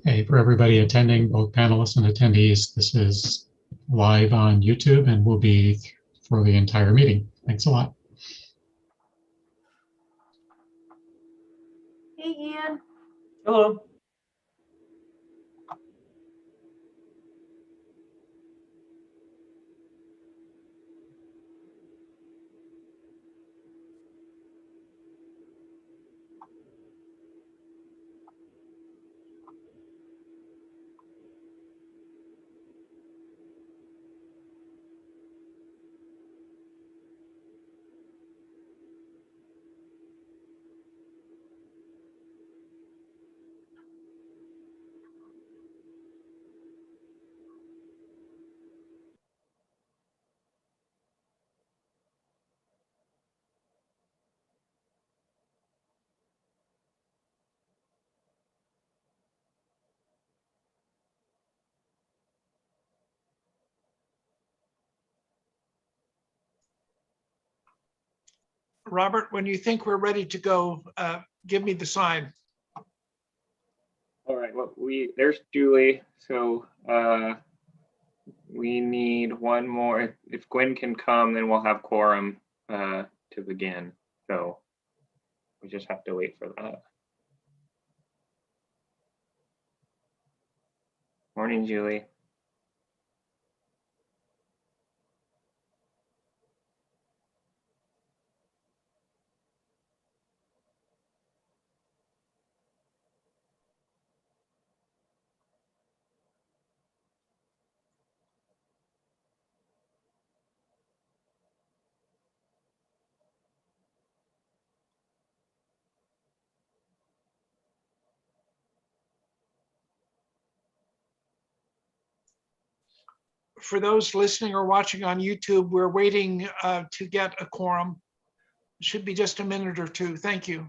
Hey, for everybody attending, both panelists and attendees, this is live on YouTube and will be for the entire meeting. Thanks a lot. Hey, Ian. Hello. Robert, when you think we're ready to go, give me the sign. All right, well, there's Julie. So we need one more. If Gwen can come, then we'll have quorum to begin. So we just have to wait for that. Morning, Julie. For those listening or watching on YouTube, we're waiting to get a quorum. It should be just a minute or two. Thank you.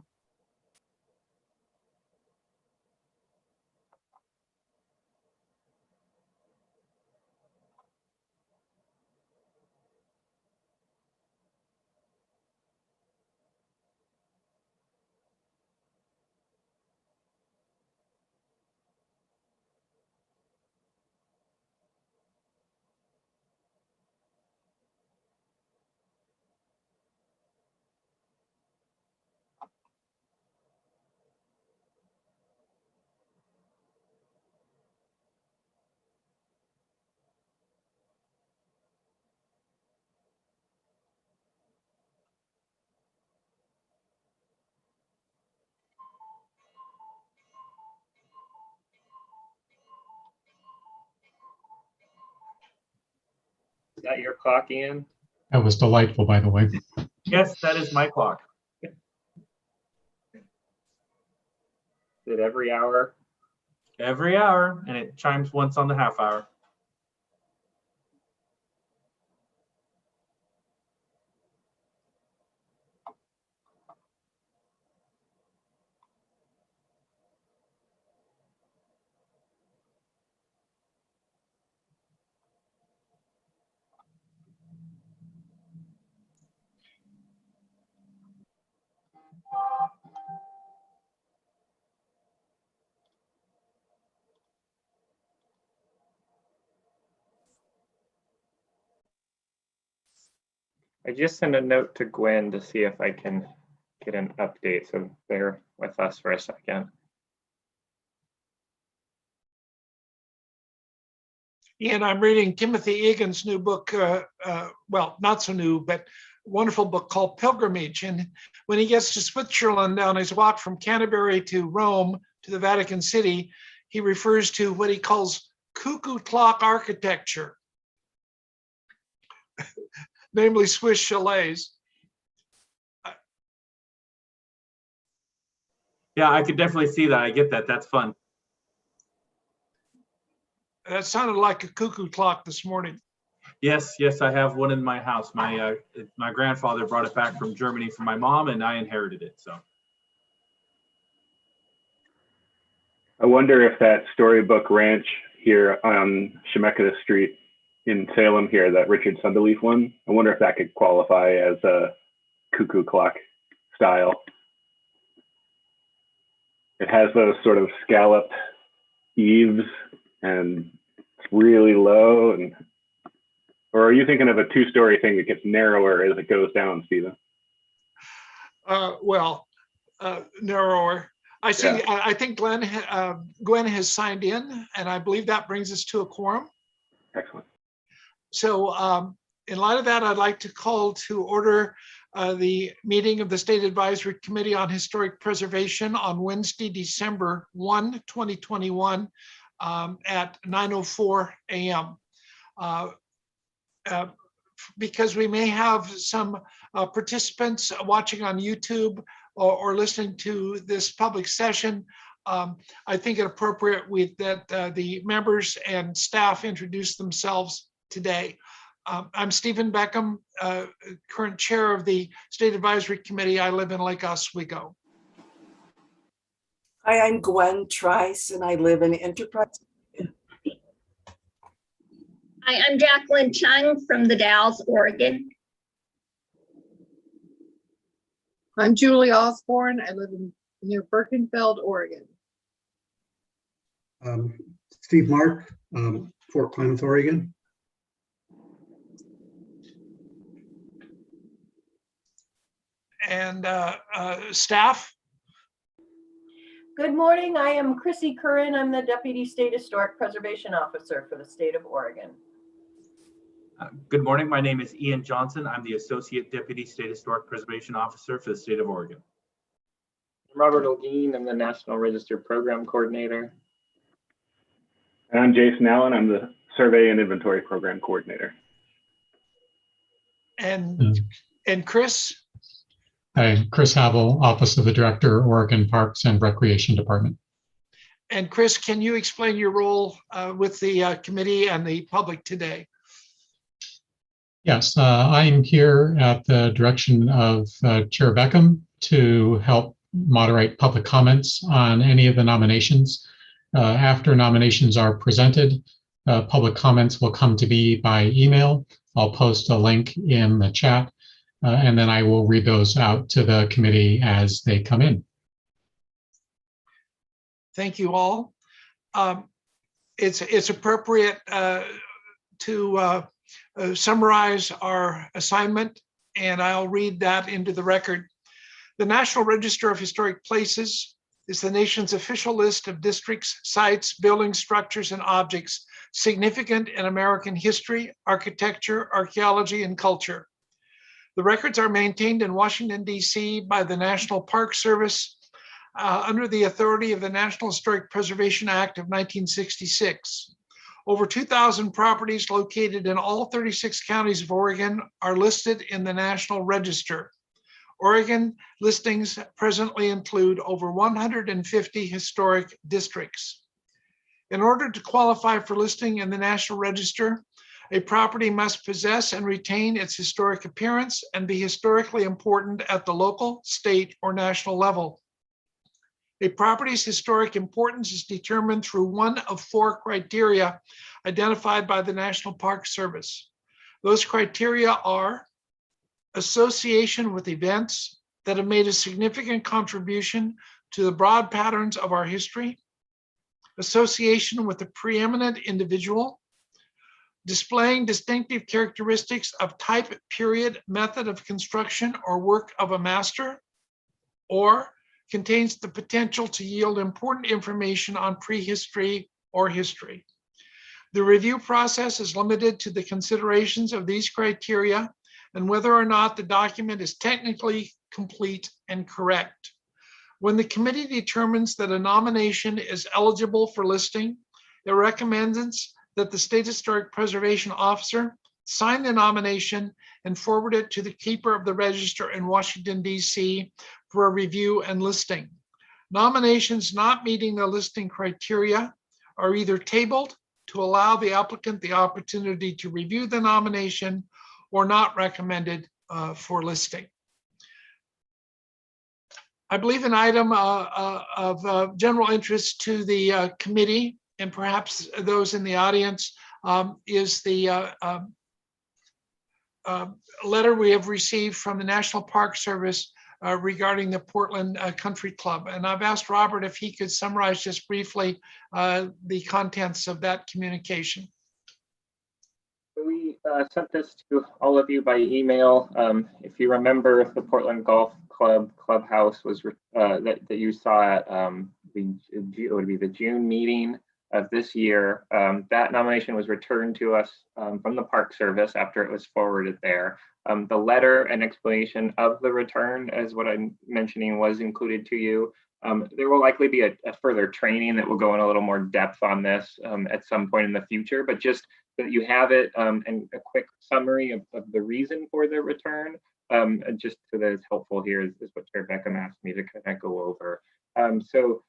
Is that your clock, Ian? That was delightful, by the way. Yes, that is my clock. Is it every hour? Every hour, and it chimes once on the half hour. I just sent a note to Gwen to see if I can get an update. So bear with us for a second. Ian, I'm reading Timothy Egan's new book, well, not so new, but wonderful book called Pilgrimage. And when he gets to Switzerland on his walk from Canterbury to Rome to the Vatican City, he refers to what he calls cuckoo clock architecture, namely Swiss chalets. Yeah, I could definitely see that. I get that. That's fun. That sounded like a cuckoo clock this morning. Yes, yes, I have one in my house. My grandfather brought it back from Germany from my mom, and I inherited it. So I wonder if that Storybook Ranch here on Chemeketa Street in Salem here, that Richard Sunderleaf one, I wonder if that could qualify as a cuckoo clock style. It has those sort of scalloped eaves and it's really low, and or are you thinking of a two-story thing that gets narrower as it goes down, Stephen? Narrower. I see. Yeah. I think Gwen has signed in, and I believe that brings us to a quorum. Excellent. So in light of that, I'd like to call to order the meeting of the State Advisory Committee on Historic Preservation on Wednesday, December 1, 2021 at 9:04 a.m. Because we may have some participants watching on YouTube or listening to this public session, I think it appropriate that the members and staff introduce themselves today. I'm Stephen Beckham, current chair of the State Advisory Committee. I live in Lake Oswego. Hi, I'm Gwen Trice, and I live in Enterprise. Hi, I'm Jacqueline Chung from the Dalles, Oregon. I'm Julie Osborne. I live near Birkenfeld, Oregon. Steve Mark, Fort Klamath, Oregon. And staff? Good morning. I am Chrissy Curran. I'm the Deputy State Historic Preservation Officer for the state of Oregon. Good morning. My name is Ian Johnson. I'm the Associate Deputy State Historic Preservation Officer for the state of Oregon. I'm Robert Oldeen. I'm the National Register Program Coordinator. And I'm Jason Allen. I'm the Survey and Inventory Program Coordinator. And Chris? Hi, Chris Havel, Office of the Director, Oregon Parks and Recreation Department. And Chris, can you explain your role with the committee and the public today? Yes, I'm here at the direction of Chair Beckham to help moderate public comments on any of the nominations. After nominations are presented, public comments will come to me by email. I'll post a link in the chat, and then I will read those out to the committee as they come in. Thank you all. It's appropriate to summarize our assignment, and I'll read that into the record. The National Register of Historic Places is the nation's official list of districts, sites, buildings, structures, and objects significant in American history, architecture, archaeology, and culture. The records are maintained in Washington, D.C. by the National Park Service under the authority of the National Historic Preservation Act of 1966. Over 2,000 properties located in all 36 counties of Oregon are listed in the National Register. Oregon listings presently include over 150 historic districts. In order to qualify for listing in the National Register, a property must possess and retain its historic appearance and be historically important at the local, state, or national level. A property's historic importance is determined through one of four criteria identified by the National Park Service. Those criteria are association with events that have made a significant contribution to the broad patterns of our history, association with a preeminent individual, displaying distinctive characteristics of type, period, method of construction, or work of a master, or contains the potential to yield important information on prehistory or history. The review process is limited to the considerations of these criteria and whether or not the document is technically complete and correct. When the committee determines that a nomination is eligible for listing, it recommends that the State Historic Preservation Officer sign the nomination and forward it to the keeper of the register in Washington, D.C. for a review and listing. Nominations not meeting the listing criteria are either tabled to allow the applicant the opportunity to review the nomination or not recommended for listing. I believe an item of general interest to the committee and perhaps those in the audience is the letter we have received from the National Park Service regarding the Portland Country Club. And I've asked Robert if he could summarize just briefly the contents of that communication. We sent this to all of you by email. If you remember, the Portland Golf Club clubhouse was that you saw at it would be the June meeting of this year. That nomination was returned to us from the Park Service after it was forwarded there. The letter and explanation of the return, as what I'm mentioning, was included to you. There will likely be a further training that will go in a little more depth on this at some point in the future, but just so that you have it and a quick summary of the reason for the return, just so that it's helpful here is what Chair Beckham asked me to kind of go over. So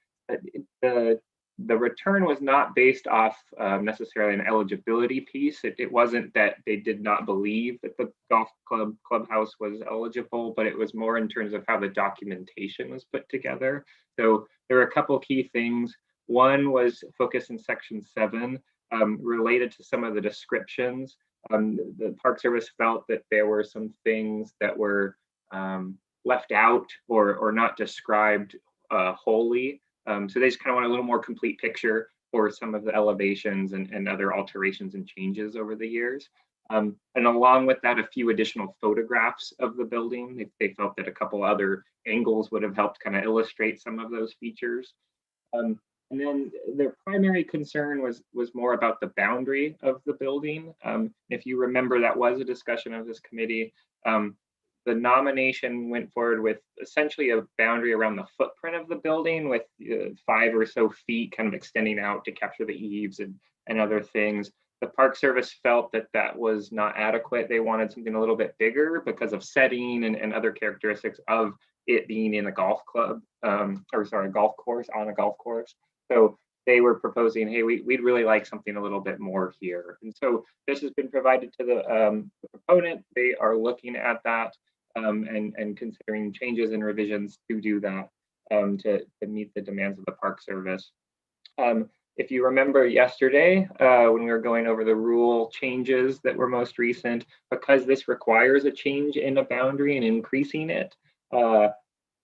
the return was not based off necessarily an eligibility piece. It wasn't that they did not believe that the golf clubhouse was eligible, but it was more in terms of how the documentation was put together. So there were a couple key things. One was focused in section 7 related to some of the descriptions. The Park Service felt that there were some things that were left out or not described wholly. So they just kind of want a little more complete picture for some of the elevations and other alterations and changes over the years. And along with that, a few additional photographs of the building. They felt that a couple other angles would have helped kind of illustrate some of those features. And then their primary concern was more about the boundary of the building. If you remember, that was a discussion of this committee. The nomination went forward with essentially a boundary around the footprint of the building with 5 or so feet kind of extending out to capture the eaves and other things. The Park Service felt that that was not adequate. They wanted something a little bit bigger because of setting and other characteristics of it being in a golf club, golf course, on a golf course. So they were proposing, hey, we'd really like something a little bit more here. And so this has been provided to the proponent. They are looking at that and considering changes and revisions to do that to meet the demands of the Park Service. If you remember yesterday, when we were going over the rule changes that were most recent, because this requires a change in a boundary and increasing it,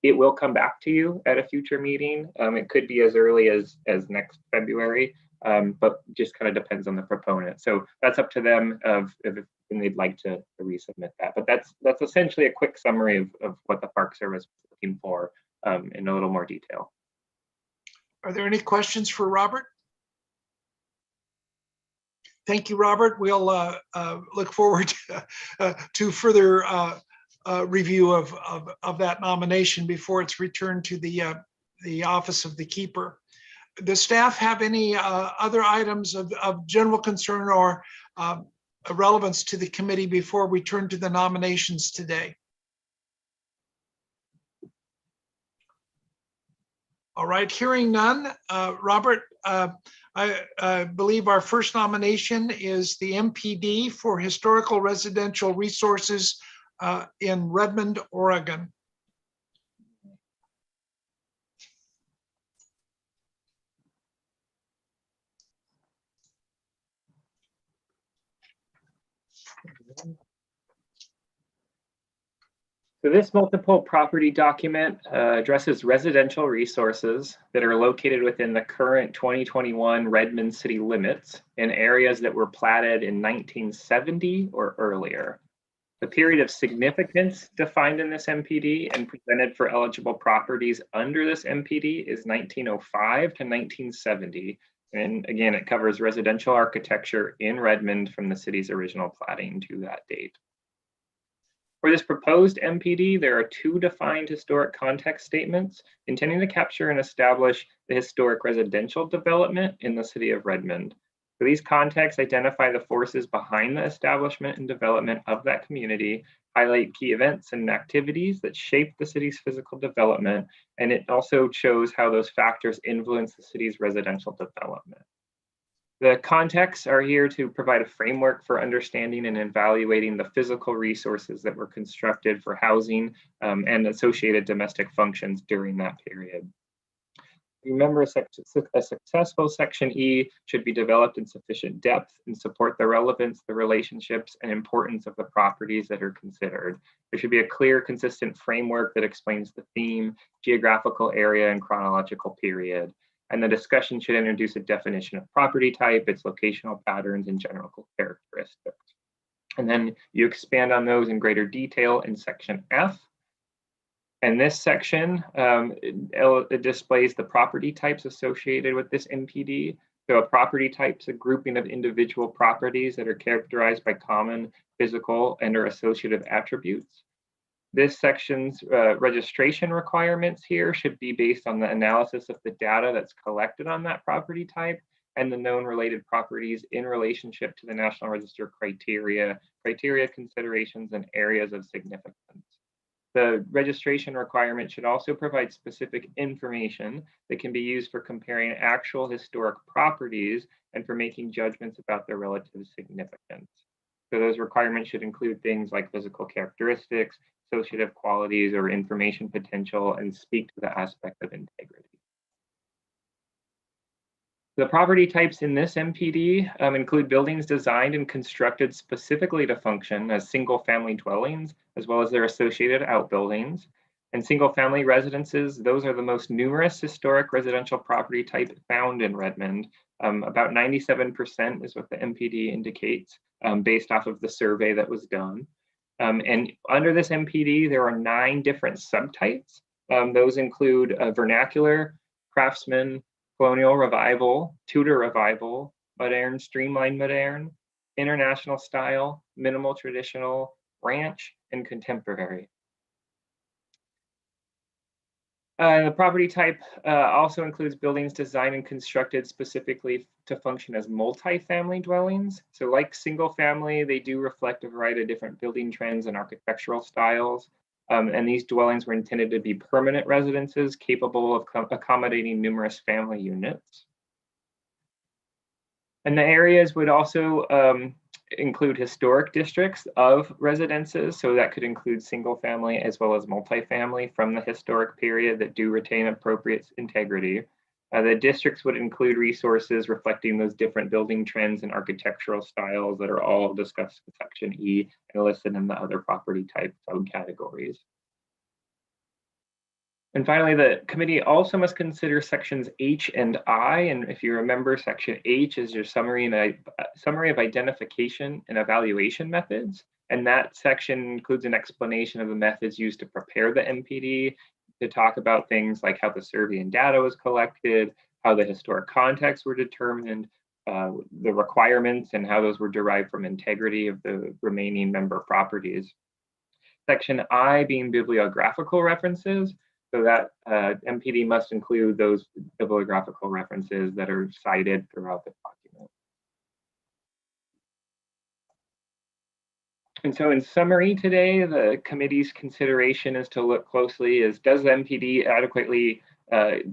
it will come back to you at a future meeting. It could be as early as next February, but just kind of depends on the proponent. So that's up to them if they'd like to resubmit that. But that's essentially a quick summary of what the Park Service is looking for in a little more detail. Are there any questions for Robert? Thank you, Robert. We'll look forward to further review of that nomination before it's returned to the office of the keeper. Does staff have any other items of general concern or relevance to the committee before we turn to the nominations today? All right, hearing none, Robert, I believe our first nomination is the MPD for Historical Residential Resources in Redmond, Oregon. So this multiple property document addresses residential resources that are located within the current 2021 Redmond city limits in areas that were platted in 1970 or earlier. The period of significance defined in this MPD and presented for eligible properties under this MPD is 1905 to 1970. And again, it covers residential architecture in Redmond from the city's original platting to that date. For this proposed MPD, there are 2 defined historic context statements intending to capture and establish the historic residential development in the city of Redmond. So these contexts identify the forces behind the establishment and development of that community, highlight key events and activities that shape the city's physical development, and it also shows how those factors influence the city's residential development. The contexts are here to provide a framework for understanding and evaluating the physical resources that were constructed for housing and associated domestic functions during that period. Remember, a successful Section E should be developed in sufficient depth and support the relevance, the relationships, and importance of the properties that are considered. There should be a clear, consistent framework that explains the theme, geographical area, and chronological period. And the discussion should introduce a definition of property type, its locational patterns, and general characteristics. And then you expand on those in greater detail in Section F. And this section it displays the property types associated with this MPD. So a property type is a grouping of individual properties that are characterized by common physical and or associative attributes. This section's registration requirements here should be based on the analysis of the data that's collected on that property type and the known related properties in relationship to the National Register criteria considerations, and areas of significance. The registration requirement should also provide specific information that can be used for comparing actual historic properties and for making judgments about their relative significance. So those requirements should include things like physical characteristics, associative qualities, or information potential, and speak to the aspect of integrity. The property types in this MPD include buildings designed and constructed specifically to function as single-family dwellings, as well as their associated outbuildings. And single-family residences, those are the most numerous historic residential property type found in Redmond. About 97% is what the MPD indicates based off of the survey that was done. And under this MPD, there are 9 different subtypes. Those include vernacular, craftsman, colonial revival, Tudor revival, modern, streamlined modern, international style, minimal traditional, ranch, and contemporary. The property type also includes buildings designed and constructed specifically to function as multi-family dwellings. So like single family, they do reflect a variety of different building trends and architectural styles. And these dwellings were intended to be permanent residences capable of accommodating numerous family units. And the areas would also include historic districts of residences. So that could include single family as well as multifamily from the historic period that do retain appropriate integrity. The districts would include resources reflecting those different building trends and architectural styles that are all discussed in Section E and listed in the other property type subcategories. And finally, the committee also must consider sections H and I. And if you remember, section H is your summary of identification and evaluation methods. And that section includes an explanation of the methods used to prepare the MPD, to talk about things like how the survey and data was collected, how the historic contexts were determined, the requirements and how those were derived from integrity of the remaining member properties. Section I being bibliographical references, so that MPD must include those bibliographical references that are cited throughout the document. And so in summary today, the committee's consideration is to look closely as does the MPD adequately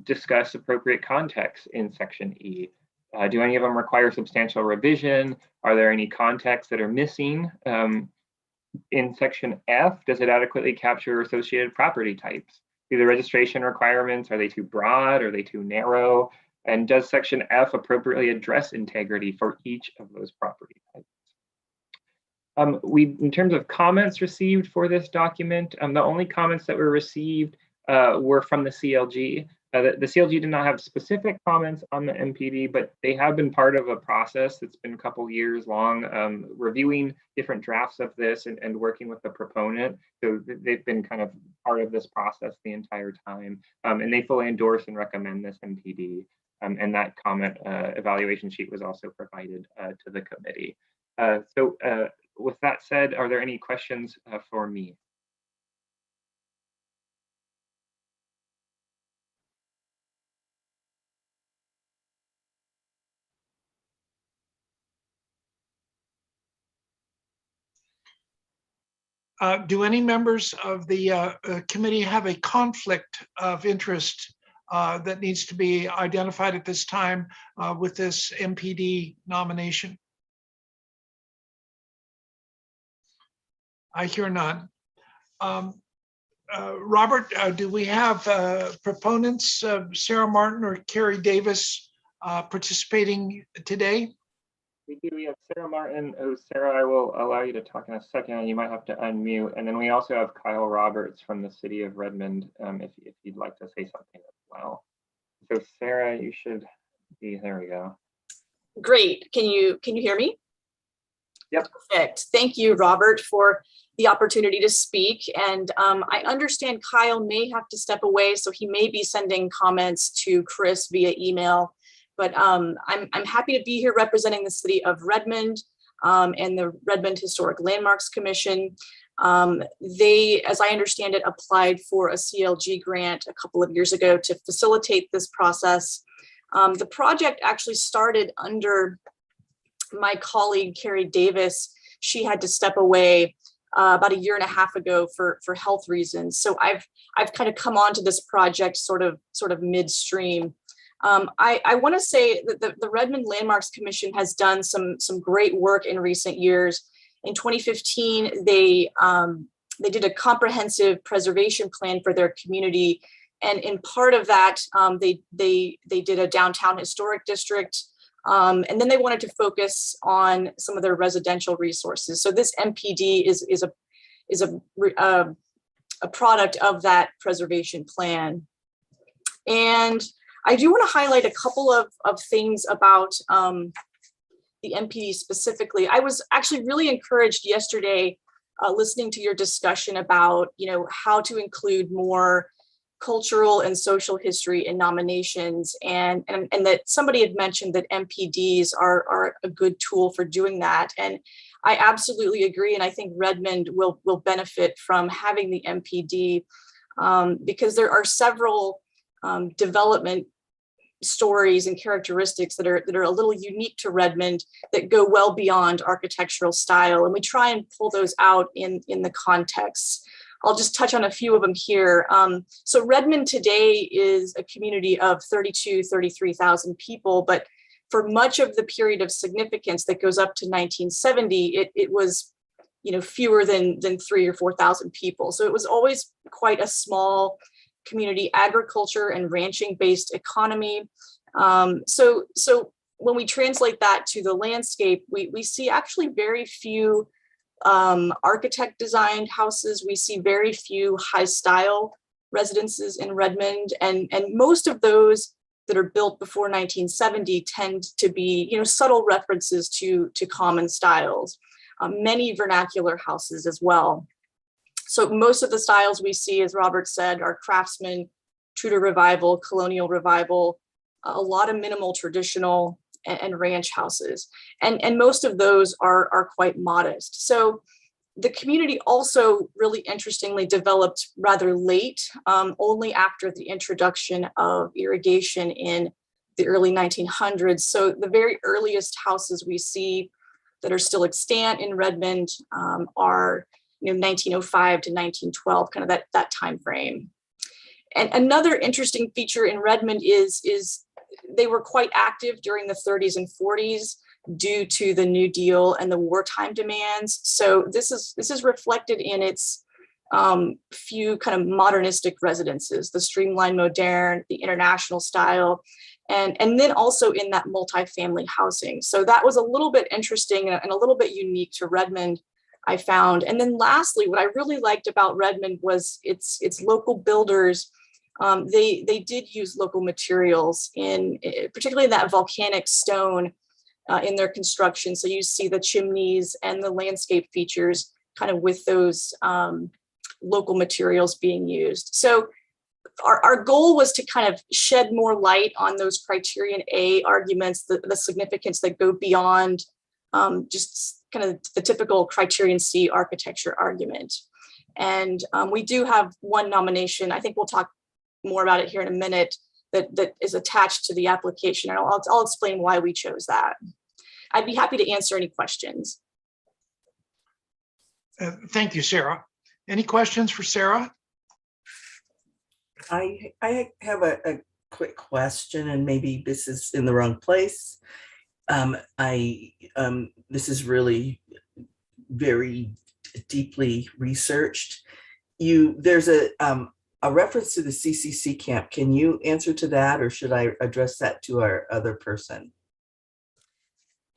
discuss appropriate context in section E? Do any of them require substantial revision? Are there any contexts that are missing? In section F, does it adequately capture associated property types? Do the registration requirements, are they too broad? Are they too narrow? And does section F appropriately address integrity for each of those property types? In terms of comments received for this document, the only comments that were received were from the CLG. The CLG did not have specific comments on the MPD, but they have been part of a process that's been a couple years long, reviewing different drafts of this and working with the proponent. So they've been kind of part of this process the entire time, and they fully endorse and recommend this MPD. And that comment evaluation sheet was also provided to the committee. With that said, are there any questions for me? Do any members of the committee have a conflict of interest that needs to be identified at this time with this MPD nomination? I hear none. Robert, do we have proponents, Sarah Martin or Carrie Davis, participating today? We do. We have Sarah Martin. Oh, Sarah, I will allow you to talk in a second. You might have to unmute. And then we also have Kyle Roberts from the city of Redmond, if you'd like to say something as well. So Sarah, you should be, there we go. Great. Can you hear me? Yep. Perfect. Thank you, Robert, for the opportunity to speak. And I understand Kyle may have to step away, so he may be sending comments to Chris via email. But I'm happy to be here representing the city of Redmond and the Redmond Historic Landmarks Commission. They, as I understand it, applied for a CLG grant a couple of years ago to facilitate this process. The project actually started under my colleague, Carrie Davis. She had to step away about 1.5 years ago for health reasons. So I've kind of come onto this project sort of midstream. I want to say that the Redmond Landmarks Commission has done some great work in recent years. In 2015, they did a comprehensive preservation plan for their community, and in part of that, they did a downtown historic district, and then they wanted to focus on some of their residential resources. So this MPD is a product of that preservation plan. And I do want to highlight a couple of things about the MPD specifically. I was actually really encouraged yesterday listening to your discussion about, how to include more cultural and social history in nominations, and that somebody had mentioned that MPDs are a good tool for doing that. And I absolutely agree. And I think Redmond will benefit from having the MPD because there are several development stories and characteristics that are a little unique to Redmond that go well beyond architectural style. And we try and pull those out in the context. I'll just touch on a few of them here. So Redmond today is a community of 33,000 people, but for much of the period of significance that goes up to 1970, it was fewer than 3,000 or 4,000 people. So it was always quite a small community, agriculture and ranching based economy. So when we translate that to the landscape, we see actually very few architect designed houses. We see very few high style residences in Redmond, and most of those that are built before 1970 tend to be subtle references to common styles, many vernacular houses as well. So most of the styles we see, as Robert said, are craftsman, Tudor revival, colonial revival, a lot of minimal traditional and ranch houses. And most of those are quite modest. So the community also really interestingly developed rather late, only after the introduction of irrigation in the early 1900s. So the very earliest houses we see that are still extant in Redmond are 1905 to 1912, kind of that time frame. And another interesting feature in Redmond is they were quite active during the 30s and 40s due to the New Deal and the wartime demands. So this is reflected in its few kind of modernistic residences, the streamlined moderne, the international style, and then also in that multifamily housing. So that was a little bit interesting and a little bit unique to Redmond, I found. And then lastly, what I really liked about Redmond was its local builders. They did use local materials particularly that volcanic stone in their construction. So you see the chimneys and the landscape features kind of with those local materials being used. So our goal was to kind of shed more light on those criterion A arguments, the significance that go beyond just kind of the typical criterion C architecture argument. And we do have one nomination. I think we'll talk more about it here in a minute that is attached to the application. And I'll explain why we chose that. I'd be happy to answer any questions. Thank you, Sarah. Any questions for Sarah? I have a quick question, and maybe this is in the wrong place. This is really very deeply researched. there's a reference to the CCC camp. Can you answer to that, or should I address that to our other person?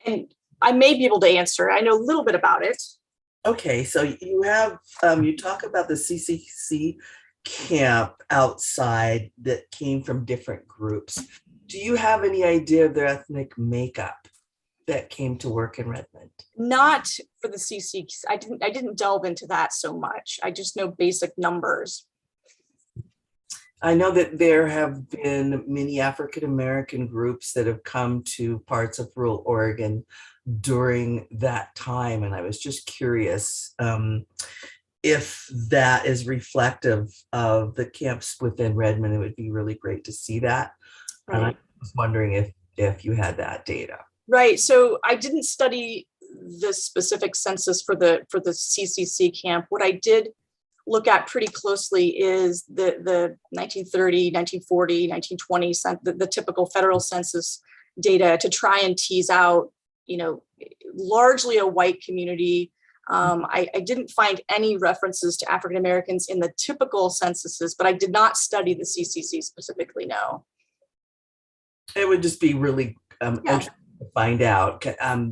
And I may be able to answer. I know a little bit about it. Okay, so you have, you talk about the CCC camp outside that came from different groups. Do you have any idea of their ethnic makeup that came to work in Redmond? Not for the CC. I didn't delve into that so much. I just know basic numbers. I know that there have been many African American groups that have come to parts of rural Oregon during that time, and I was just curious if that is reflective of the camps within Redmond. It would be really great to see that. Right. And I was wondering if you had that data. Right. So I didn't study the specific census for the CCC camp. What I did look at pretty closely is the 1930, 1940, 1920, the typical federal census data to try and tease out, largely a white community. I didn't find any references to African Americans in the typical censuses, but I did not study the CCC specifically, no. It would just be really interesting to find out.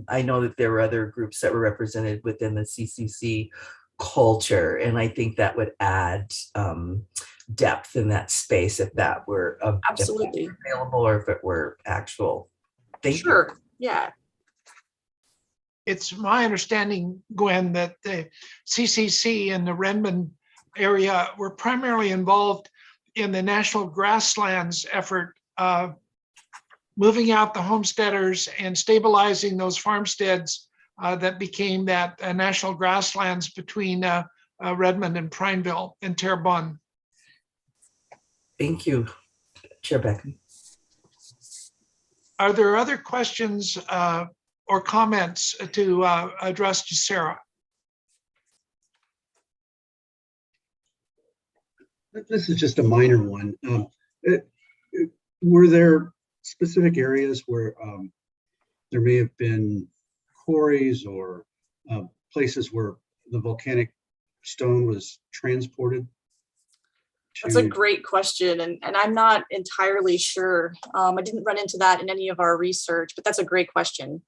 I know that there were other groups that were represented within the CCC culture, and I think that would add depth in that space if that were absolutely available, or if it were actual. Sure. Yeah. It's my understanding, Gwen, that the CCC in the Redmond area were primarily involved in the National Grasslands effort, moving out the homesteaders and stabilizing those farmsteads that became that National Grasslands between Redmond and Prineville and Terrebonne. Thank you, Chair Beckham. Are there other questions or comments to address to Sarah? This is just a minor one. Were there specific areas where there may have been quarries or places where the volcanic stone was transported? That's a great question, and I'm not entirely sure. I didn't run into that in any of our research, but that's a great question.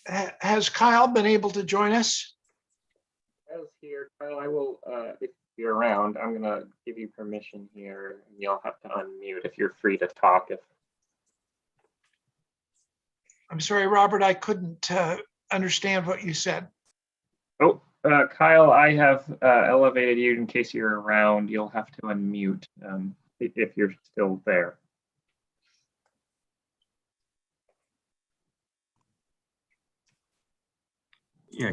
Has Kyle been able to join us? Kyle's here. Kyle, I will, if you're around, I'm gonna give you permission here. You'll have to unmute if you're free to talk. I'm sorry, Robert, I couldn't understand what you said. Oh, Kyle, I have elevated you in case you're around. You'll have to unmute if you're still there. Yeah,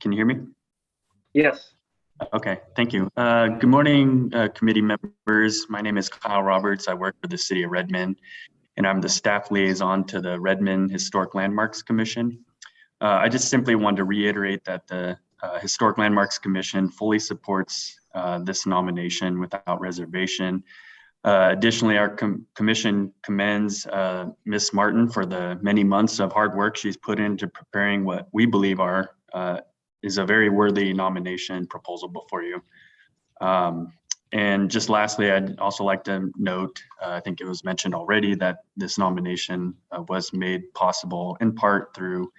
can you hear me? Yes. Okay, thank you. Good morning, committee members. My name is Kyle Roberts. I work for the City of Redmond, and I'm the staff liaison to the Redmond Historic Landmarks Commission. I just simply wanted to reiterate that the Historic Landmarks Commission fully supports this nomination without reservation. Additionally, our commission commends Ms. Martin for the many months of hard work she's put into preparing what we believe is a very worthy nomination proposal before you. And just lastly, I'd also like to note, I think it was mentioned already, that this nomination was made possible in part through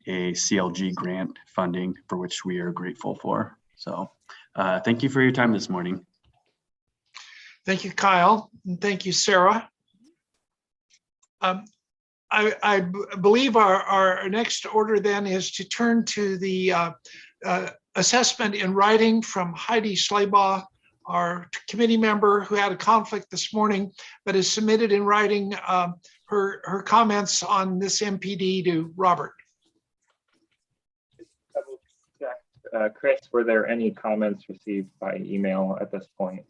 a CLG grant funding, for which we are grateful for. So thank you for your time this morning. Thank you, Kyle, and thank you, Sarah. I believe our next order then is to turn to the assessment in writing from Heidi Slaybaugh, our committee member who had a conflict this morning, but has submitted in writing her comments on this MPD to Robert. Chris, were there any comments received by email at this point?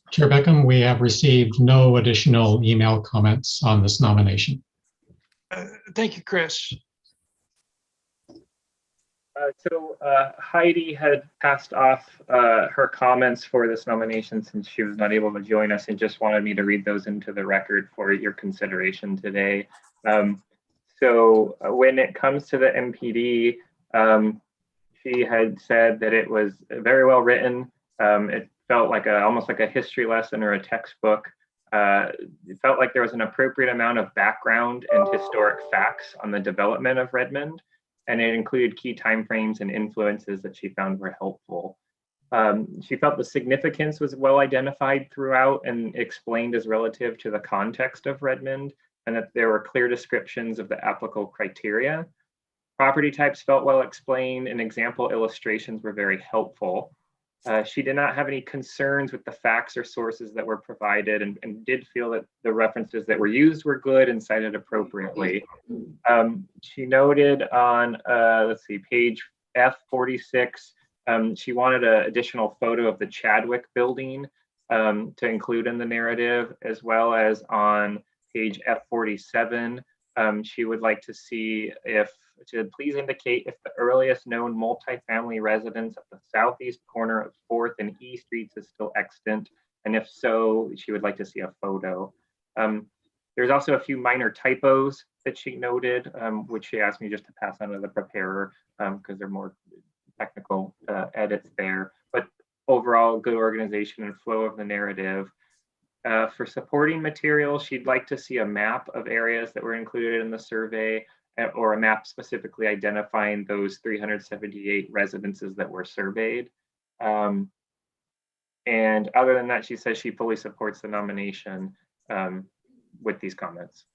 Chair Beckham, we have received no additional email comments on this nomination. Thank you, Chris. Heidi had passed off her comments for this nomination since she was not able to join us, and just wanted me to read those into the record for your consideration today. When it comes to the MPD, she had said that it was very well written. It felt like almost like a history lesson or a textbook. It felt like there was an appropriate amount of background and historic facts on the development of Redmond, and it included key timeframes and influences that she found were helpful. She felt the significance was well identified throughout and explained as relative to the context of Redmond, and that there were clear descriptions of the applicable criteria. Property types felt well explained, and example illustrations were very helpful. She did not have any concerns with the facts or sources that were provided, and did feel that the references that were used were good and cited appropriately. She noted on, let's see, page F46, she wanted an additional photo of the Chadwick building to include in the narrative, as well as on page F47, she would like to see to please indicate if the earliest known multifamily residence at the southeast corner of 4th and E Streets is still extant, and if so, she would like to see a photo. There's also a few minor typos that she noted, which she asked me just to pass on to the preparer because they're more technical edits there. But overall, good organization and flow of the narrative. For supporting material, she'd like to see a map of areas that were included in the survey, or a map specifically identifying those 378 residences that were surveyed. And other than that, she says she fully supports the nomination with these comments.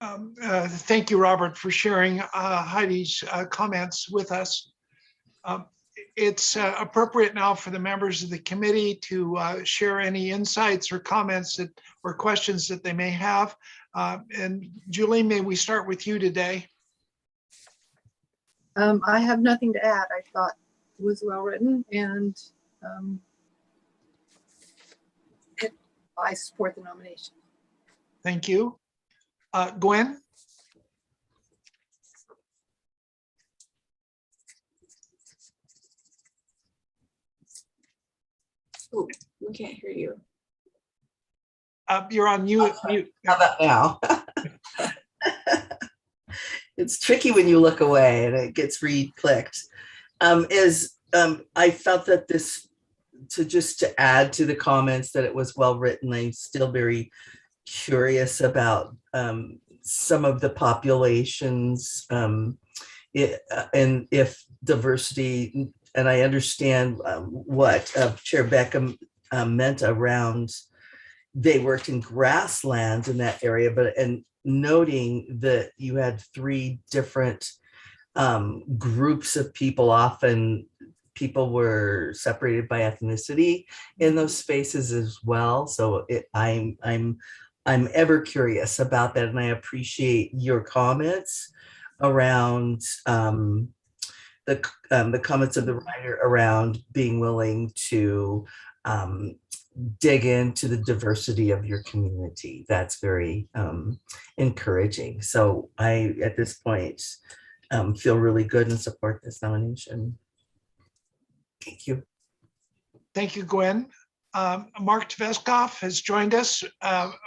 Thank you, Robert, for sharing Heidi's comments with us. It's appropriate now for the members of the committee to share any insights or comments or questions that they may have. And Julie, may we start with you today? I have nothing to add. I thought it was well written, and I support the nomination. Thank you. Gwen? Oh, we can't hear you. You're on mute. How about now? It's tricky when you look away and it gets re-clicked. I felt that this, to add to the comments that it was well written, I'm still very curious about some of the populations and if diversity, and I understand what Chair Beckham meant around they worked in grasslands in that area, and noting that you had 3 different groups of people. Often people were separated by ethnicity in those spaces as well. So I'm ever curious about that, and I appreciate your comments around the comments of the writer around being willing to dig into the diversity of your community. That's very encouraging. So I, at this point, feel really good and support this nomination. Thank you. Thank you, Gwen. Mark Tveskov has joined us.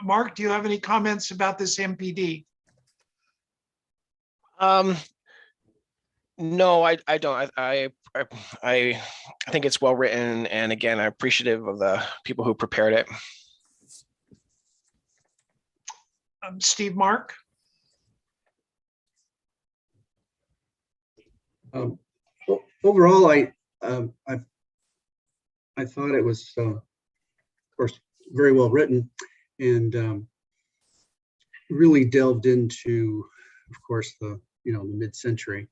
Mark, do you have any comments about this MPD? No, I don't. I think it's well written, and again, I'm appreciative of the people who prepared it. Steve Mark. Overall, I thought it was, of course, very well written, and really delved into, of course, the mid-century,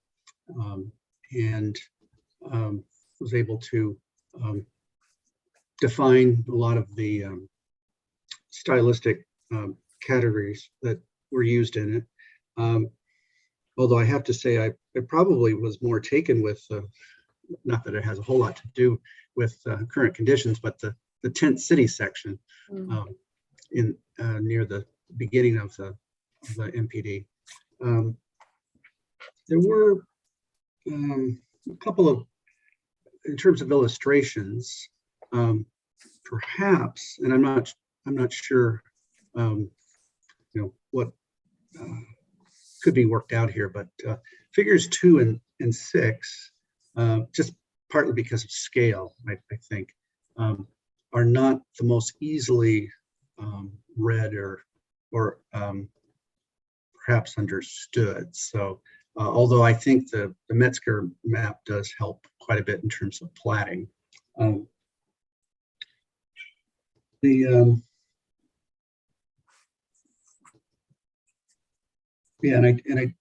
and was able to define a lot of the stylistic categories that were used in it. Although I have to say, I probably was more taken with, not that it has a whole lot to do with current conditions, but the tent city section in near the beginning of the MPD. there were a couple of, in terms of illustrations, perhaps, and I'm not sure, what could be worked out here, but figures 2 and 6, just partly because of scale, I think, are not the most easily read or perhaps understood. So although I think the Metzger map does help quite a bit in terms of platting. Yeah, and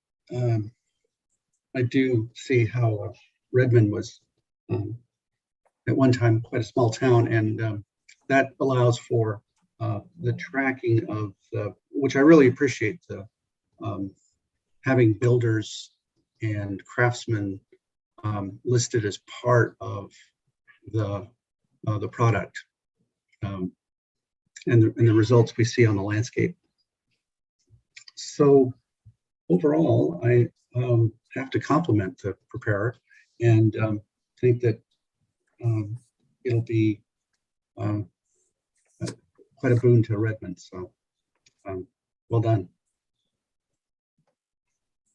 I do see how Redmond was at one time quite a small town, and that allows for the tracking of which I really appreciate, the having builders and craftsmen listed as part of the product, and the results we see on the landscape. So overall, I have to compliment the preparer and think that it'll be quite a boon to Redmond. So well done.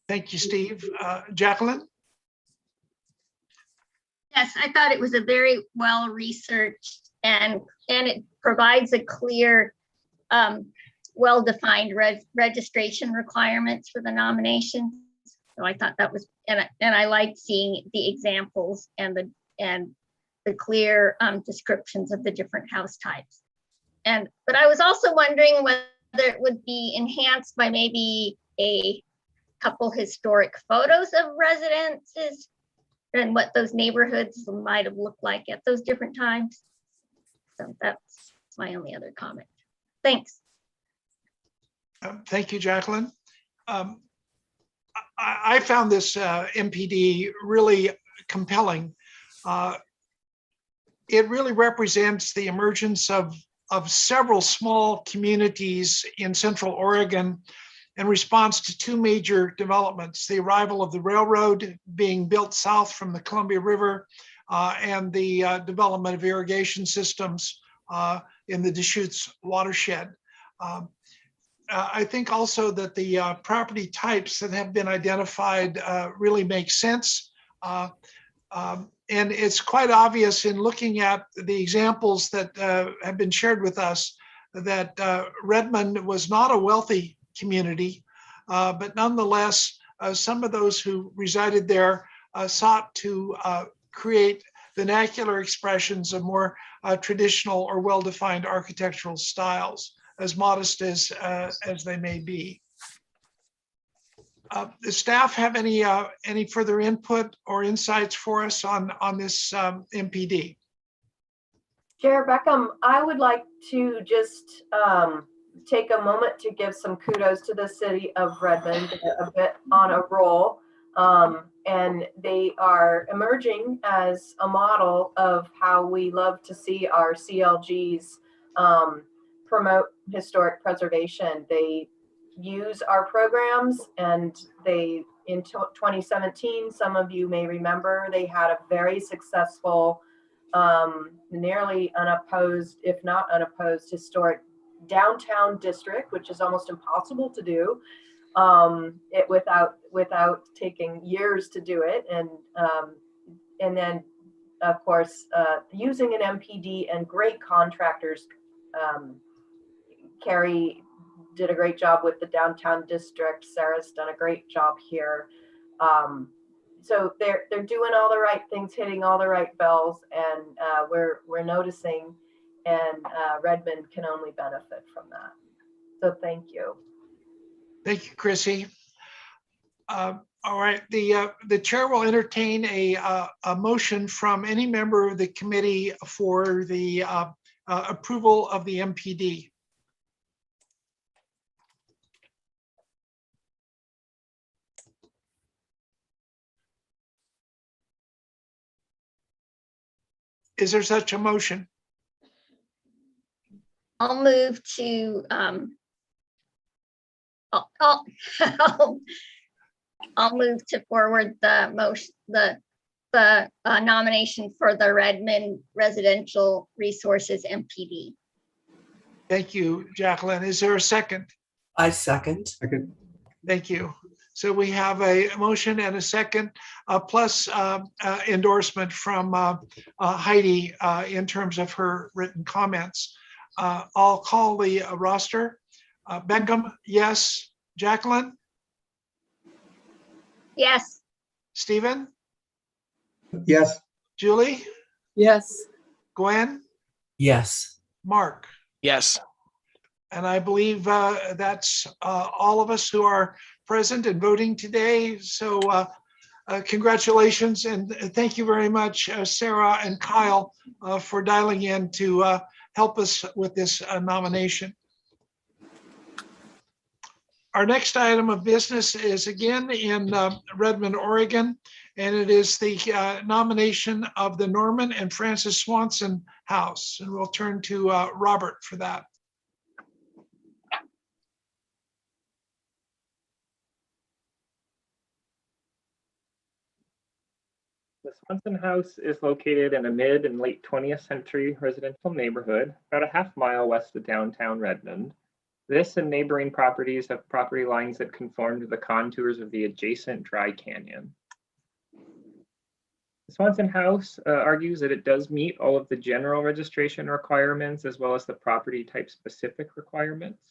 Thank you, Steve. Jacqueline? Yes, I thought it was a very well researched and it provides a clear, well-defined registration requirements for the nominations. So I thought that was, and I liked seeing the examples and the clear descriptions of the different house types. But I was also wondering whether it would be enhanced by maybe a couple historic photos of residences and what those neighborhoods might have looked like at those different times. So that's my only other comment. Thanks. Thank you, Jacqueline. I found this MPD really compelling. It really represents the emergence of several small communities in Central Oregon in response to two major developments: the arrival of the railroad being built south from the Columbia River and the development of irrigation systems in the Deschutes watershed. I think also that the property types that have been identified really make sense. And it's quite obvious in looking at the examples that have been shared with us that Redmond was not a wealthy community, but nonetheless, some of those who resided there sought to create vernacular expressions of more traditional or well-defined architectural styles, as modest as they may be. Does staff have any further input or insights for us on this MPD? Chair Beckham, I would like to just take a moment to give some kudos to the city of Redmond, a bit on a roll. And they are emerging as a model of how we love to see our CLGs promote historic preservation. They use our programs, and they, in 2017, some of you may remember, they had a very successful, nearly unopposed, if not unopposed, historic downtown district, which is almost impossible to do it without taking years to do it. And then of course using an MPD, and great contractors. Carrie did a great job with the downtown district. Sarah's done a great job here. So they're doing all the right things, hitting all the right bells, and we're noticing, and Redmond can only benefit from that. So thank you. Thank you, Chrissy. All right, the chair will entertain a motion from any member of the committee for the approval of the MPD. Is there such a motion? I'll move to, I'll move to forward the motion, the nomination for the Redmond Residential Resources MPD. Thank you, Jacqueline. Is there a second? I second. Second. Thank you. So we have a motion and a second, plus endorsement from Heidi in terms of her written comments. I'll call the roster. Beckham, yes. Jacqueline? Yes. Stephen? Yes. Julie? Yes. Gwen? Yes. Mark? Yes. And I believe that's all of us who are present and voting today. So congratulations and thank you very much, Sarah and Kyle, for dialing in to help us with this nomination. Our next item of business is again in Redmond, Oregon, and it is the nomination of the Norman and Frances Swanson House. And we'll turn to Robert for that. The Swanson House is located in a mid and late 20th century residential neighborhood, about a half-mile west of downtown Redmond. This and neighboring properties have property lines that conform to the contours of the adjacent dry canyon. The Swanson House argues that it does meet all of the general registration requirements as well as the property type specific requirements.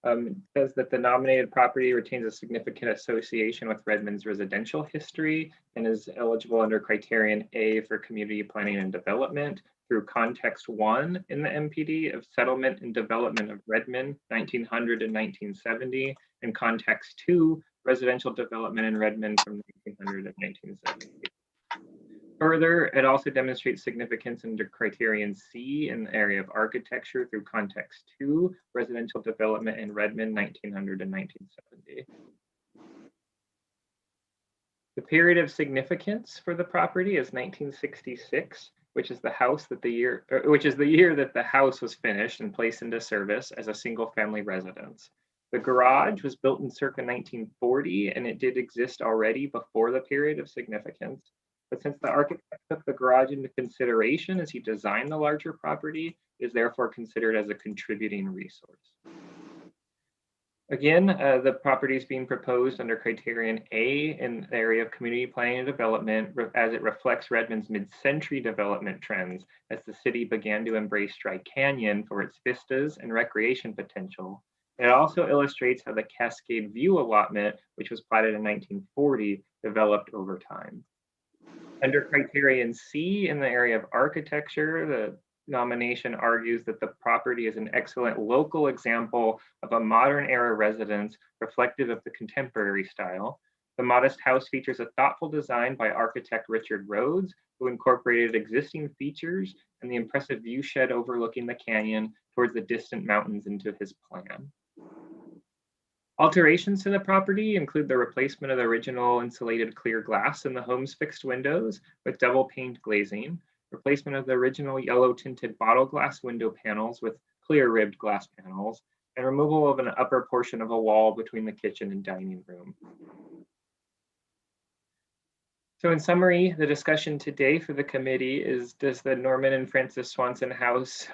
It says that the nominated property retains a significant association with Redmond's residential history and is eligible under criterion A for community planning and development through context 1 in the MPD of settlement and development of Redmond 1900 and 1970 and context 2 residential development in Redmond from 1900 and 1970. Further, it also demonstrates significance under criterion C in the area of architecture through context 2, residential development in Redmond 1900 and 1970. The period of significance for the property is 1966, which is the year that the house was finished and placed into service as a single-family residence. The garage was built in circa 1940, and it did exist already before the period of significance. But since the architect took the garage into consideration as he designed the larger property, it is therefore considered as a contributing resource. Again, the property is being proposed under criterion A in the area of community planning and development as it reflects Redmond's mid-century development trends as the city began to embrace Dry Canyon for its vistas and recreation potential. It also illustrates how the Cascade View allotment, which was platted in 1940, developed over time. Under criterion C in the area of architecture, the nomination argues that the property is an excellent local example of a modern era residence reflective of the contemporary style. The modest house features a thoughtful design by architect Richard Rhodes, who incorporated existing features and the impressive view shed overlooking the canyon towards the distant mountains into his plan. Alterations to the property include the replacement of the original insulated clear glass in the home's fixed windows with double paned glazing, replacement of the original yellow tinted bottle glass window panels with clear ribbed glass panels, and removal of an upper portion of a wall between the kitchen and dining room. So in summary, the discussion today for the committee is, does the Norman and Frances Swanson House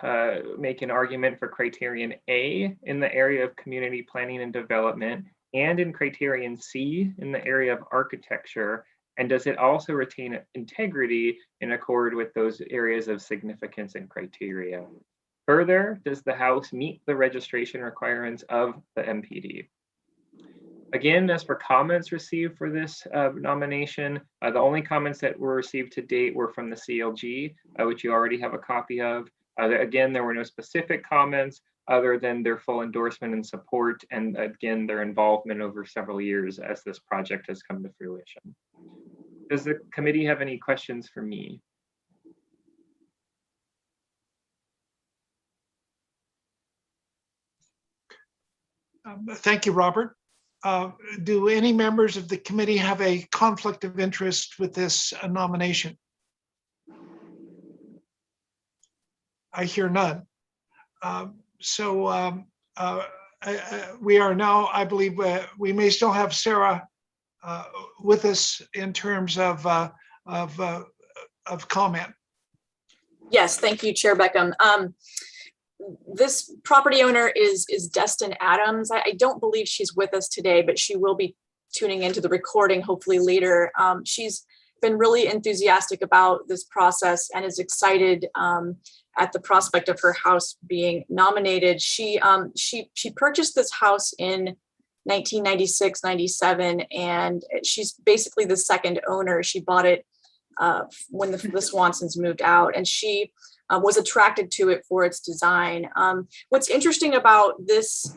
make an argument for criterion A in the area of community planning and development and in criterion C in the area of architecture? And does it also retain integrity in accord with those areas of significance and criteria? Further, does the house meet the registration requirements of the MPD? Again, as for comments received for this nomination, the only comments that were received to date were from the CLG, which you already have a copy of. Again, there were no specific comments other than their full endorsement and support, and again, their involvement over several years as this project has come to fruition. Does the committee have any questions for me? Thank you, Robert. Do any members of the committee have a conflict of interest with this nomination? I hear none. We are now, I believe, we may still have Sarah with us in terms of comment. Yes, thank you, Chair Beckham. This property owner is Destin Adams. I don't believe she's with us today, but she will be tuning into the recording hopefully later. She's been really enthusiastic about this process and is excited at the prospect of her house being nominated. She purchased this house in 1996, 97, and she's basically the second owner. She bought it when the Swansons moved out, and she was attracted to it for its design. What's interesting about this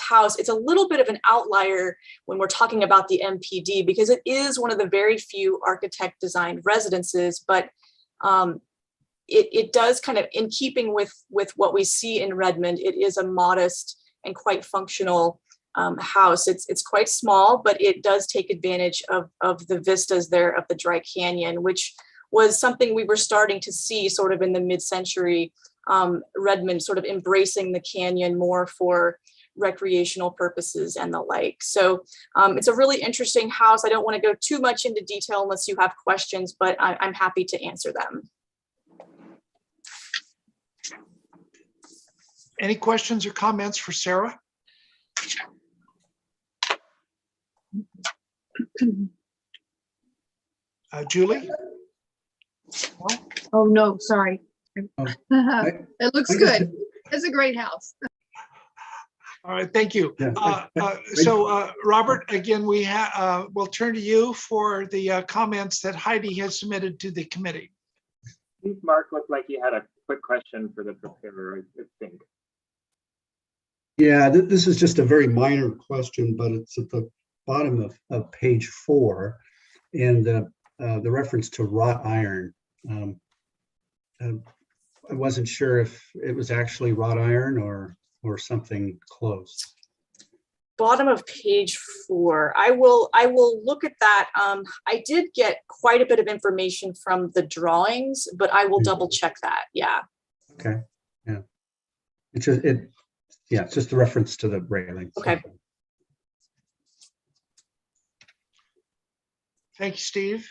house, it's a little bit of an outlier when we're talking about the MPD, because it is one of the very few architect designed residences, but it does kind of, in keeping with what we see in Redmond, it is a modest and quite functional house. It's quite small, but it does take advantage of the vistas there of the Dry Canyon, which was something we were starting to see sort of in the mid-century, Redmond sort of embracing the canyon more for recreational purposes and the like. So it's a really interesting house. I don't want to go too much into detail unless you have questions, but I'm happy to answer them. Any questions or comments for Sarah? Julie? Oh, no, sorry. Oh, It looks good. It's a great house. All right, thank you. Yeah, Robert, again, we'll turn to you for the comments that Heidi has submitted to the committee. Mark looked like he had a quick question for the preparer, I think. Yeah, this is just a very minor question, but it's at the bottom of page 4, and the reference to wrought iron. I wasn't sure if it was actually wrought iron or something close. Bottom of page 4. I will look at that. I did get quite a bit of information from the drawings, but I will double check that. Yeah. Okay. Yeah. It's just the reference to the railing. Okay. Thank you, Steve.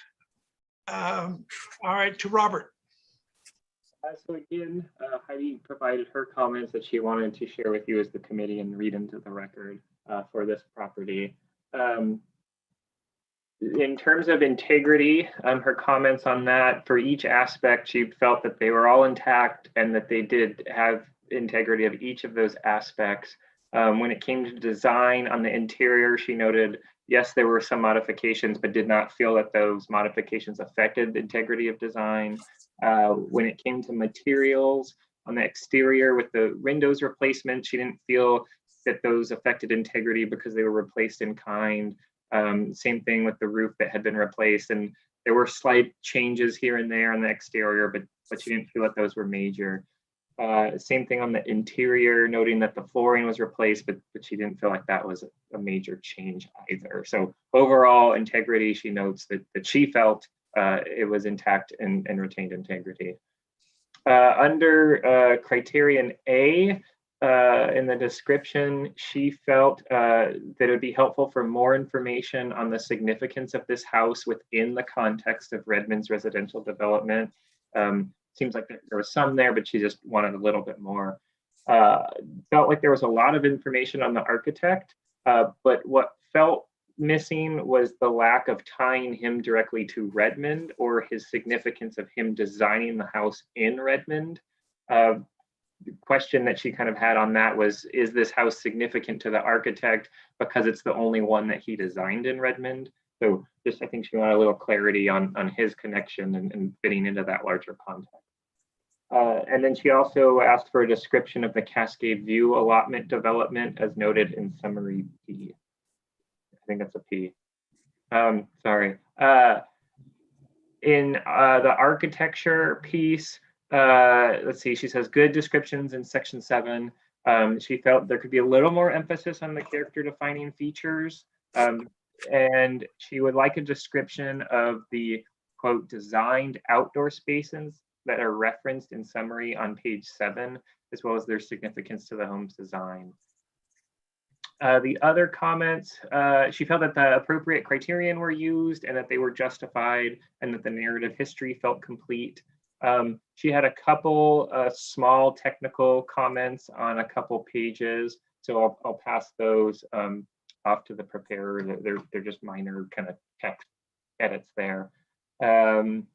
All right, to Robert. So again, Heidi provided her comments that she wanted to share with you as the committee and read into the record for this property. In terms of integrity, her comments on that, for each aspect, she felt that they were all intact and that they did have integrity of each of those aspects. When it came to design on the interior, she noted, yes, there were some modifications, but did not feel that those modifications affected the integrity of design. When it came to materials on the exterior with the windows replacement, she didn't feel that those affected integrity because they were replaced in kind. Same thing with the roof that had been replaced, and there were slight changes here and there on the exterior, but she didn't feel that those were major. Same thing on the interior, noting that the flooring was replaced, but she didn't feel like that was a major change either. So overall integrity, she notes that she felt it was intact and retained integrity. Under criterion A, in the description, she felt that it would be helpful for more information on the significance of this house within the context of Redmond's residential development. Seems like there was some there, but she just wanted a little bit more. Felt like there was a lot of information on the architect, but what felt missing was the lack of tying him directly to Redmond or his significance of him designing the house in Redmond. The question that she kind of had on that was, is this house significant to the architect because it's the only one that he designed in Redmond? So just, I think she wanted a little clarity on his connection and fitting into that larger context. And then she also asked for a description of the Cascade View allotment development as noted in summary P. I think that's a P. Sorry. In the architecture piece, let's see, she says good descriptions in section 7. She felt there could be a little more emphasis on the character defining features. And she would like a description of the quote designed outdoor spaces that are referenced in summary on page 7, as well as their significance to the home's design. The other comments, she felt that the appropriate criterion were used and that they were justified and that the narrative history felt complete. She had a couple small technical comments on a couple pages, so I'll pass those off to the preparer. They're just minor kind of text edits there. And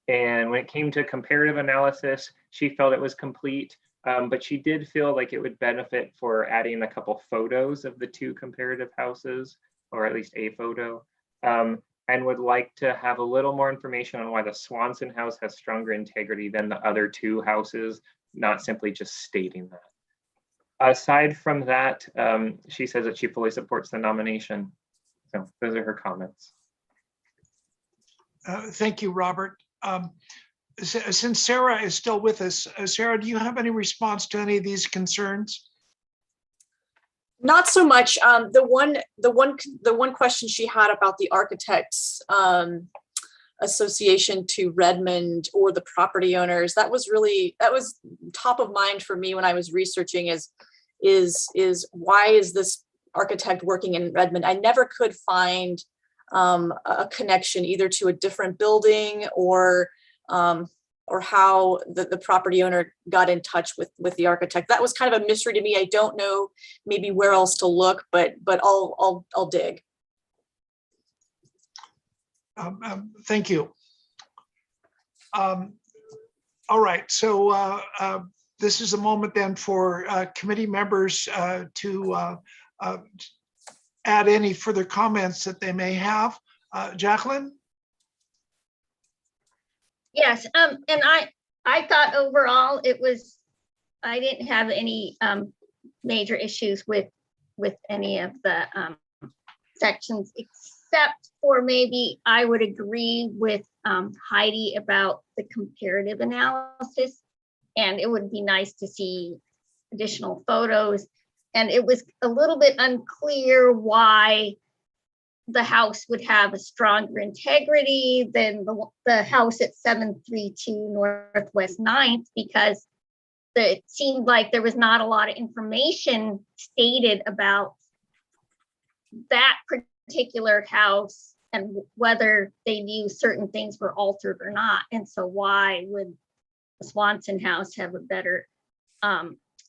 when it came to comparative analysis, she felt it was complete. But she did feel like it would benefit for adding a couple photos of the two comparative houses, or at least a photo, and would like to have a little more information on why the Swanson house has stronger integrity than the other two houses, not simply just stating that. Aside from that, she says that she fully supports the nomination. So those are her comments. Thank you, Robert. Since Sarah is still with us, Sarah, do you have any response to any of these concerns? Not so much. The one question she had about the architects association to Redmond or the property owners, that was top of mind for me when I was researching. Is why is this architect working in Redmond? I never could find a connection either to a different building or how the property owner got in touch with the architect. That was kind of a mystery to me. I don't know maybe where else to look, but I'll dig. Thank you. All right, so this is a moment then for committee members to add any further comments that they may have. Jacqueline? Yes, and I thought overall I didn't have any major issues with any of the sections, except for maybe I would agree with Heidi about the comparative analysis, and it would be nice to see additional photos. And it was a little bit unclear why the house would have a stronger integrity than the house at 732 Northwest 9th, because it seemed like there was not a lot of information stated about that particular house and whether they knew certain things were altered or not. And so why would the Swanson house have a better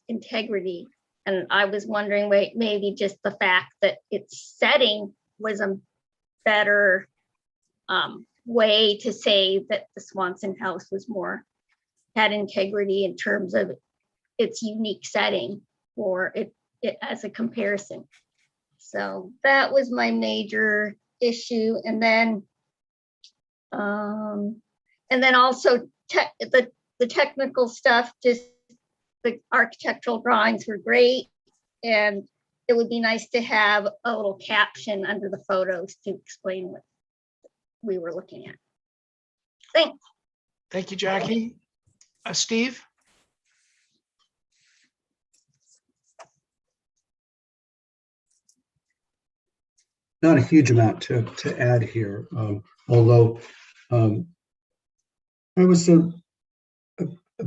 integrity? And I was wondering, maybe just the fact that its setting was a better way to say that the Swanson house had integrity in terms of its unique setting, or it as a comparison. So that was my major issue. And then also the technical stuff, just the architectural drawings were great, and it would be nice to have a little caption under the photos to explain what we were looking at. Thanks. Thank you, Jackie. Steve? Not a huge amount to add here, although I was a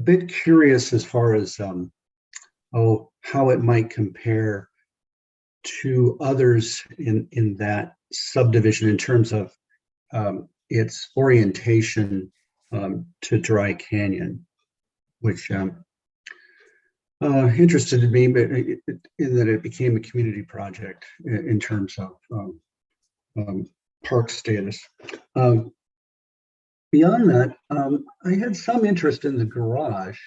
bit curious as far as how it might compare to others in that subdivision in terms of its orientation to Dry Canyon, which interested me in that it became a community project in terms of park status. Beyond that, I had some interest in the garage.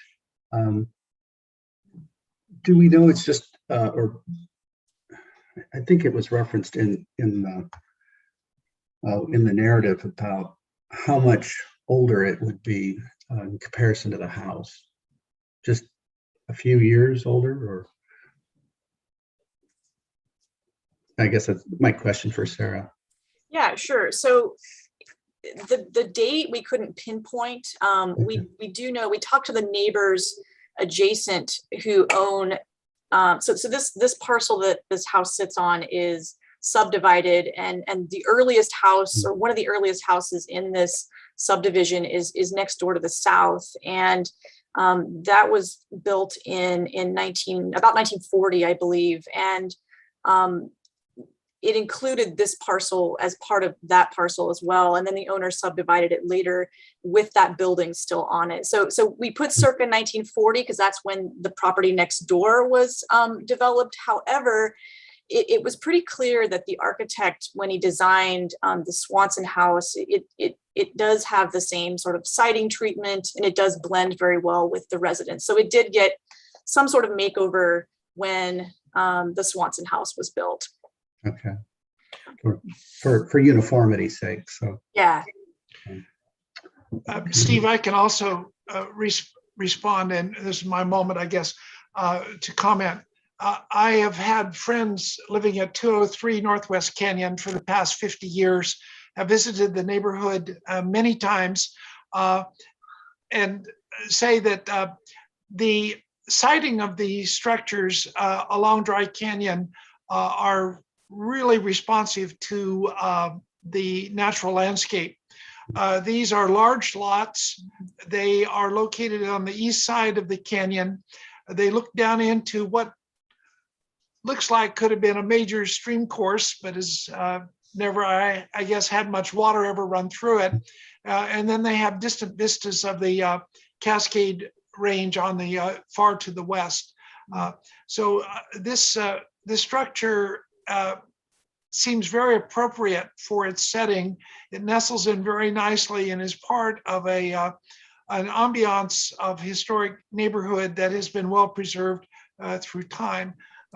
Do we know it's just, or I think it was referenced in the narrative about how much older it would be in comparison to the house? Just a few years older, or? I guess that's my question for Sarah. Yeah, sure. So the date we couldn't pinpoint. We do know, we talked to the neighbors adjacent who own, so this parcel that this house sits on is subdivided, and the earliest house, or one of the earliest houses in this subdivision is next door to the south, and that was built in about 1940, I believe. And it included this parcel as part of that parcel as well. And then the owner subdivided it later with that building still on it. So we put circa 1940 because that's when the property next door was developed. However, it was pretty clear that the architect, when he designed the Swanson house, it does have the same sort of siding treatment, and it does blend very well with the residents. So it did get some sort of makeover when the Swanson house was built. Okay. For uniformity's sake. So yeah. Steve, I can also respond, and this is my moment, I guess, to comment. I have had friends living at 203 Northwest Canyon for the past 50 years. Have visited the neighborhood many times, and say that the siting of the structures along Dry Canyon are really responsive to the natural landscape. These are large lots. They are located on the east side of the canyon. They look down into what looks like could have been a major stream course, but is never, I guess, had much water ever run through it. And then they have distant vistas of the Cascade Range on the far to the west. So this structure seems very appropriate for its setting. It nestles in very nicely and is part of an ambiance of historic neighborhood that has been well preserved through time.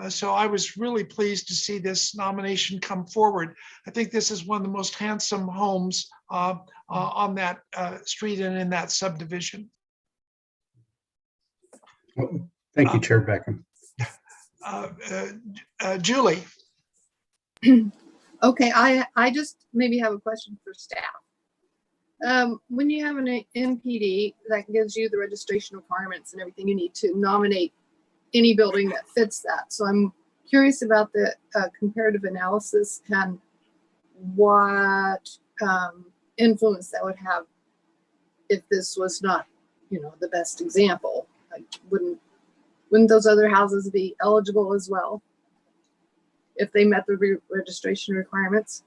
So I was really pleased to see this nomination come forward. I think this is one of the most handsome homes on that street and in that subdivision. well, thank you, Chair Beckham. Julie. Okay, I just maybe have a question for staff. When you have an NPD that gives you the registration requirements and everything you need to nominate any building that fits that. So I'm curious about the comparative analysis and what influence that would have if this was not, the best example. Like, wouldn't those other houses be eligible as well if they met the registration requirements?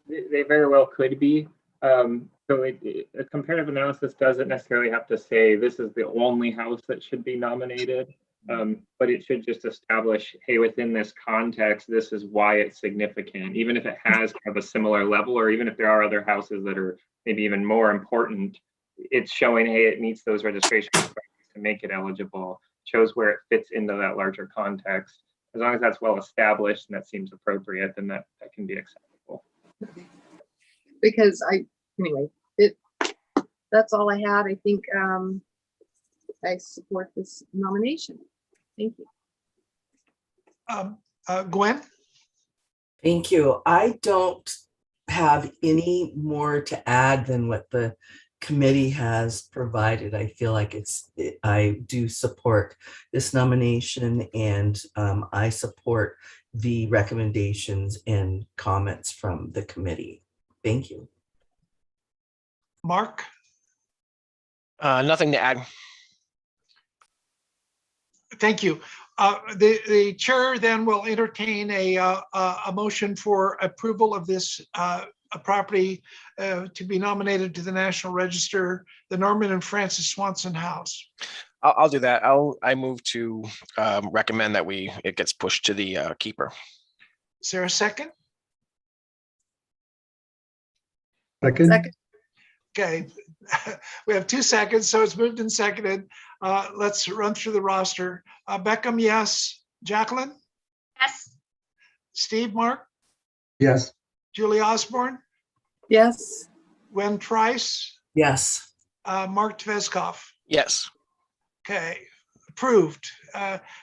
They very well could be. So a comparative analysis doesn't necessarily have to say this is the only house that should be nominated, but it should just establish, hey, within this context, this is why it's significant, even if it has kind of a similar level, or even if there are other houses that are maybe even more important, it's showing, hey, it meets those registration requirements to make it eligible, shows where it fits into that larger context. As long as that's well established and that seems appropriate, then that can be acceptable. Because anyway, that's all I had. I think I support this nomination. Thank you. Gwen? Thank you. I don't have any more to add than what the committee has provided. I feel like I do support this nomination, and I support the recommendations and comments from the committee. Thank you. Mark? Nothing to add. Thank you. The chair then will entertain a motion for approval of this property to be nominated to the National Register, the Norman and Frances Swanson House. I'll do that. I move to recommend that it gets pushed to the keeper. Is there a second? Second. Okay, we have 2 seconds, so it's moved and seconded. Let's run through the roster. Beckham, yes. Jacqueline? Yes. Steve, Mark? Yes. Julie Osborne? Yes. Gwen Price? Yes. Mark Tvezkov? Yes. Okay, approved.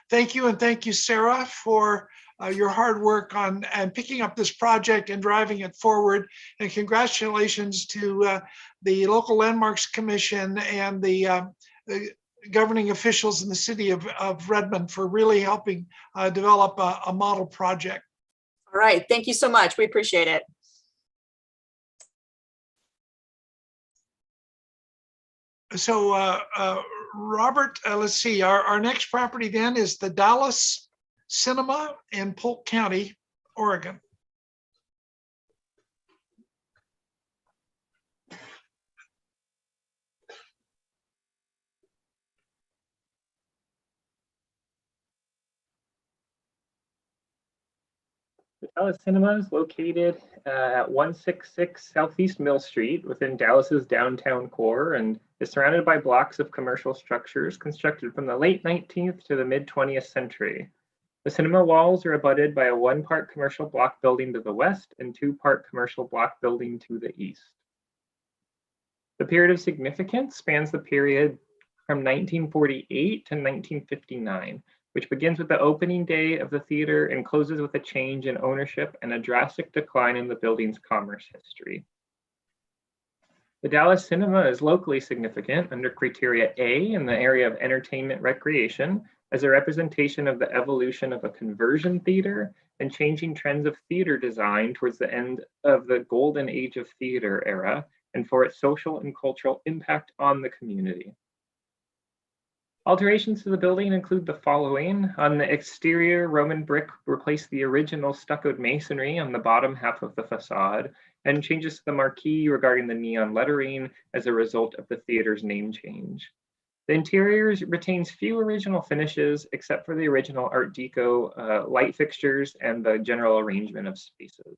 Thank you, and thank you, Sarah, for your hard work on and picking up this project and driving it forward. And congratulations to the local landmarks commission and the governing officials in the city of Redmond for really helping develop a model project. All right, thank you so much. We appreciate it. So Robert, let's see, our next property then is the Dallas Cinema in Polk County, Oregon. The Dallas Cinema is located at 166 Southeast Mill Street within Dallas's downtown core and is surrounded by blocks of commercial structures constructed from the late 19th to the mid 20th century. The cinema walls are abutted by a 1-part commercial block building to the west and 2-part commercial block building to the east. The period of significance spans the period from 1948 to 1959. Which begins with the opening day of the theater and closes with a change in ownership and a drastic decline in the building's commerce history. The Dallas Cinema is locally significant under criteria A in the area of entertainment recreation as a representation of the evolution of a conversion theater and changing trends of theater design towards the end of the golden age of theater era and for its social and cultural impact on the community. Alterations to the building include the following. On the exterior, Roman brick replaced the original stuccoed masonry on the bottom half of the facade, and changes to the marquee regarding the neon lettering as a result of the theater's name change. The interior retains few original finishes except for the original Art Deco light fixtures and the general arrangement of spaces.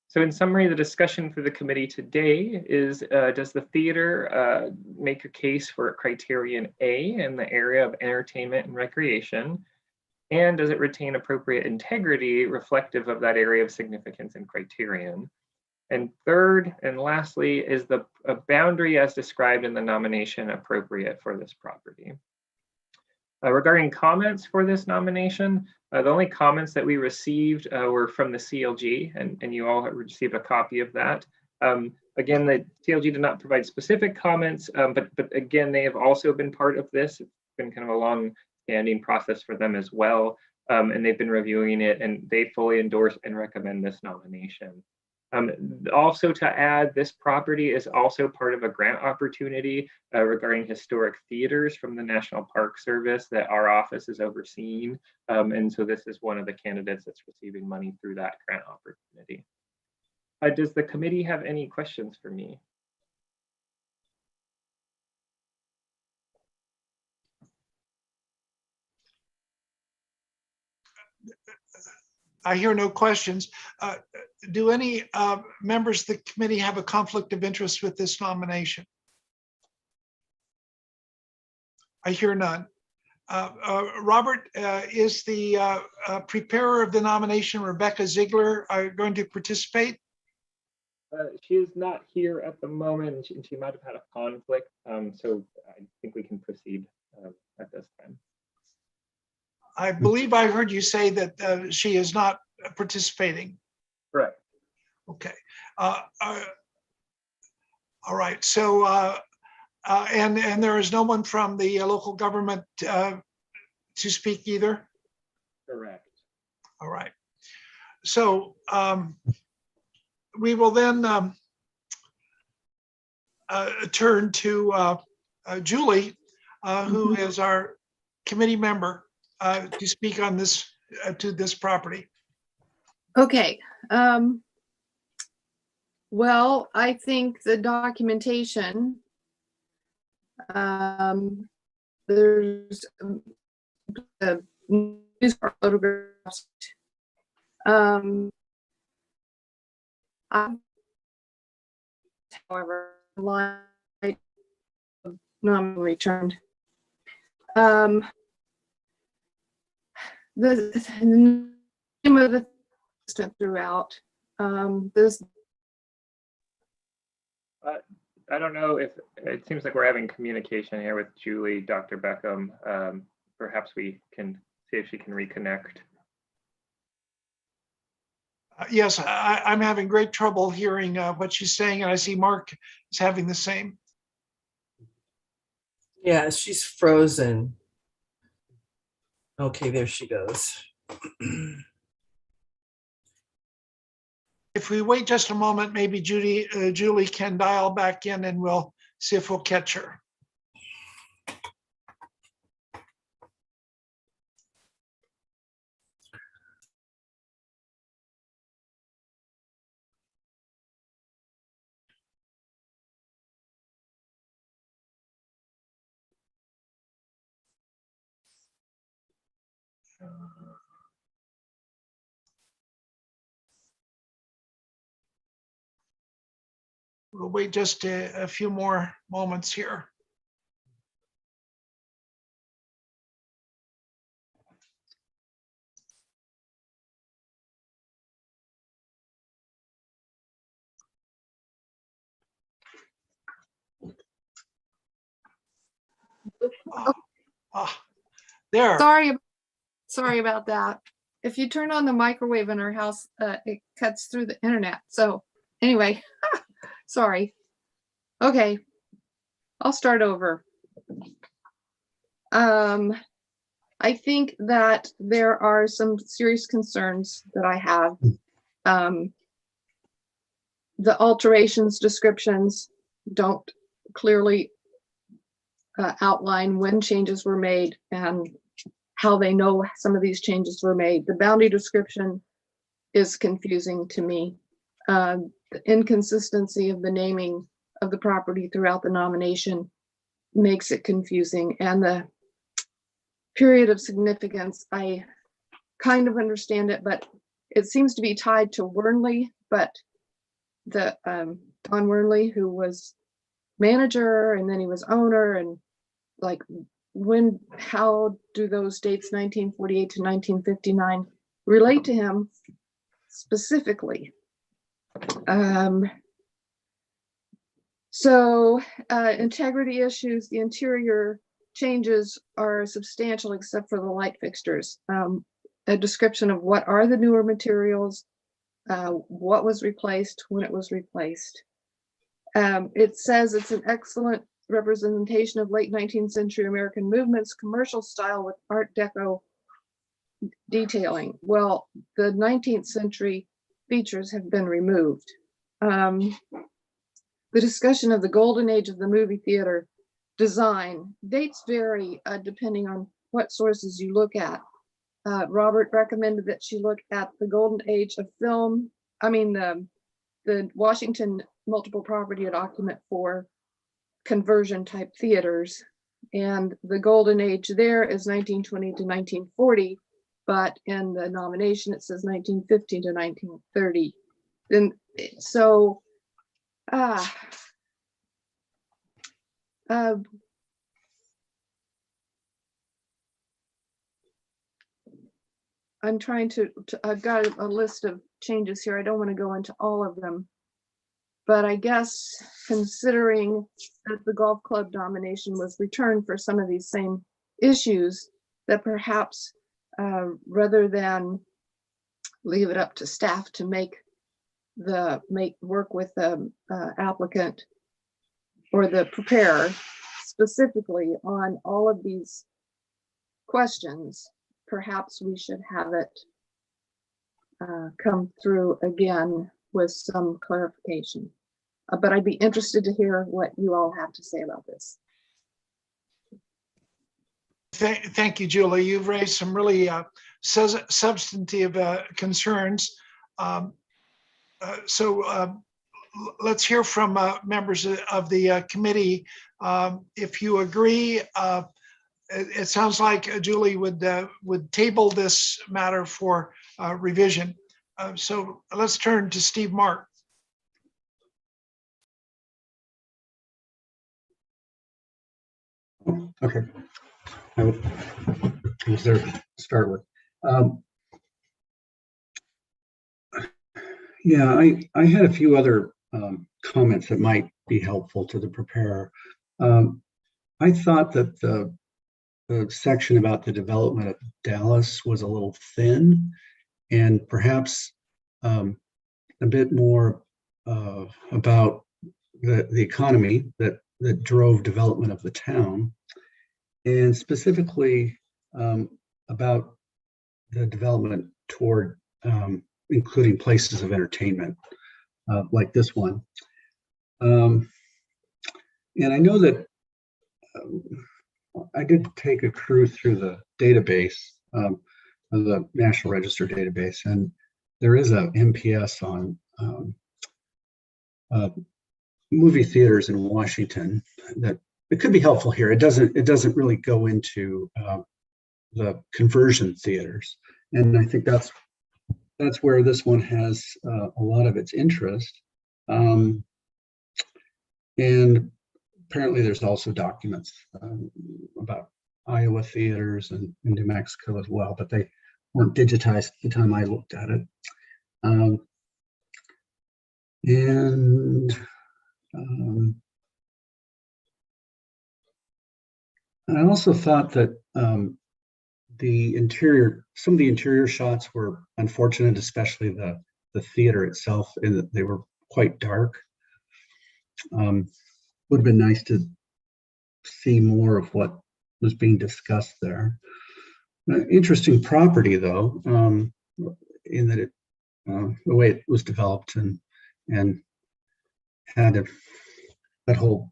So in summary, the discussion for the committee today is, does the theater make a case for criterion A in the area of entertainment and recreation? And does it retain appropriate integrity reflective of that area of significance and criterion? And third and lastly, is the boundary as described in the nomination appropriate for this property? Regarding comments for this nomination, the only comments that we received were from the CLG, and you all have received a copy of that. Again, the CLG did not provide specific comments, but again, they have also been part of this. It's been kind of a long-standing process for them as well, and they've been reviewing it, and they fully endorse and recommend this nomination. Also to add, this property is also part of a grant opportunity regarding historic theaters from the National Park Service that our office is overseeing. And so this is one of the candidates that's receiving money through that grant opportunity. Does the committee have any questions for me? I hear no questions. Do any members of the committee have a conflict of interest with this nomination? I hear none. Robert, is the preparer of the nomination, Rebecca Ziegler, going to participate? She is not here at the moment, and she might have had a conflict, so I think we can proceed at this time. I believe I heard you say that she is not participating. Correct. Okay. All right. So, and there is no one from the local government to speak either? Correct. All right. So we will then turn to Julie, who is our committee member, to speak on this, to this property. Okay. Well, I think the documentation, there's news photographs. However, light not returned. The name of the throughout this. I don't know if it seems like we're having communication here with Julie, Dr. Beckham. Perhaps we can see if she can reconnect. Yes, I'm having great trouble hearing what she's saying, and I see Mark is having the same. Yeah, she's frozen. Okay, there she goes. If we wait just a moment, maybe Julie can dial back in and we'll see if we'll catch her. We'll wait just a few more moments here. There. Sorry about that. If you turn on the microwave in our house, it cuts through the internet. So anyway, sorry. Okay, I'll start over. I think that there are some serious concerns that I have. The alterations descriptions don't clearly outline when changes were made and how they know some of these changes were made. The boundary description is confusing to me. The inconsistency of the naming of the property throughout the nomination makes it confusing. And the period of significance, I kind of understand it, but it seems to be tied to Wernley, but the Don Wernley, who was manager and then he was owner, and like how do those dates 1948 to 1959 relate to him specifically? So integrity issues, the interior changes are substantial except for the light fixtures. A description of what are the newer materials, what was replaced, when it was replaced. It says it's an excellent representation of late 19th century American movements, commercial style with Art Deco detailing. Well, the 19th century features have been removed. The discussion of the golden age of the movie theater design, dates vary depending on what sources you look at. Robert recommended that she look at the golden age of film, the Washington multiple property document for conversion type theaters. And the golden age there is 1920 to 1940, but in the nomination it says 1950 to 1930. And so, I'm trying to, I've got a list of changes here. I don't want to go into all of them, but I guess considering that the golf club nomination was returned for some of these same issues, that perhaps rather than leave it up to staff to work with the applicant or the preparer specifically on all of these questions, perhaps we should have it come through again with some clarification. But I'd be interested to hear what you all have to say about this. Thank you, Julie. You've raised some really substantive concerns. So let's hear from members of the committee. If you agree, it sounds like Julie would table this matter for revision. So let's turn to Steve Mark. Okay. Is there to start with? Yeah, I had a few other comments that might be helpful to the preparer. I thought that the section about the development of Dallas was a little thin, and perhaps a bit more about the economy that drove development of the town, and specifically about the development toward including places of entertainment like this one. And I know that I did take a cruise through the database, the National Register database, and there is a MPS on movie theaters in Washington that it could be helpful here. It doesn't really go into the conversion theaters. And I think that's where this one has a lot of its interest. And apparently there's also documents about Iowa theaters and New Mexico as well, but they weren't digitized at the time I looked at it. I also thought that some of the interior shots were unfortunate, especially the theater itself, in that they were quite dark. Would have been nice to see more of what was being discussed there. Interesting property, though, in that the way it was developed and had that whole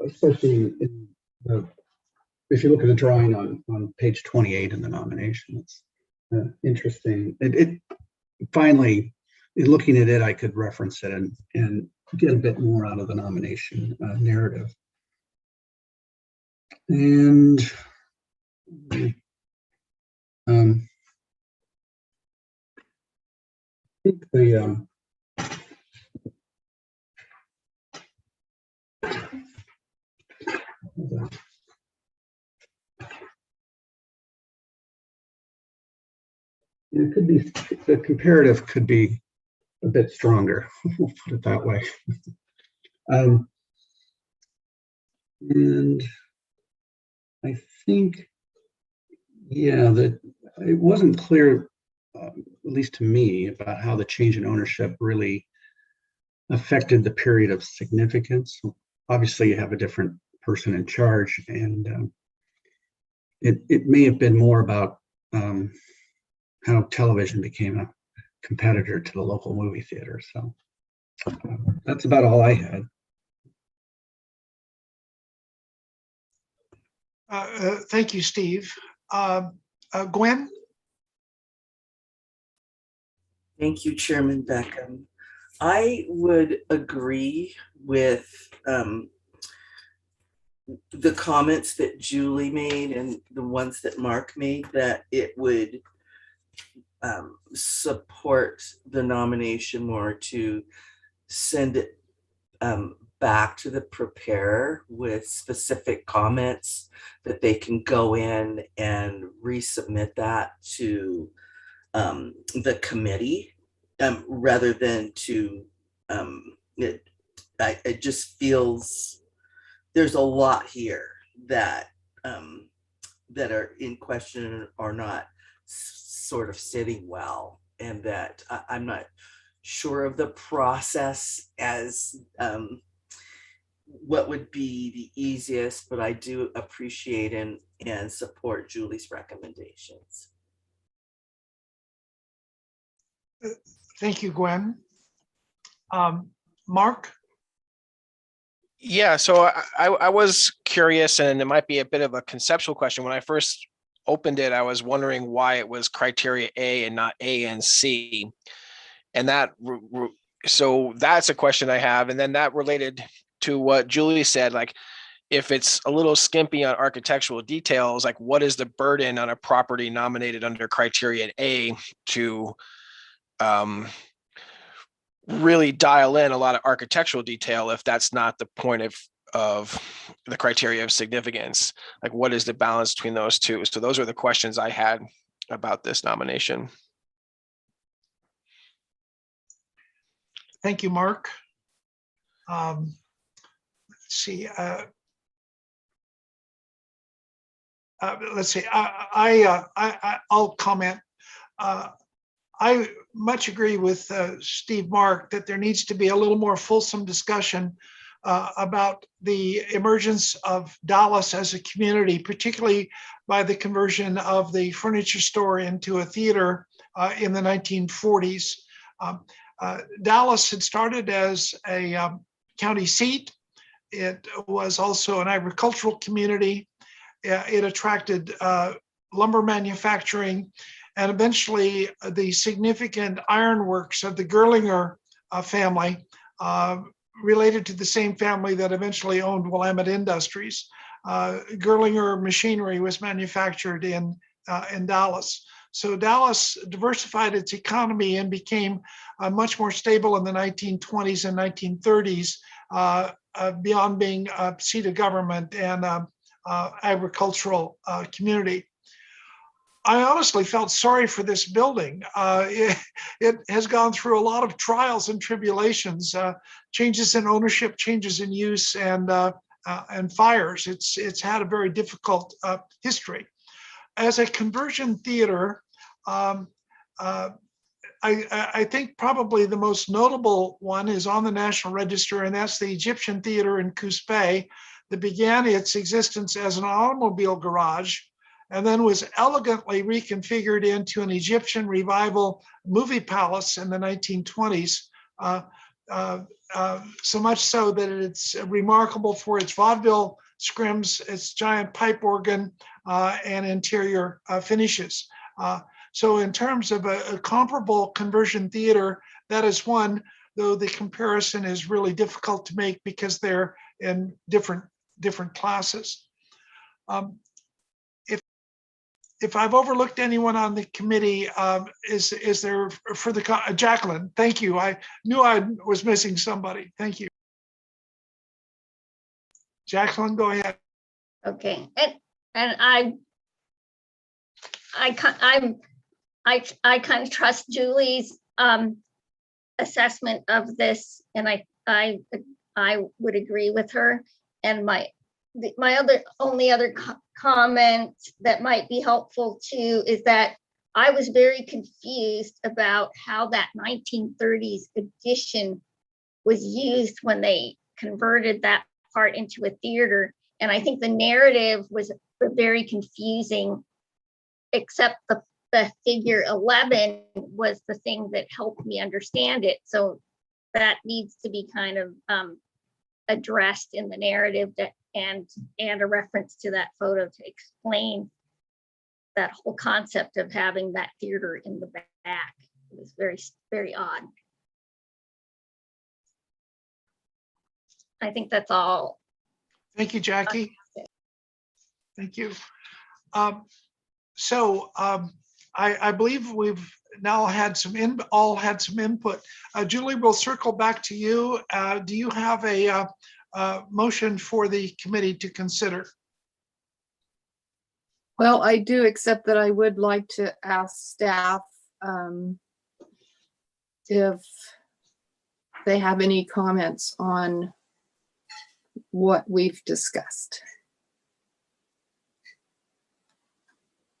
especially if you look at the drawing on page 28 in the nomination, it's interesting. It finally, in looking at it, I could reference it and get a bit more out of the nomination narrative. And I think it could be, the comparative could be a bit stronger. We'll put it that way. And I think, yeah, that it wasn't clear, at least to me, about how the change in ownership really affected the period of significance. Obviously, you have a different person in charge, and it may have been more about how television became a competitor to the local movie theater. So that's about all I had. Thank you, Steve. Gwen? Thank you, Chairman Beckham. I would agree with the comments that Julie made and the ones that Mark made, that it would support the nomination more to send it back to the preparer with specific comments that they can go in and resubmit that to the committee, rather than to it just feels there's a lot here that that are in question or not sort of sitting well, and that I'm not sure of the process as what would be the easiest, but I do appreciate and support Julie's recommendations. Thank you, Gwen. Mark? Yeah, so I was curious, and it might be a bit of a conceptual question. When I first opened it, I was wondering why it was criteria A and not A and C. And so that's a question I have. And then that related to what Julie said, like, if it's a little skimpy on architectural details, like what is the burden on a property nominated under criteria A to really dial in a lot of architectural detail if that's not the point of the criteria of significance? Like, what is the balance between those two? So those are the questions I had about this nomination. Thank you, Mark. Let's see. Let's see. I'll comment. I much agree with Steve Mark that there needs to be a little more fulsome discussion about the emergence of Dallas as a community, particularly by the conversion of the furniture store into a theater in the 1940s. Dallas had started as a county seat. It was also an agricultural community. It attracted lumber manufacturing, and eventually the significant ironworks of the Gerlinger family related to the same family that eventually owned Willamette Industries. Gerlinger machinery was manufactured in Dallas. So Dallas diversified its economy and became much more stable in the 1920s and 1930s, beyond being a seat of government and agricultural community. I honestly felt sorry for this building. It has gone through a lot of trials and tribulations, changes in ownership, changes in use, and fires. It's had a very difficult history. As a conversion theater, I think probably the most notable one is on the National Register, and that's the Egyptian Theater in Coos Bay that began its existence as an automobile garage and then was elegantly reconfigured into an Egyptian revival movie palace in the 1920s. So much so that it's remarkable for its vaudeville scrims, its giant pipe organ, and interior finishes. So in terms of a comparable conversion theater, that is one, though the comparison is really difficult to make because they're in different classes. If I've overlooked anyone on the committee, is there further, Jacqueline, thank you. I knew I was missing somebody. Thank you. Jacqueline, go ahead. Okay, and I kind of trust Julie's assessment of this, and I would agree with her. And my only other comment that might be helpful too is that I was very confused about how that 1930s addition was used when they converted that part into a theater. And I think the narrative was very confusing, except the figure 11 was the thing that helped me understand it. So that needs to be kind of addressed in the narrative, and a reference to that photo to explain that whole concept of having that theater in the back. It was very, very odd. I think that's all. Thank you, Jackie. Thank you. I believe we've now had some input. Julie, we'll circle back to you. Do you have a motion for the committee to consider? Well, I do, except that I would like to ask staff if they have any comments on what we've discussed.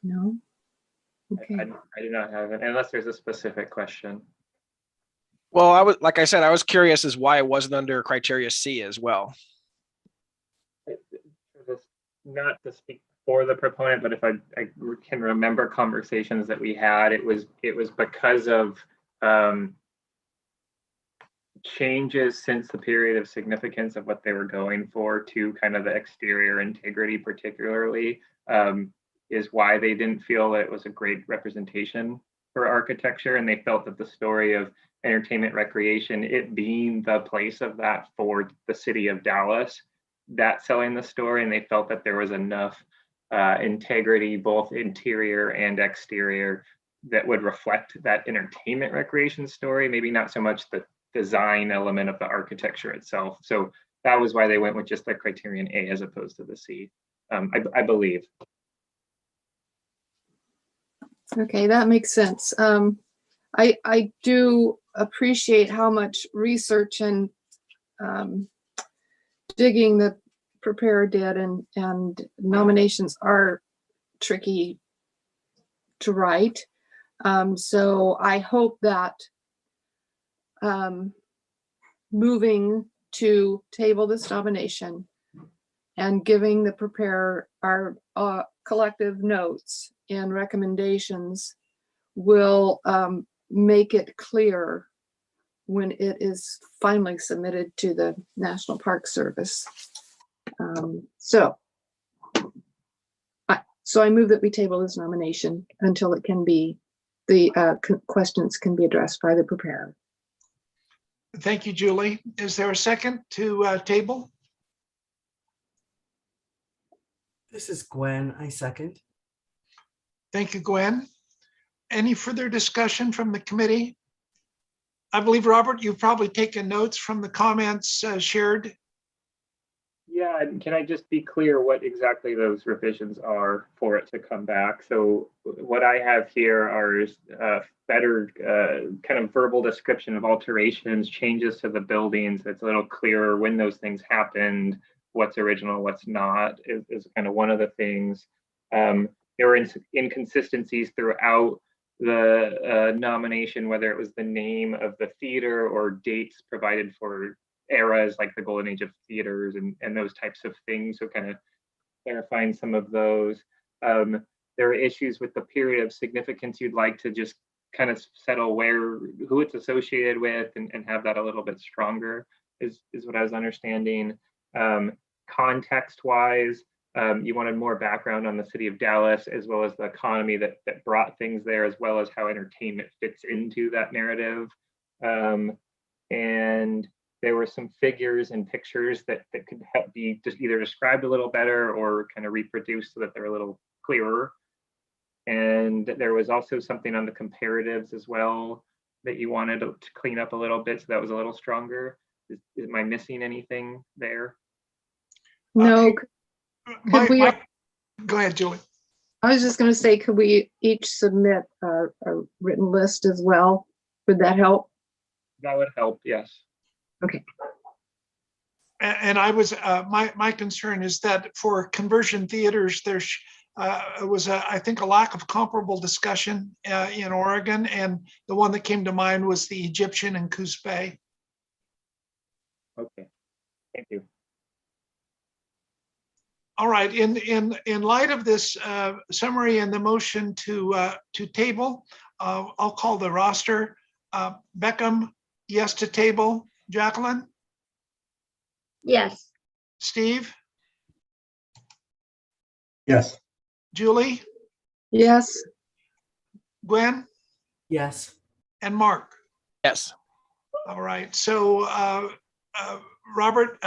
No? Okay. I do not have it, unless there's a specific question. Well, like I said, I was curious as why it wasn't under criteria C as well. Not to speak for the proponent, but if I can remember conversations that we had, it was because of changes since the period of significance of what they were going for to kind of the exterior integrity particularly, is why they didn't feel that it was a great representation for architecture, and they felt that the story of entertainment recreation, it being the place of that for the city of Dallas, that selling the story, and they felt that there was enough integrity, both interior and exterior, that would reflect that entertainment recreation story, maybe not so much the design element of the architecture itself. So that was why they went with just the criterion A as opposed to the C, I believe. Okay, that makes sense. I do appreciate how much research and digging the preparer did, and nominations are tricky to write. So I hope that moving to table this nomination and giving the preparer our collective notes and recommendations will make it clear when it is finally submitted to the National Park Service. So I move that we table this nomination until it can be, the questions can be addressed by the preparer. Thank you, Julie. Is there a second to table? This is Gwen. I second. Thank you, Gwen. Any further discussion from the committee? I believe, Robert, you've probably taken notes from the comments shared. Yeah, and can I just be clear what exactly those revisions are for it to come back? So what I have here are better kind of verbal description of alterations, changes to the buildings. It's a little clearer when those things happened, what's original, what's not, is kind of one of the things. There were inconsistencies throughout the nomination, whether it was the name of the theater or dates provided for eras like the golden age of theaters and those types of things. So kind of clarifying some of those. There are issues with the period of significance you'd like to just kind of settle who it's associated with and have that a little bit stronger is what I was understanding. Context wise, you wanted more background on the city of Dallas, as well as the economy that brought things there, as well as how entertainment fits into that narrative. And there were some figures and pictures that could be just either described a little better or kind of reproduced so that they're a little clearer. And there was also something on the comparatives as well that you wanted to clean up a little bit, so that was a little stronger. Am I missing anything there? No, Go ahead, Julie. I was just going to say, could we each submit a written list as well? Would that help? That would help, yes. Okay. And I was, my concern is that for conversion theaters, there's was, I think, a lack of comparable discussion in Oregon. And the one that came to mind was the Egyptian in Coos Bay. Okay, thank you. All right, in light of this summary and the motion to table, I'll call the roster. Beckham, yes to table. Jacqueline? Yes. Steve? Yes. Julie? Yes. Gwen? Yes. And Mark? Yes. All right, so Robert,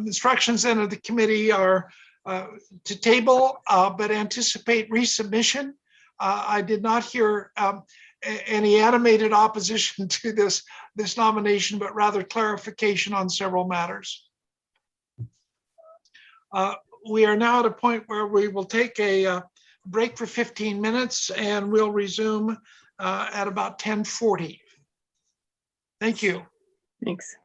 instructions then of the committee are to table, but anticipate resubmission. I did not hear any animated opposition to this nomination, but rather clarification on several matters. We are now at a point where we will take a break for 15 minutes and we'll resume at about 10:40. Thank you. Thanks.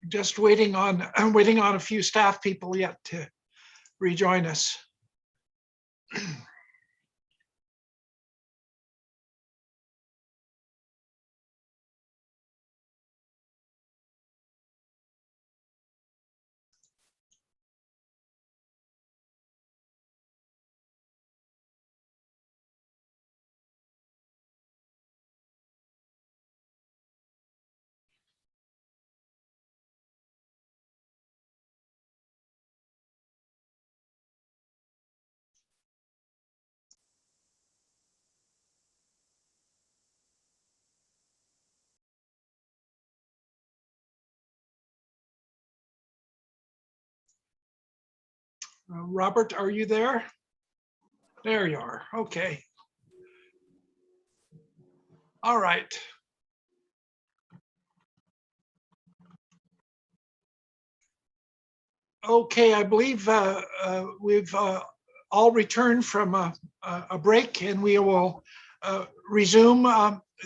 just waiting on a few staff people yet to rejoin us. Robert, are you there? There you are. Okay. All right. Okay, I believe we've all returned from a break, and we will resume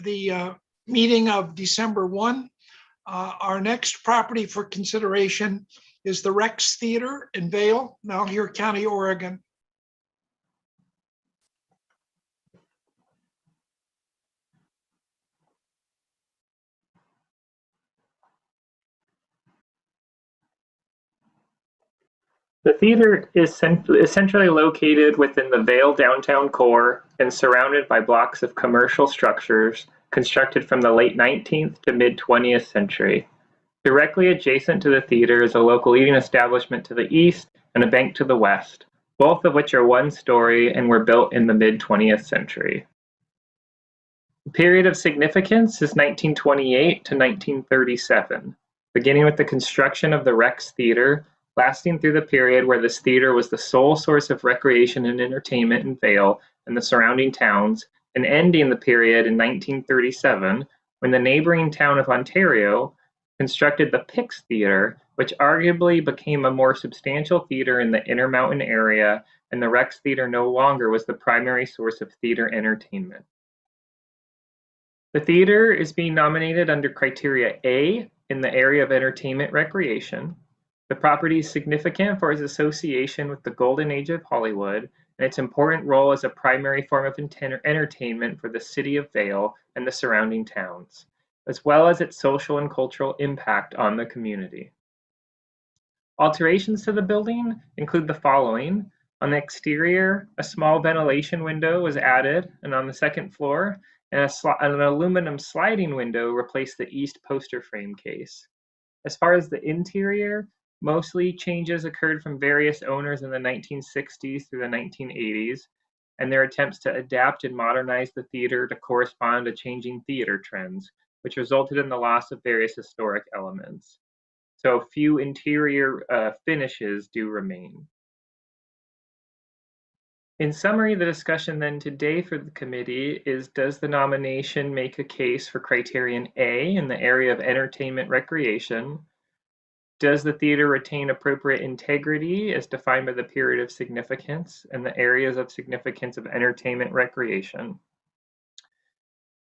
the meeting of December 1. Our next property for consideration is the Rex Theater in Vail, Malheur County, Oregon. The theater is centrally located within the Vail downtown core and surrounded by blocks of commercial structures constructed from the late 19th to mid-20th century. Directly adjacent to the theater is a local eating establishment to the east and a bank to the west, both of which are one-story and were built in the mid-20th century. The period of significance is 1928 to 1937, beginning with the construction of the Rex Theater, lasting through the period where this theater was the sole source of recreation and entertainment in Vail and the surrounding towns, and ending the period in 1937 when the neighboring town of Ontario constructed the Pix Theater, which arguably became a more substantial theater in the Intermountain area, and the Rex Theater no longer was the primary source of theater entertainment. The theater is being nominated under criteria A in the area of entertainment recreation. The property is significant for its association with the golden age of Hollywood and its important role as a primary form of entertainment for the city of Vail and the surrounding towns, as well as its social and cultural impact on the community. Alterations to the building include the following. On the exterior, a small ventilation window was added, and on the second floor, an aluminum sliding window replaced the east poster frame case. As far as the interior, mostly changes occurred from various owners in the 1960s through the 1980s, and their attempts to adapt and modernize the theater to correspond to changing theater trends, which resulted in the loss of various historic elements. So few interior finishes do remain. In summary, the discussion then today for the committee is, does the nomination make a case for criterion A in the area of entertainment recreation? Does the theater retain appropriate integrity as defined by the period of significance and the areas of significance of entertainment recreation?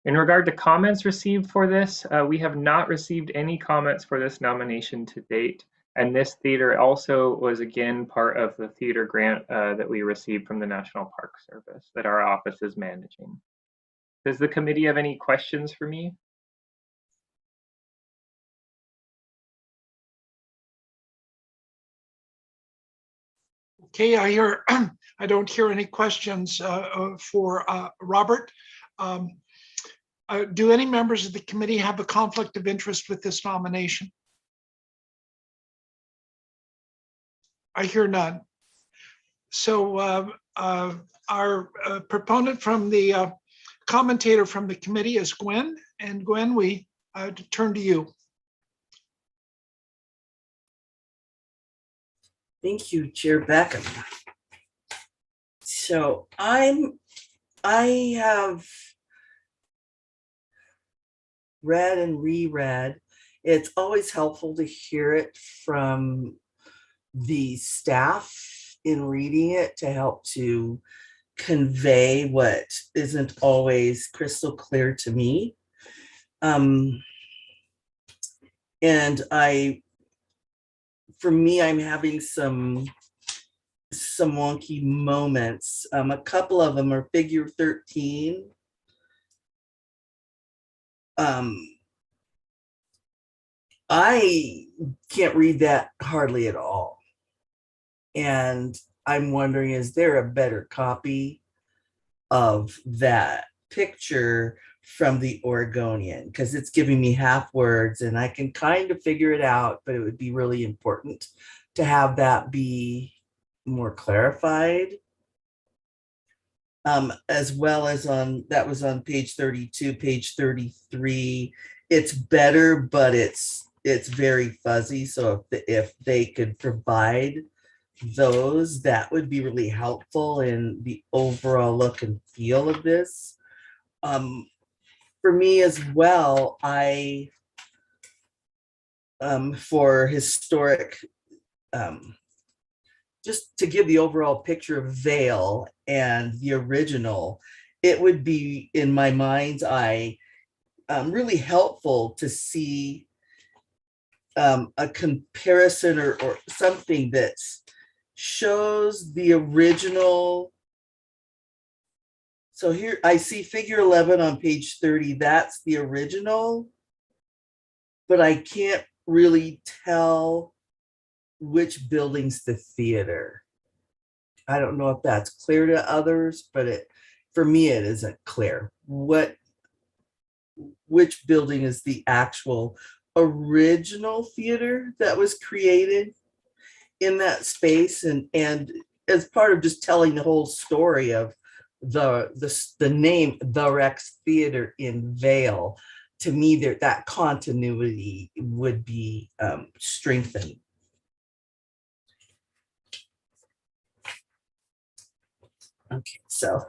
In regard to comments received for this, we have not received any comments for this nomination to date. And this theater also was again part of the theater grant that we received from the National Park Service that our office is managing. Does the committee have any questions for me? Okay, I don't hear any questions for Robert. Do any members of the committee have a conflict of interest with this nomination? I hear none. So our proponent from the commentator from the committee is Gwen. And Gwen, we turn to you. Thank you, Chair Beckham. So I have read and reread. It's always helpful to hear it from the staff in reading it to help to convey what isn't always crystal clear to me. And I for me, I'm having some wonky moments. A couple of them are figure 13. I can't read that hardly at all. And I'm wondering, is there a better copy of that picture from the Oregonian? Because it's giving me half words and I can kind of figure it out, but it would be really important to have that be more clarified. As well as that was on page 32, page 33. It's better, but it's very fuzzy. So if they could provide those, that would be really helpful in the overall look and feel of this. For me as well, for historic, just to give the overall picture of Vail and the original, it would be, in my mind's eye, really helpful to see a comparison or something that shows the original. So here I see figure 11 on page 30, that's the original, but I can't really tell which building's the theater. I don't know if that's clear to others, but for me, it isn't clear. Which building is the actual original theater that was created in that space? And as part of just telling the whole story of the name, the Rex Theater in Vail, to me, that continuity would be strengthened. Okay, so,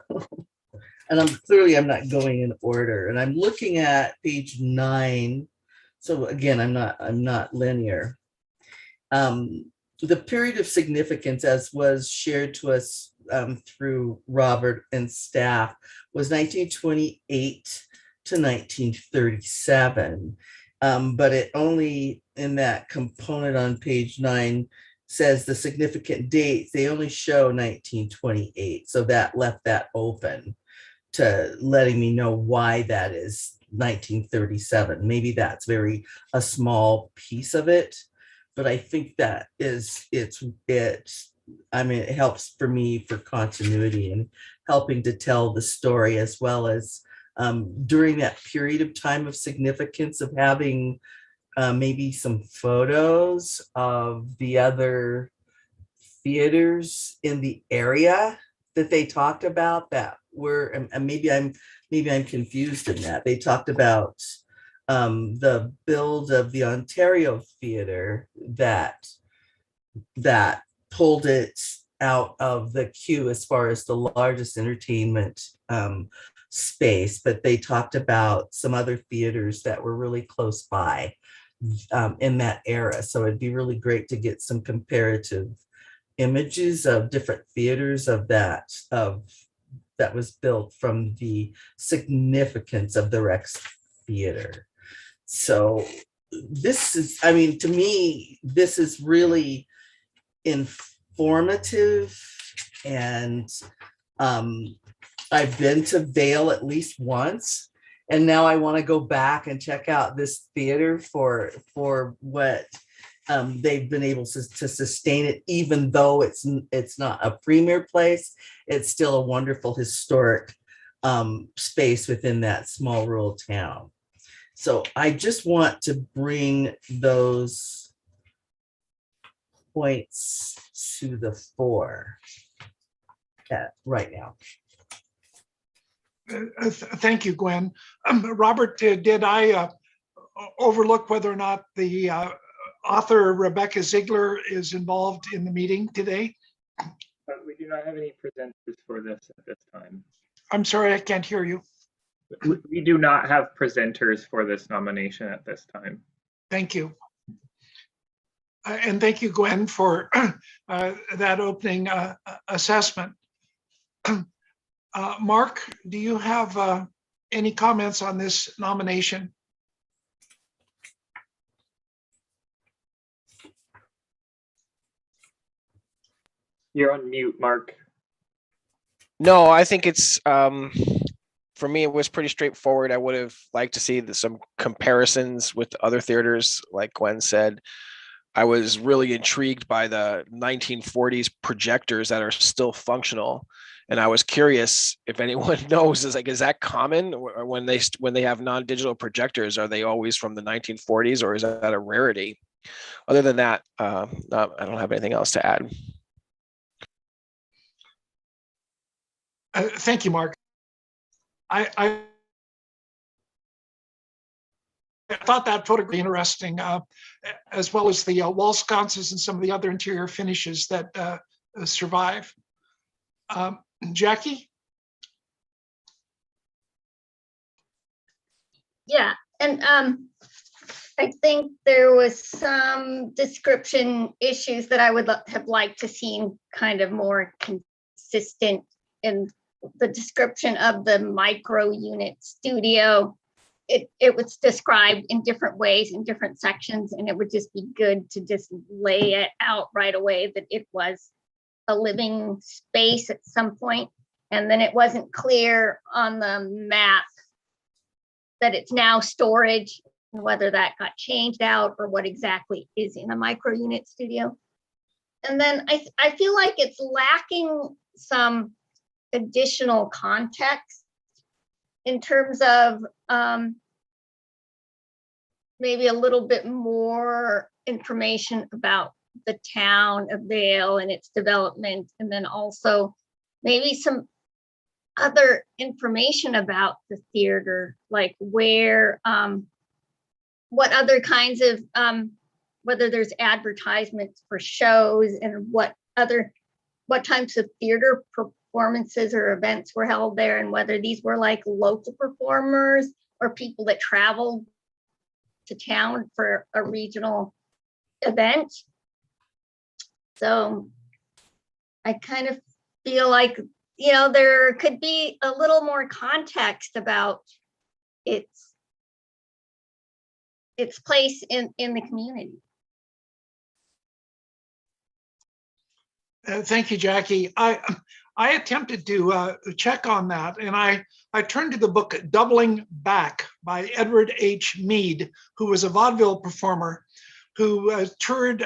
and I'm not going in order, and I'm looking at page 9. So again, I'm not linear. The period of significance, as was shared to us through Robert and staff, was 1928 to 1937. But it only, in that component on page 9, says the significant dates, they only show 1928. So that left that open to letting me know why that is 1937. Maybe that's a small piece of it, but I think that it helps for me for continuity and helping to tell the story, as well as during that period of time of significance, of having maybe some photos of the other theaters in the area that they talked about that were, and maybe I'm confused in that. They talked about the build of the Ontario Theater that pulled it out of the queue as far as the largest entertainment space, but they talked about some other theaters that were really close by in that era. So it'd be really great to get some comparative images of different theaters that was built from the significance of the Rex Theater. So this is, to me, this is really informative, and I've been to Vail at least once, and now I want to go back and check out this theater for what they've been able to sustain it. Even though it's not a premier place, it's still a wonderful historic space within that small rural town. So I just want to bring those points to the fore right now. Thank you, Gwen. Robert, did I overlook whether or not the author Rebecca Ziegler is involved in the meeting today? We do not have any presenters for this at this time. I'm sorry, I can't hear you. We do not have presenters for this nomination at this time. Thank you. And thank you, Gwen, for that opening assessment. Mark, do you have any comments on this nomination? You're on mute, Mark. No, I think it's for me, it was pretty straightforward. I would have liked to see some comparisons with other theaters, like Gwen said. I was really intrigued by the 1940s projectors that are still functional. And I was curious if anyone knows, is that common? Or when they have non-digital projectors, are they always from the 1940s, or is that a rarity? Other than that, I don't have anything else to add. Thank you, Mark. I thought that photograph was interesting, as well as the wall sconces and some of the other interior finishes that survive. Jackie? Yeah, and I think there was some description issues that I would have liked to seen kind of more consistent in the description of the micro unit studio. It was described in different ways in different sections, and it would just be good to just lay it out right away that it was a living space at some point, and then it wasn't clear on the map that it's now storage, whether that got changed out or what exactly is in a micro unit studio. And then I feel like it's lacking some additional context in terms of maybe a little bit more information about the town of Vail and its development, and then also maybe some other information about the theater, like where, what other kinds of, whether there's advertisements for shows, and what types of theater performances or events were held there, and whether these were like local performers or people that traveled to town for a regional event. So I kind of feel like, there could be a little more context about its place in the community. Thank you, Jackie. I attempted to check on that, and I turned to the book Doubling Back by Edward H. Mead, who was a vaudeville performer who toured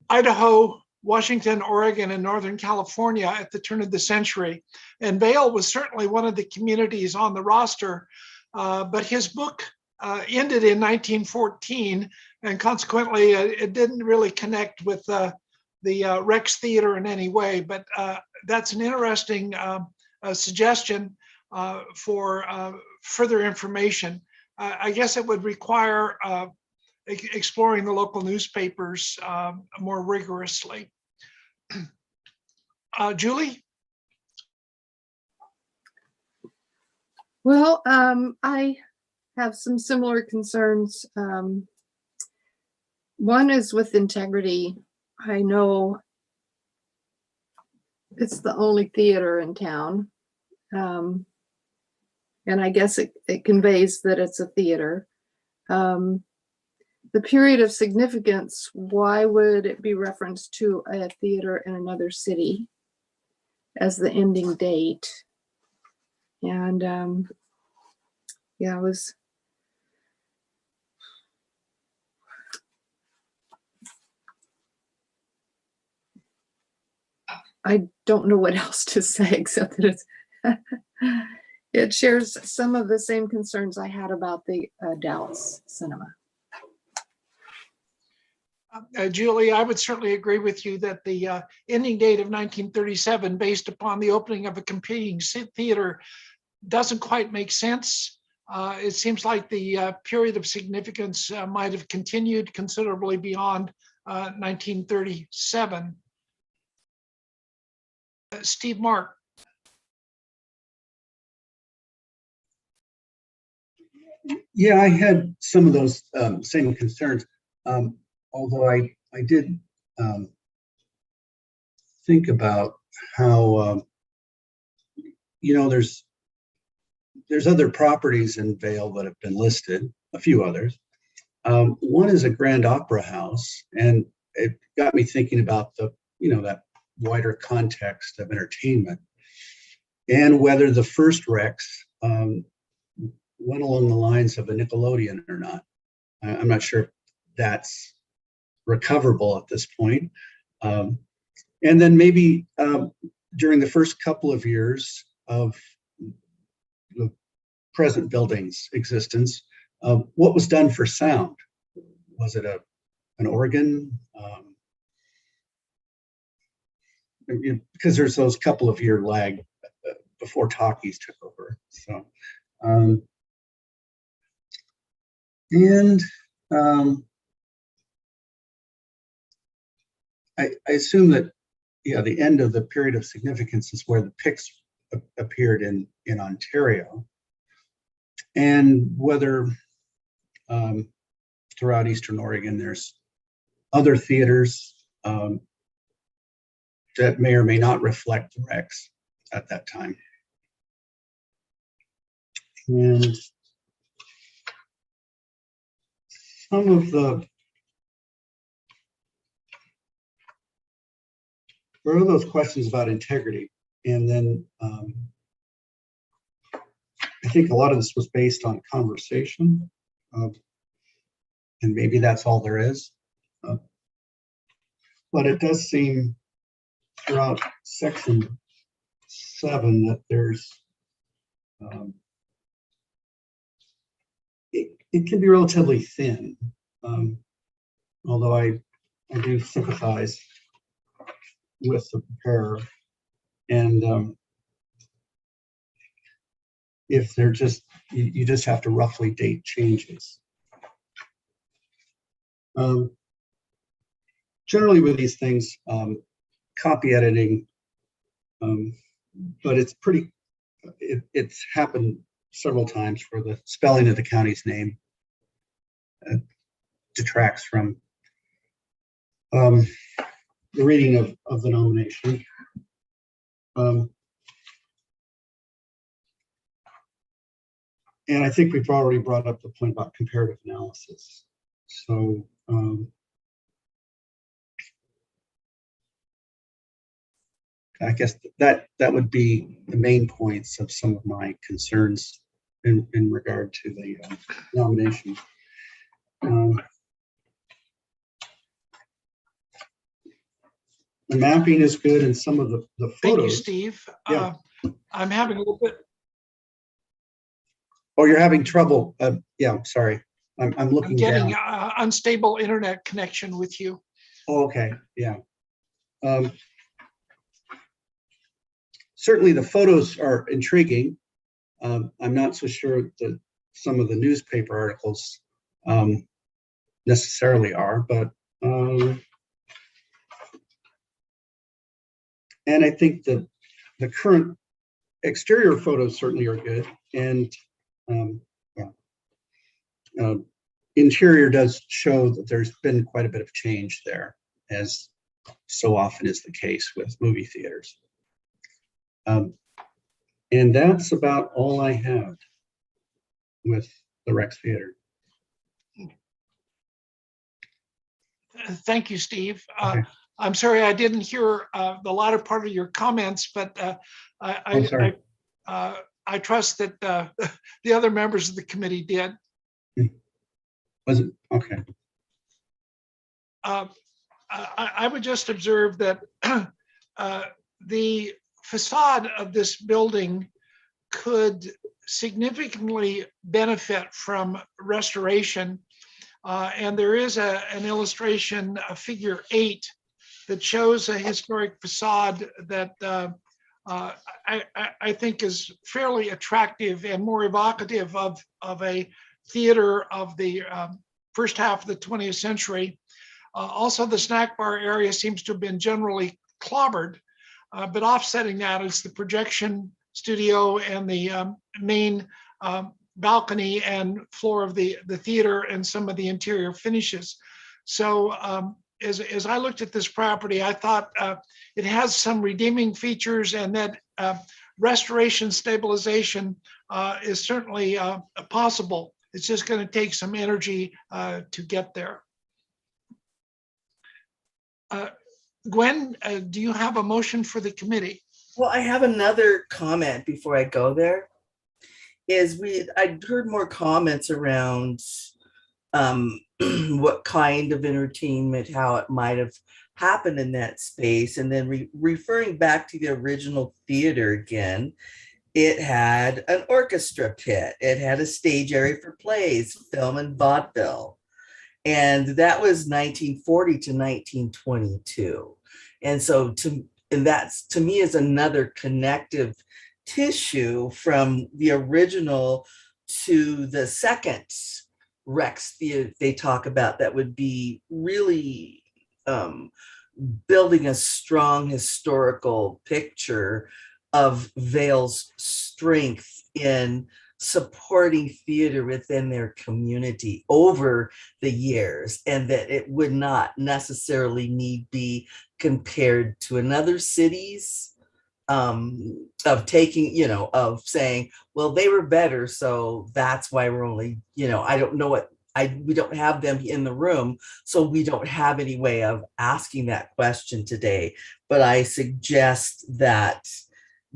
Idaho, Washington, Oregon, and Northern California at the turn of the century. And Vail was certainly one of the communities on the roster, but his book ended in 1914, and consequently it didn't really connect with the Rex Theater in any way. But that's an interesting suggestion for further information. I guess it would require exploring the local newspapers more rigorously. Julie? Well, I have some similar concerns. One is with integrity. I know it's the only theater in town. And I guess it conveys that it's a theater. The period of significance, why would it be referenced to a theater in another city as the ending date? And yeah, I don't know what else to say except that it shares some of the same concerns I had about the Dallas cinema. Julie, I would certainly agree with you that the ending date of 1937, based upon the opening of a competing theater, doesn't quite make sense. It seems like the period of significance might have continued considerably beyond 1937. Steve Mark. Yeah, I had some of those same concerns. Although I did think about how there's other properties in Vail that have been listed, a few others. One is a Grand Opera House, and it got me thinking about that wider context of entertainment, and whether the first Rex went along the lines of a Nickelodeon or not. I'm not sure if that's recoverable at this point. And then maybe during the first couple of years of the present building's existence, what was done for sound? Was it an organ? Because there's those couple of year lag before talkies took over. So, I assume that, yeah, the end of the period of significance is where the Pics appeared in Ontario, and whether throughout Eastern Oregon there's other theaters that may or may not reflect the Rex at that time. And some of there are those questions about integrity, and then I think a lot of this was based on conversation, and maybe that's all there is. But it does seem throughout section 7 that there's it can be relatively thin, although I do sympathize with the preparer, and if they're just you just have to roughly date changes. Generally with these things, copy editing, but it's pretty, it's happened several times where the spelling of the county's name detracts from the reading of the nomination. And I think we've already brought up the point about comparative analysis. So I guess that would be the main points of some of my concerns in regard to the nomination. The mapping is good, and some of the photos. Thank you, Steve. Yeah. I'm having a little bit. Oh, you're having trouble. Yeah, I'm sorry. I'm looking I'm getting down. Unstable internet connection with you. Oh, okay, yeah. Certainly the photos are intriguing. I'm not so sure that some of the newspaper articles necessarily are, but and I think that the current exterior photos certainly are good, and interior does show that there's been quite a bit of change there, as so often is the case with movie theaters. And that's about all I have with the Rex Theater. Thank you, Steve. Okay. I'm sorry I didn't hear the latter part of your comments, but I trust that the other members of the committee did. Was it? Okay. I would just observe that the facade of this building could significantly benefit from restoration. And there is an illustration, figure 8, that shows a historic facade that I think is fairly attractive and more evocative of a theater of the first half of the 20th century. Also, the snack bar area seems to have been generally clobbered, but offsetting that is the projection studio and the main balcony and floor of the theater and some of the interior finishes. So as I looked at this property, I thought it has some redeeming features, and that restoration stabilization is certainly possible. It's just going to take some energy to get there. Gwen, do you have a motion for the committee? Well, I have another comment before I go there. I heard more comments around what kind of entertainment, how it might have happened in that space. And then referring back to the original theater again, it had an orchestra pit. It had a stage area for plays, film, and vaudeville. And that was 1940 to 1922. And so that's to me is another connective tissue from the original to the second Rex theater they talk about that would be really building a strong historical picture of Vail's strength in supporting theater within their community over the years, and that it would not necessarily need be compared to another city's of taking, of saying, well, they were better, so that's why we're only, I don't know what we don't have them in the room, so we don't have any way of asking that question today. But I suggest that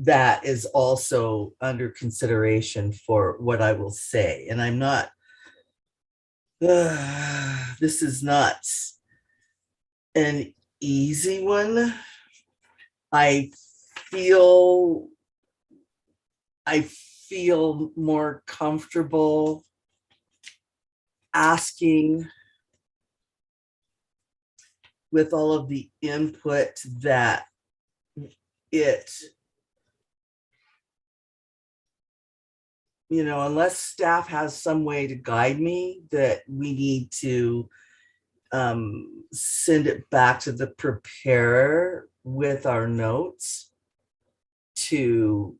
that is also under consideration for what I will say. And I'm not, this is not an easy one. I feel more comfortable asking with all of the input that unless staff has some way to guide me, that we need to send it back to the preparer with our notes to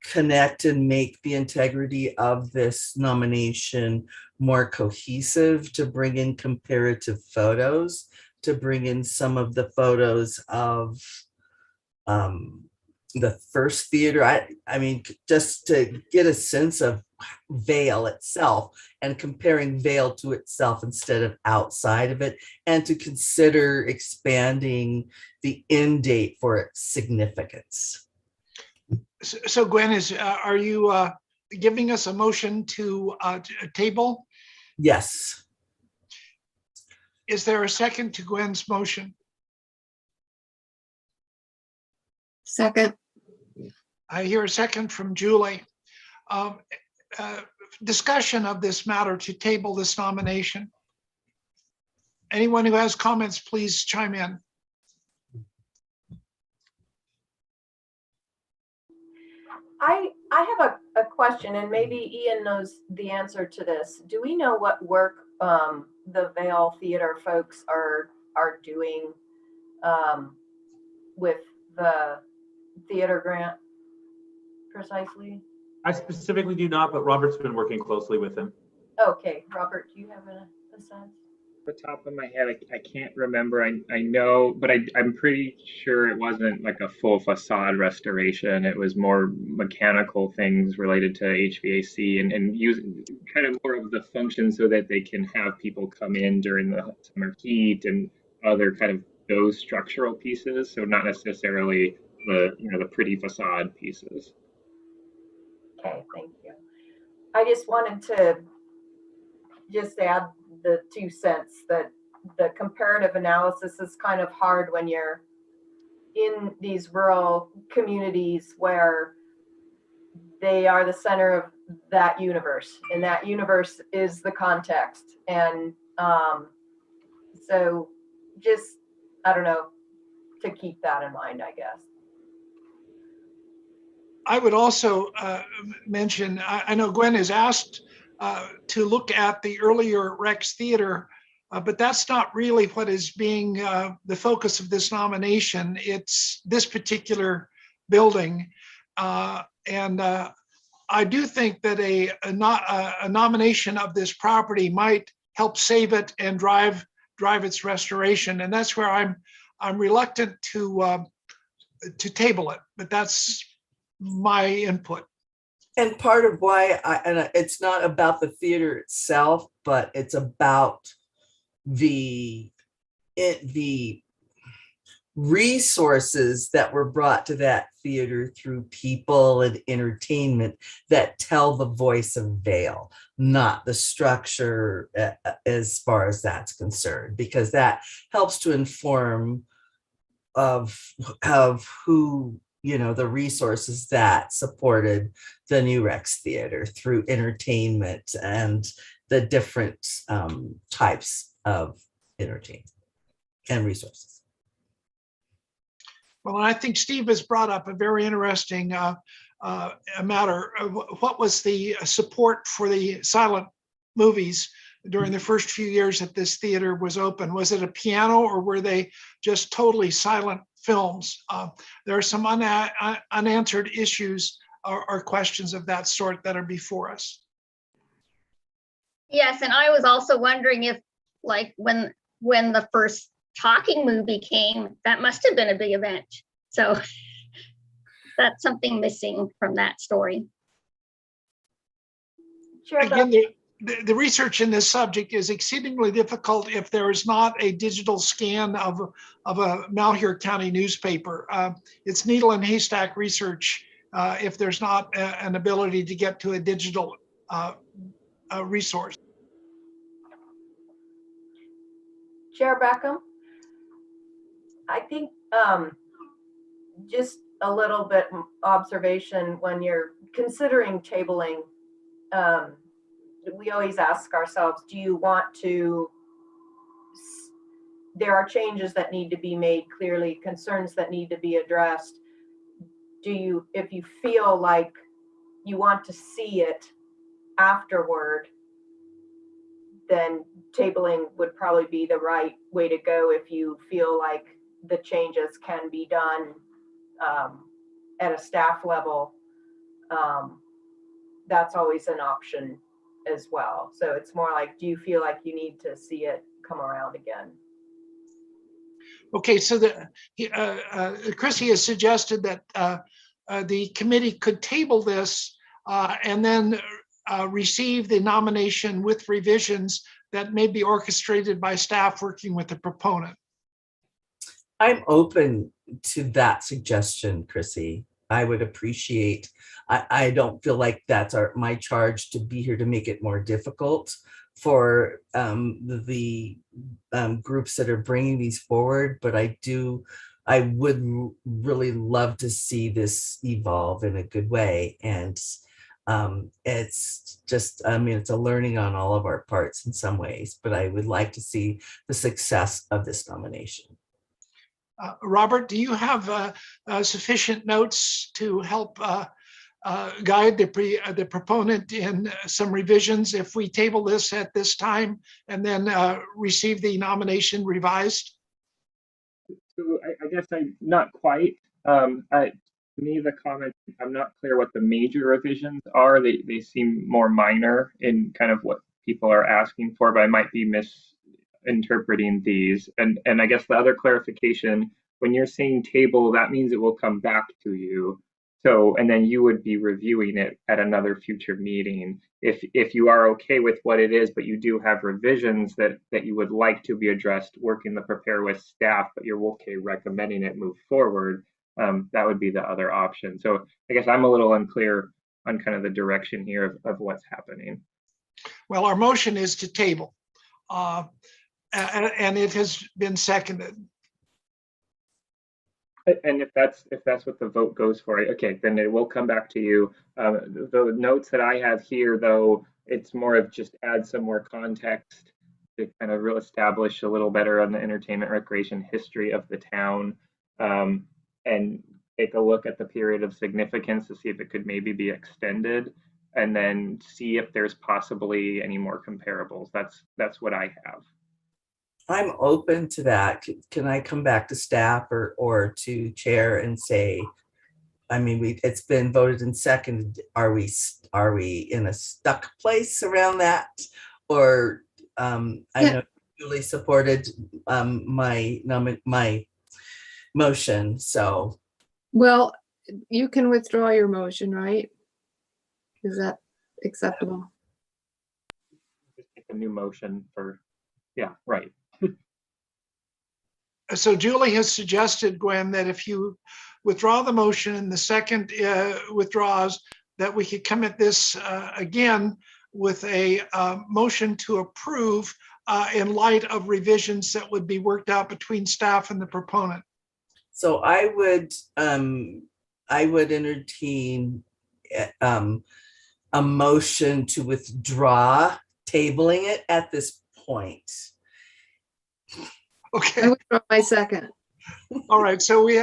connect and make the integrity of this nomination more cohesive, to bring in comparative photos, to bring in some of the photos of the first theater. I mean, just to get a sense of Vail itself and comparing Vail to itself instead of outside of it, and to consider expanding the end date for its significance. So Gwen, are you giving us a motion to table? Yes. Is there a second to Gwen's motion? Second. I hear a second from Julie. Discussion of this matter to table this nomination. Anyone who has comments, please chime in. I have a question, and maybe Ian knows the answer to this. Do we know what work the Vail Theater folks are doing with the theater grant precisely? I specifically do not, but Robert's been working closely with him. Okay, Robert, do you have a sense? The top of my head, I can't remember. I know, but I'm pretty sure it wasn't like a full facade restoration. It was more mechanical things related to HVAC and using kind of more of the function so that they can have people come in during the summer heat and other kind of those structural pieces. So not necessarily the pretty facade pieces. Okay, thank you. I just wanted to just add the 2 cents that the comparative analysis is kind of hard when you're in these rural communities where they are the center of that universe, and that universe is the context. And so just, I don't know, to keep that in mind, I guess. I would also mention, I know Gwen has asked to look at the earlier Rex Theater, but that's not really what is being the focus of this nomination. It's this particular building. And I do think that a nomination of this property might help save it and drive its restoration. And that's where I'm reluctant to table it, but that's my input. And part of why it's not about the theater itself, but it's about the resources that were brought to that theater through people and entertainment that tell the voice of Vail, not the structure as far as that's concerned, because that helps to inform of who, you know, the resources that supported the New Rex Theater through entertainment and the different types of entertainment and resources. Well, I think Steve has brought up a very interesting matter of what was the support for the silent movies during the first few years that this theater was open. Was it a piano, or were they just totally silent films? There are some unanswered issues or questions of that sort that are before us. Yes, and I was also wondering if, like, when the first talking movie came, that must have been a big event. So that's something missing from that story. Again, the research in this subject is exceedingly difficult if there is not a digital scan of a Malheur County newspaper. It's needle and haystack research if there's not an ability to get to a digital resource. Chair Beckham, I think just a little bit observation when you're considering tabling. We always ask ourselves, do you want to, there are changes that need to be made, clearly concerns that need to be addressed. Do you, if you feel like you want to see it afterward, then tabling would probably be the right way to go. If you feel like the changes can be done at a staff level, that's always an option as well. So it's more like, do you feel like you need to see it come around again? Okay, so Chrissy has suggested that the committee could table this and then receive the nomination with revisions that may be orchestrated by staff working with the proponent. I'm open to that suggestion, Chrissy. I would appreciate, I don't feel like that's my charge to be here to make it more difficult for the groups that are bringing these forward, but I would really love to see this evolve in a good way. And it's just, I mean, it's a learning on all of our parts in some ways, but I would like to see the success of this nomination. Robert, do you have sufficient notes to help guide the proponent in some revisions if we table this at this time and then receive the nomination revised? So I guess I'm not quite. To me, the comment, I'm not clear what the major revisions are. They seem more minor in kind of what people are asking for, but I might be misinterpreting these. And I guess the other clarification, when you're saying table, that means it will come back to you. So, and then you would be reviewing it at another future meeting. If you are okay with what it is, but you do have revisions that you would like to be addressed, working to prepare with staff, but you're okay recommending it move forward, that would be the other option. So I guess I'm a little unclear on kind of the direction here of what's happening. Well, our motion is to table, and it has been seconded. And if that's what the vote goes for, okay, then it will come back to you. The notes that I have here, though, it's more of just add some more context to kind of establish a little better on the entertainment recreation history of the town, and take a look at the period of significance to see if it could maybe be extended, and then see if there's possibly any more comparables. That's what I have. I'm open to that. Can I come back to staff or to chair and say, I mean, it's been voted and seconded. Are we in a stuck place around that? Or I know Julie supported my motion. So, well, you can withdraw your motion, right? Is that acceptable? Just make a new motion for Yeah, right. So Julie has suggested, Gwen, that if you withdraw the motion and the second withdraws, that we could come at this again with a motion to approve in light of revisions that would be worked out between staff and the proponent. So I would entertain a motion to withdraw tabling it at this point. Okay. I withdraw my second. All right. So we.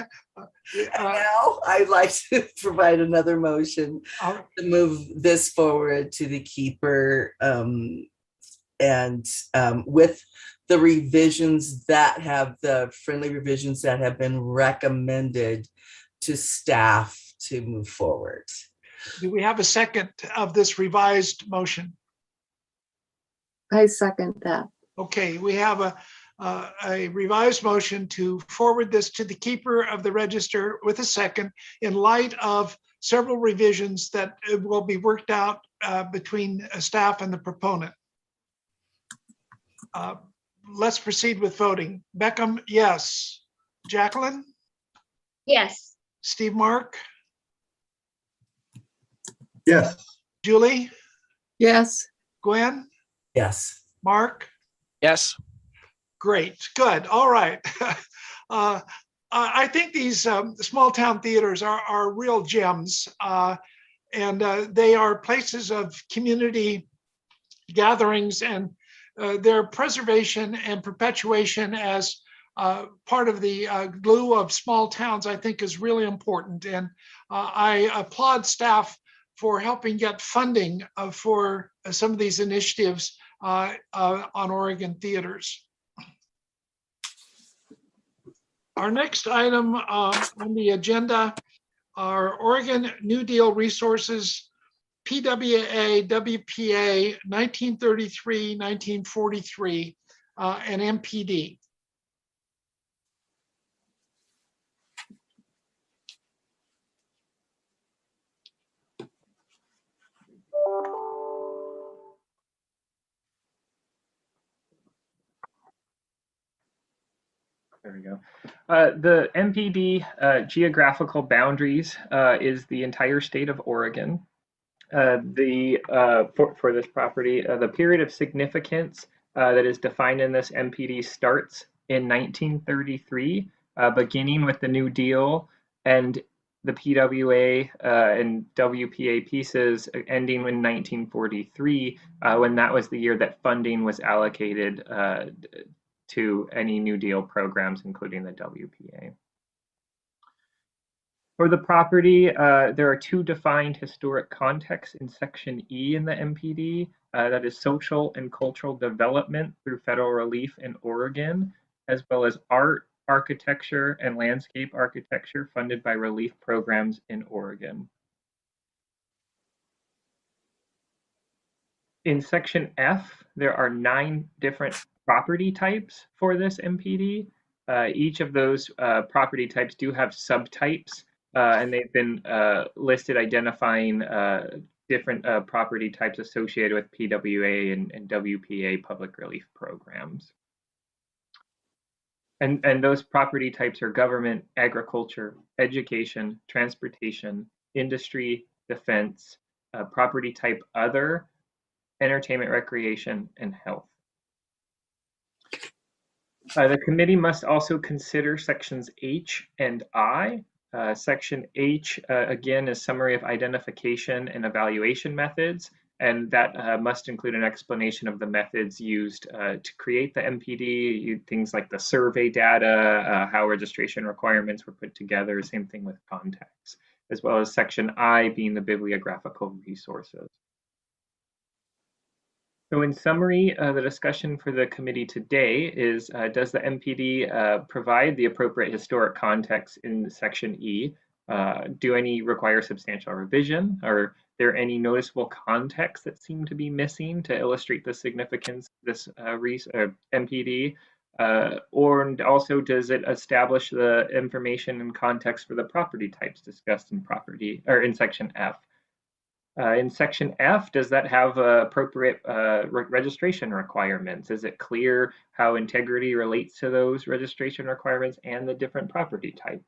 Now I'd like to provide another motion to move this forward to the keeper, and with the revisions that have the friendly revisions that have been recommended to staff to move forward. Do we have a second of this revised motion? I second that. Okay, we have a revised motion to forward this to the keeper of the register with a second in light of several revisions that will be worked out between staff and the proponent. Let's proceed with voting. Beckham, yes. Jacqueline? Yes. Steve Mark? Yes. Julie? Yes. Gwen? Yes. Mark? Yes. Great, good, all right. I think these small town theaters are real gems, and they are places of community gatherings, and their preservation and perpetuation as part of the glue of small towns, I think, is really important. And I applaud staff for helping get funding for some of these initiatives on Oregon theaters. Our next item on the agenda are Oregon New Deal Resources, PWA, WPA, 1933, 1943, and MPD. There we go. The MPD geographical boundaries is the entire state of Oregon. For this property, the period of significance that is defined in this MPD starts in 1933, beginning with the New Deal, and the PWA and WPA pieces ending in 1943, when that was the year that funding was allocated to any New Deal programs, including the WPA. For the property, there are two defined historic contexts in Section E in the MPD, that is social and cultural development through federal relief in Oregon, as well as art, architecture, and landscape architecture funded by relief programs in Oregon. In Section F, there are 9 different property types for this MPD. Each of those property types do have subtypes, and they've been listed identifying different property types associated with PWA and WPA public relief programs. And those property types are government, agriculture, education, transportation, industry, defense, property type other, entertainment, recreation, and health. The committee must also consider sections H and I. Section H, again, is summary of identification and evaluation methods, and that must include an explanation of the methods used to create the MPD, things like the survey data, how registration requirements were put together, same thing with contacts, as well as section I being the bibliographical resources. So in summary, the discussion for the committee today is, does the MPD provide the appropriate historic context in section E? Do any require substantial revision? Are there any noticeable contexts that seem to be missing to illustrate the significance of this MPD? Or also, does it establish the information and context for the property types discussed in in section F? In section F, does that have appropriate registration requirements? Is it clear how integrity relates to those registration requirements and the different property types?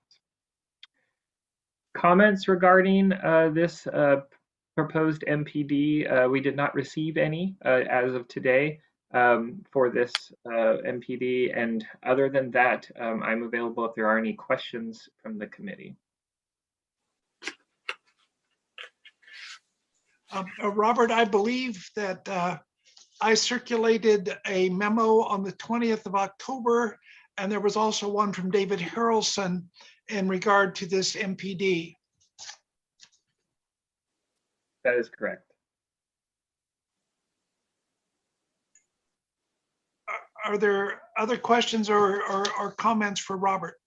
Comments regarding this proposed MPD, we did not receive any as of today for this MPD. And other than that, I'm available if there are any questions from the committee. Robert, I believe that I circulated a memo on the 20th of October, and there was also one from David Harrelson in regard to this MPD. That is correct. Are there other questions or comments for Robert?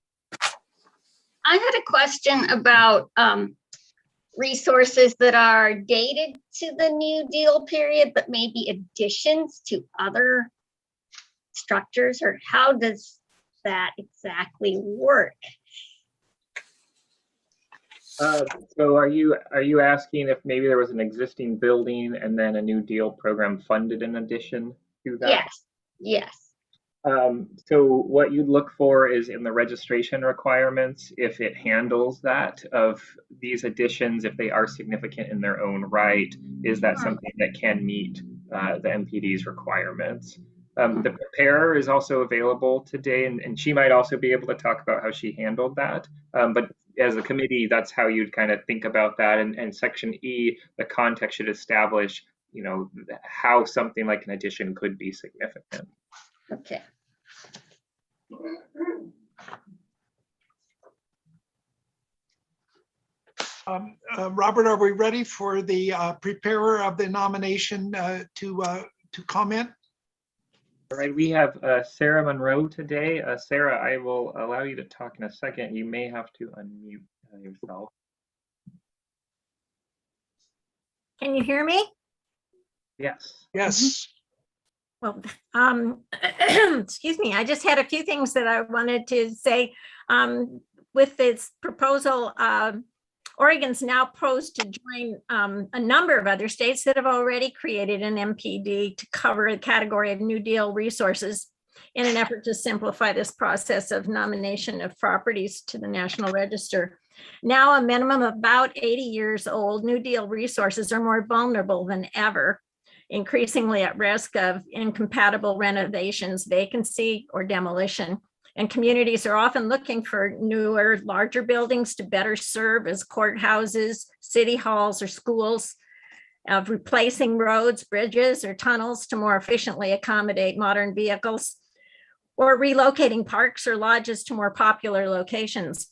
I had a question about resources that are dated to the New Deal period, but maybe additions to other structures, or how does that exactly work? So are you asking if maybe there was an existing building and then a New Deal program funded in addition to that? Yes, yes. So what you'd look for is in the registration requirements, if it handles that of these additions, if they are significant in their own right, is that something that can meet the MPD's requirements? The preparer is also available today, and she might also be able to talk about how she handled that. But as a committee, that's how you'd kind of think about that. And section E, the context should establish, you know, how something like an addition could be significant. Okay. Robert, are we ready for the preparer of the nomination to comment? All right, we have Sarah Monroe today. Sarah, I will allow you to talk in a second. You may have to unmute yourself. Can you hear me? Yes. Yes. Well, excuse me. I just had a few things that I wanted to say. With this proposal, Oregon's now posed to join a number of other states that have already created an MPD to cover a category of New Deal resources in an effort to simplify this process of nomination of properties to the National Register. Now, a minimum of about 80 years old, New Deal resources are more vulnerable than ever, increasingly at risk of incompatible renovations, vacancy, or demolition. And communities are often looking for newer, larger buildings to better serve as courthouses, city halls, or schools, of replacing roads, bridges, or tunnels to more efficiently accommodate modern vehicles, or relocating parks or lodges to more popular locations.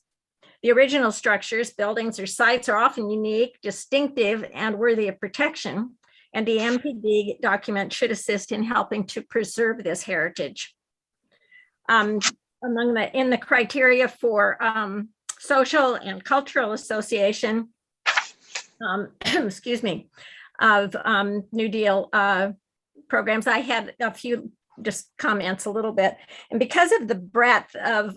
The original structures, buildings, or sites are often unique, distinctive, and worthy of protection, and the MPD document should assist in helping to preserve this heritage. In the criteria for social and cultural association, excuse me, of New Deal programs, I had a few just comments a little bit. And because of the breadth of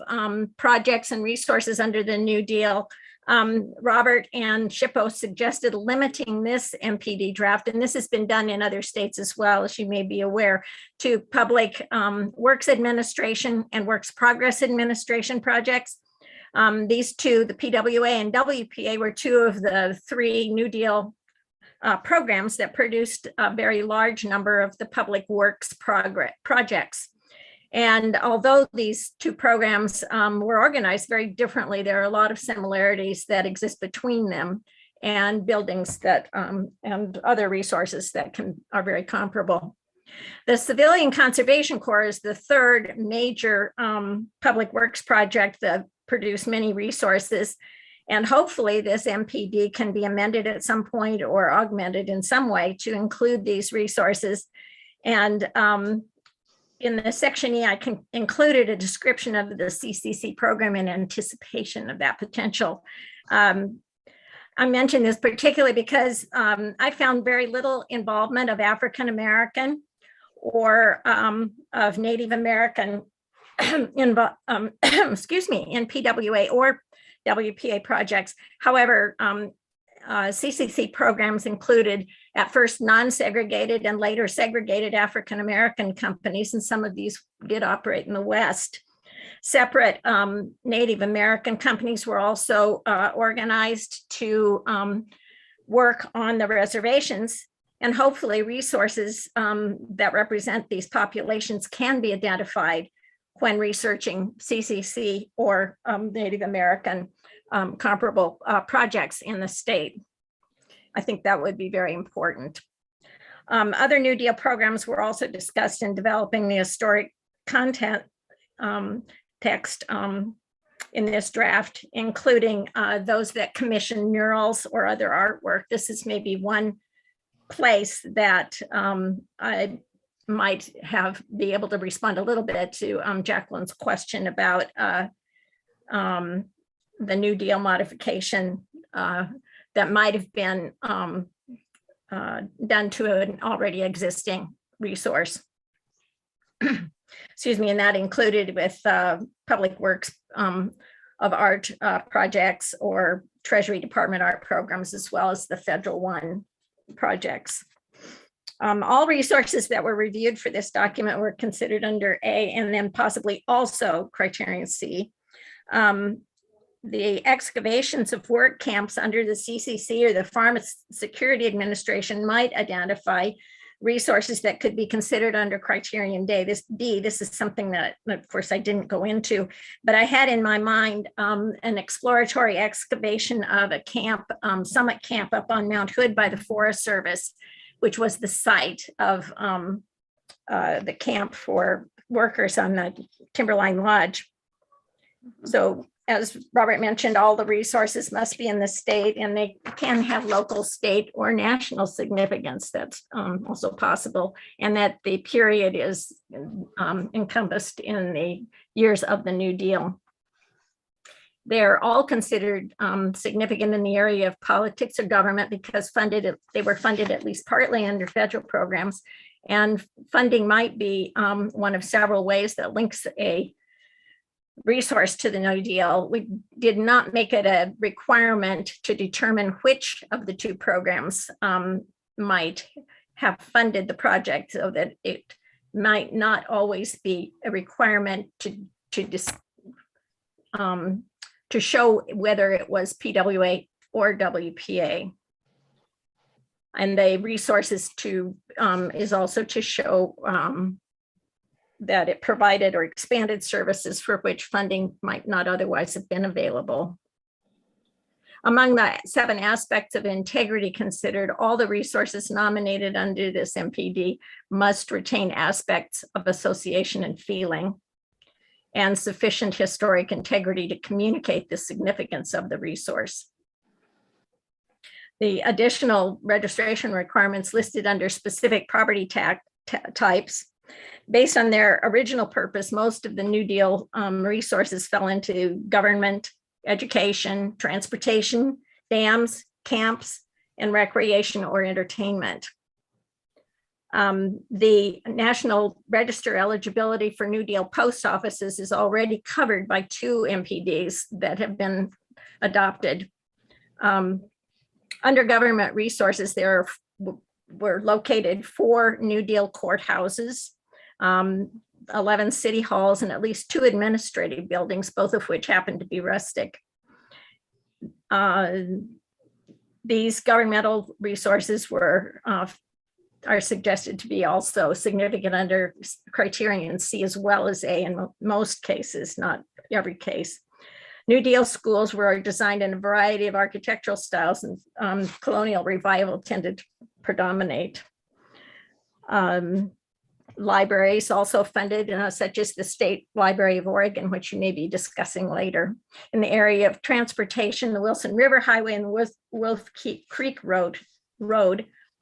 projects and resources under the New Deal, Robert and SHPO suggested limiting this MPD draft, and this has been done in other states as well, as you may be aware, to public works administration and works progress administration projects. These two, the PWA and WPA, were two of the three New Deal programs that produced a very large number of the public works projects. And although these two programs were organized very differently, there are a lot of similarities that exist between them and buildings that and other resources that are very comparable. The Civilian Conservation Corps is the third major public works project that produced many resources. And hopefully this MPD can be amended at some point or augmented in some way to include these resources. And in the section E, I included a description of the CCC program in anticipation of that potential. I mention this particularly because I found very little involvement of African American or of Native American excuse me, in PWA or WPA projects. However, CCC programs included at first non-segregated and later segregated African-American companies, and some of these did operate in the West. Separate Native American companies were also organized to work on the reservations, and hopefully resources that represent these populations can be identified when researching CCC or Native American comparable projects in the state. I think that would be very important. Other New Deal programs were also discussed in developing the historic content text in this draft, including those that commission murals or other artwork. This is maybe one place that I might be able to respond a little bit to Jacqueline's question about the New Deal modification that might have been done to an already existing resource. Excuse me, and that included with public works of art projects or Treasury Department art programs, as well as the federal one projects. All resources that were reviewed for this document were considered under A and then possibly also criterion C. The excavations of work camps under the CCC or the Farm Security Administration might identify resources that could be considered under criterion D. This is something that, of course, I didn't go into, but I had in my mind an exploratory excavation of a camp, summit camp up on Mount Hood by the Forest Service, which was the site of the camp for workers on the Timberline Lodge. So as Robert mentioned, all the resources must be in the state, and they can have local, state, or national significance. That's also possible, and that the period is encompassed in the years of the New Deal. They're all considered significant in the area of politics or government because they were funded at least partly under federal programs, and funding might be one of several ways that links a resource to the New Deal. We did not make it a requirement to determine which of the two programs might have funded the project, so that it might not always be a requirement to show whether it was PWA or WPA. And the resources is also to show that it provided or expanded services for which funding might not otherwise have been available. Among the 7 aspects of integrity considered, all the resources nominated under this MPD must retain aspects of association and feeling and sufficient historic integrity to communicate the significance of the resource. The additional registration requirements listed under specific property types, based on their original purpose, most of the New Deal resources fell into government, education, transportation, dams, camps, and recreation or entertainment. The National Register eligibility for New Deal post offices is already covered by 2 MPDs that have been adopted. Under government resources, there were located 4 New Deal courthouses, 11 city halls, and at least 2 administrative buildings, both of which happen to be rustic. These governmental resources are suggested to be also significant under criterion C as well as A in most cases, not every case. New Deal schools were designed in a variety of architectural styles, and colonial revival tended to predominate. Libraries also funded, such as the State Library of Oregon, which you may be discussing later. In the area of transportation, the Wilson River Highway and the Wolf Creek Road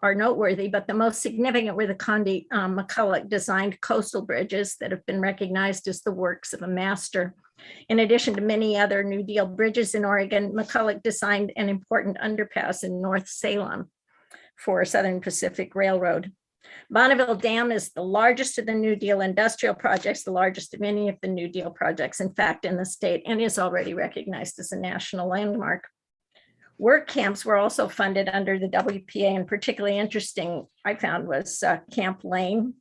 are noteworthy, but the most significant were the Condi McCulloch designed coastal bridges that have been recognized as the works of a master. In addition to many other New Deal bridges in Oregon, McCulloch designed an important underpass in North Salem for Southern Pacific Railroad. Bonneville Dam is the largest of the New Deal industrial projects, the largest of any of the New Deal projects, in fact, in the state, and is already recognized as a national landmark. Work camps were also funded under the WPA, and particularly interesting I found was Camp Lane.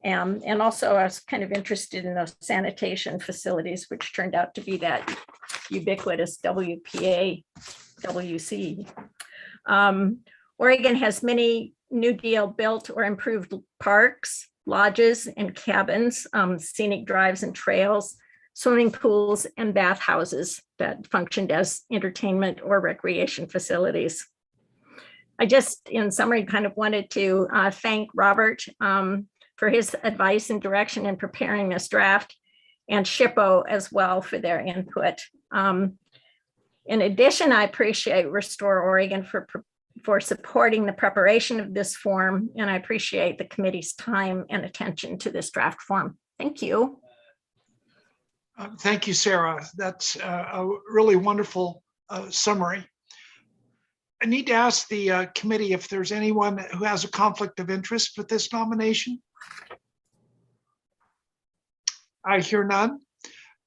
And also I was kind of interested in those sanitation facilities, which turned out to be that ubiquitous WPA, WC. Oregon has many New Deal built or improved parks, lodges, and cabins, scenic drives and trails, swimming pools, and bathhouses that functioned as entertainment or recreation facilities. I just, in summary, kind of wanted to thank Robert for his advice and direction in preparing this draft, and SHPO as well for their input. In addition, I appreciate Restore Oregon for supporting the preparation of this form, and I appreciate the committee's time and attention to this draft form. Thank you. Thank you, Sarah. That's a really wonderful summary. I need to ask the committee if there's anyone who has a conflict of interest with this nomination. I hear none.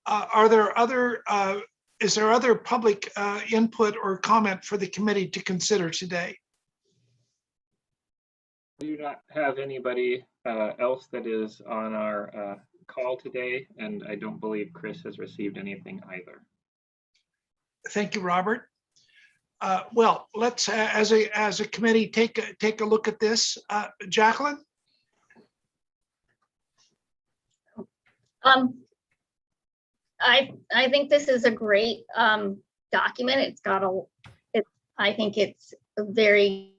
Are there other, is there other public input or comment for the committee to consider today? We do not have anybody else that is on our call today, and I don't believe Chris has received anything either. Thank you, Robert. Well, let's, as a committee, take a look at this. Jacqueline? I think this is a great document. It's got I think it's a very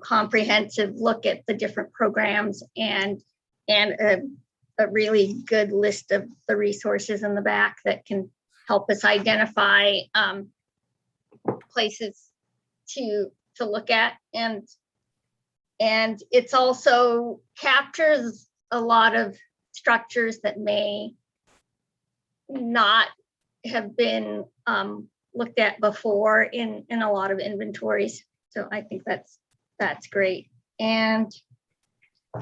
comprehensive look at the different programs and a really good list of the resources in the back that can help us identify places to look at, and it's also captures a lot of structures that may not have been looked at before in a lot of inventories. So I think that's great. And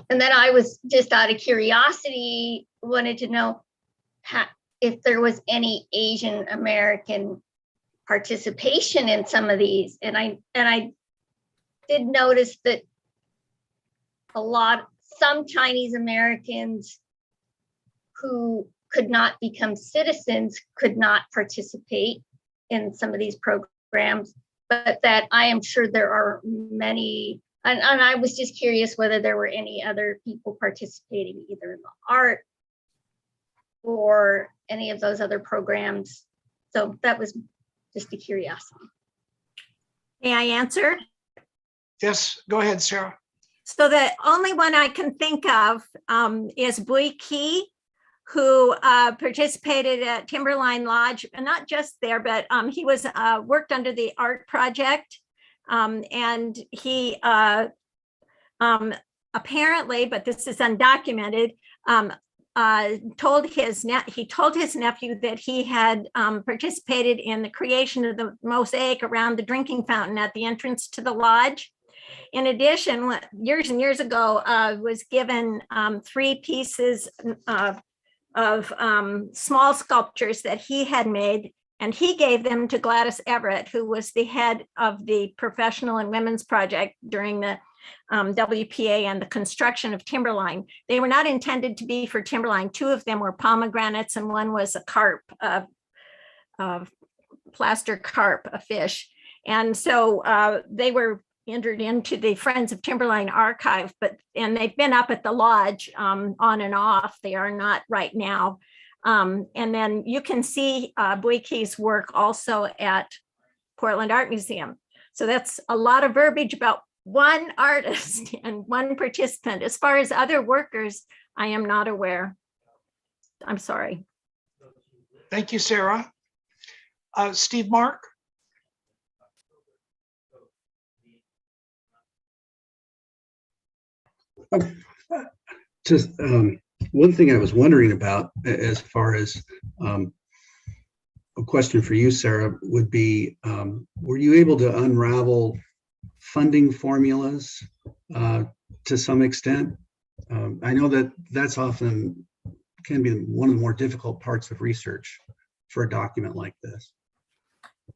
then I was just out of curiosity, wanted to know if there was any Asian American participation in some of these. And I did notice that some Chinese Americans who could not become citizens could not participate in some of these programs, but that I am sure there are many, and I was just curious whether there were any other people participating either in the art or any of those other programs. So that was just a curiosity. May I answer? Yes, go ahead, Sarah. So the only one I can think of is Bui Ki, who participated at Timberline Lodge, and not just there, but he was worked under the art project, and he apparently, but this is undocumented, told his nephew that he had participated in the creation of the mosaic around the drinking fountain at the entrance to the lodge. In addition, years and years ago, was given 3 pieces of small sculptures that he had made, and he gave them to Gladys Everett, who was the head of the Professional and Women's Project during the WPA and the construction of Timberline. They were not intended to be for Timberline. 2 of them were pomegranates, and one was a carp, plaster carp, a fish. And so they were entered into the Friends of Timberline archive, and they've been up at the lodge on and off. They are not right now. And then you can see Bui Ki's work also at Portland Art Museum. So that's a lot of verbiage about one artist and one participant. As far as other workers, I am not aware. I'm sorry. Thank you, Sarah. Steve Mark? Just one thing I was wondering about, as far as a question for you, Sarah, would be, were you able to unravel funding formulas to some extent? I know that that's often can be one of the more difficult parts of research for a document like this.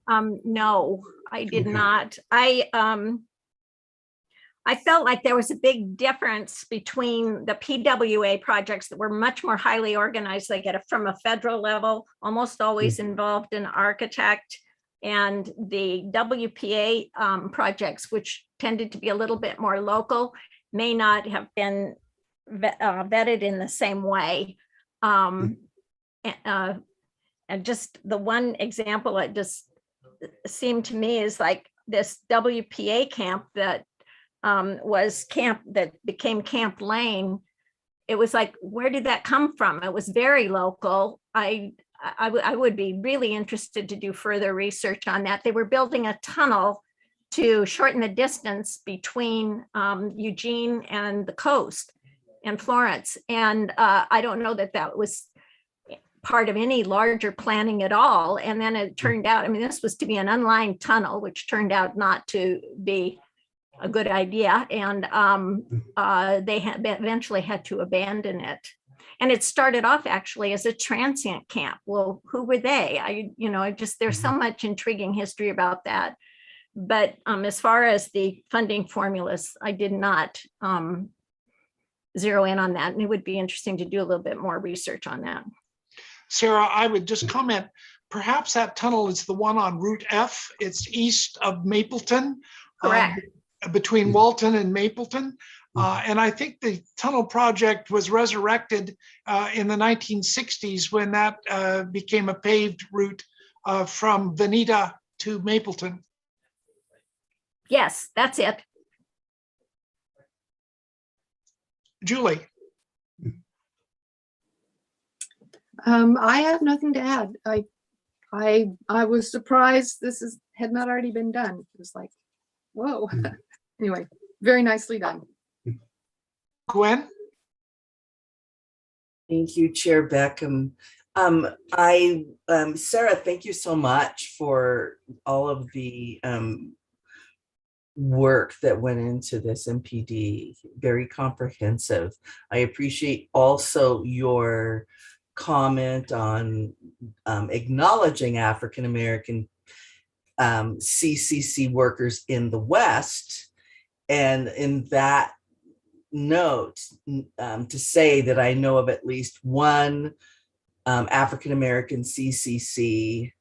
No, I did Okay. not. I felt like there was a big difference between the PWA projects that were much more highly organized. They get it from a federal level, almost always involved an architect, and the WPA projects, which tended to be a little bit more local, may not have been vetted in the same way. And just the one example that just seemed to me is like this WPA camp that was camp that became Camp Lane. It was like, where did that come from? It was very local. I would be really interested to do further research on that. They were building a tunnel to shorten the distance between Eugene and the coast and Florence. And I don't know that that was part of any larger planning at all. And then it turned out, I mean, this was to be an unlined tunnel, which turned out not to be a good idea. And they eventually had to abandon it. And it started off actually as a transient camp. Well, who were they? There's so much intriguing history about that. But as far as the funding formulas, I did not zero in on that. And it would be interesting to do a little bit more research on that. Sarah, I would just comment, perhaps that tunnel is the one on Route F. It's east of Mapleton. Correct. Between Walton and Mapleton. And I think the tunnel project was resurrected in the 1960s when that became a paved route from Veneta to Mapleton. Yes, that's it. Julie. I have nothing to add. I was surprised had not already been done. It was like, whoa. Anyway, very nicely done. Gwen? Thank you, Chair Beckham. Sarah, thank you so much for all of the work that went into this MPD. Very comprehensive. I appreciate also your comment on acknowledging African American CCC workers in the West. And in that note, to say that I know of at least one African-American CCC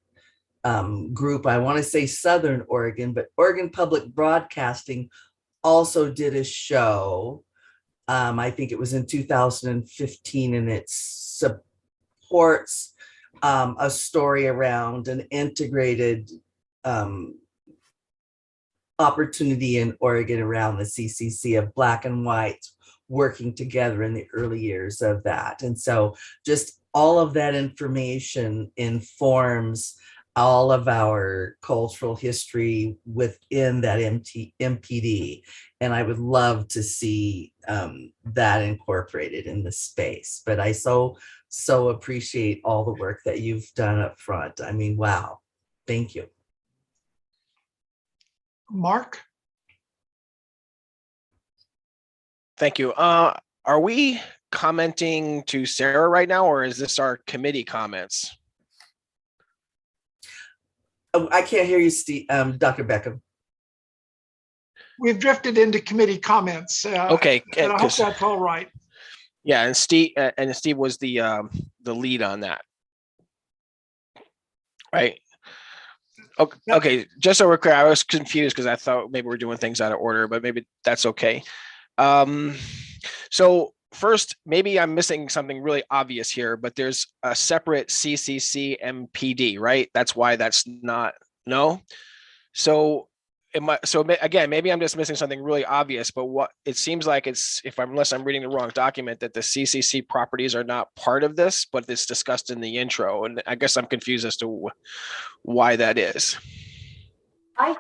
group, I want to say Southern Oregon, but Oregon Public Broadcasting also did a show. I think it was in 2015, and it supports a story around an integrated opportunity in Oregon around the CCC of Black and white working together in the early years of that. And so just all of that information informs all of our cultural history within that MPD. And I would love to see that incorporated in the space. But I so appreciate all the work that you've done up front. I mean, wow. Thank you. Mark? Thank you. Are we commenting to Sarah right now, or is this our committee comments? Oh, I can't hear you, Steve, Dr. Beckham. We've drifted into committee comments. Okay. And I hope that's all right. Yeah, and Steve was the lead on that, right? Okay, just so we're clear, I was confused because I thought maybe we're doing things out of order, but maybe that's okay. So first, maybe I'm missing something really obvious here, but there's a separate CCC MPD, right? That's why that's not, no? So again, maybe I'm just missing something really obvious, but what it seems like unless I'm reading the wrong document, that the CCC properties are not part of this, but it's discussed in the intro. And I guess I'm confused as to why that is. I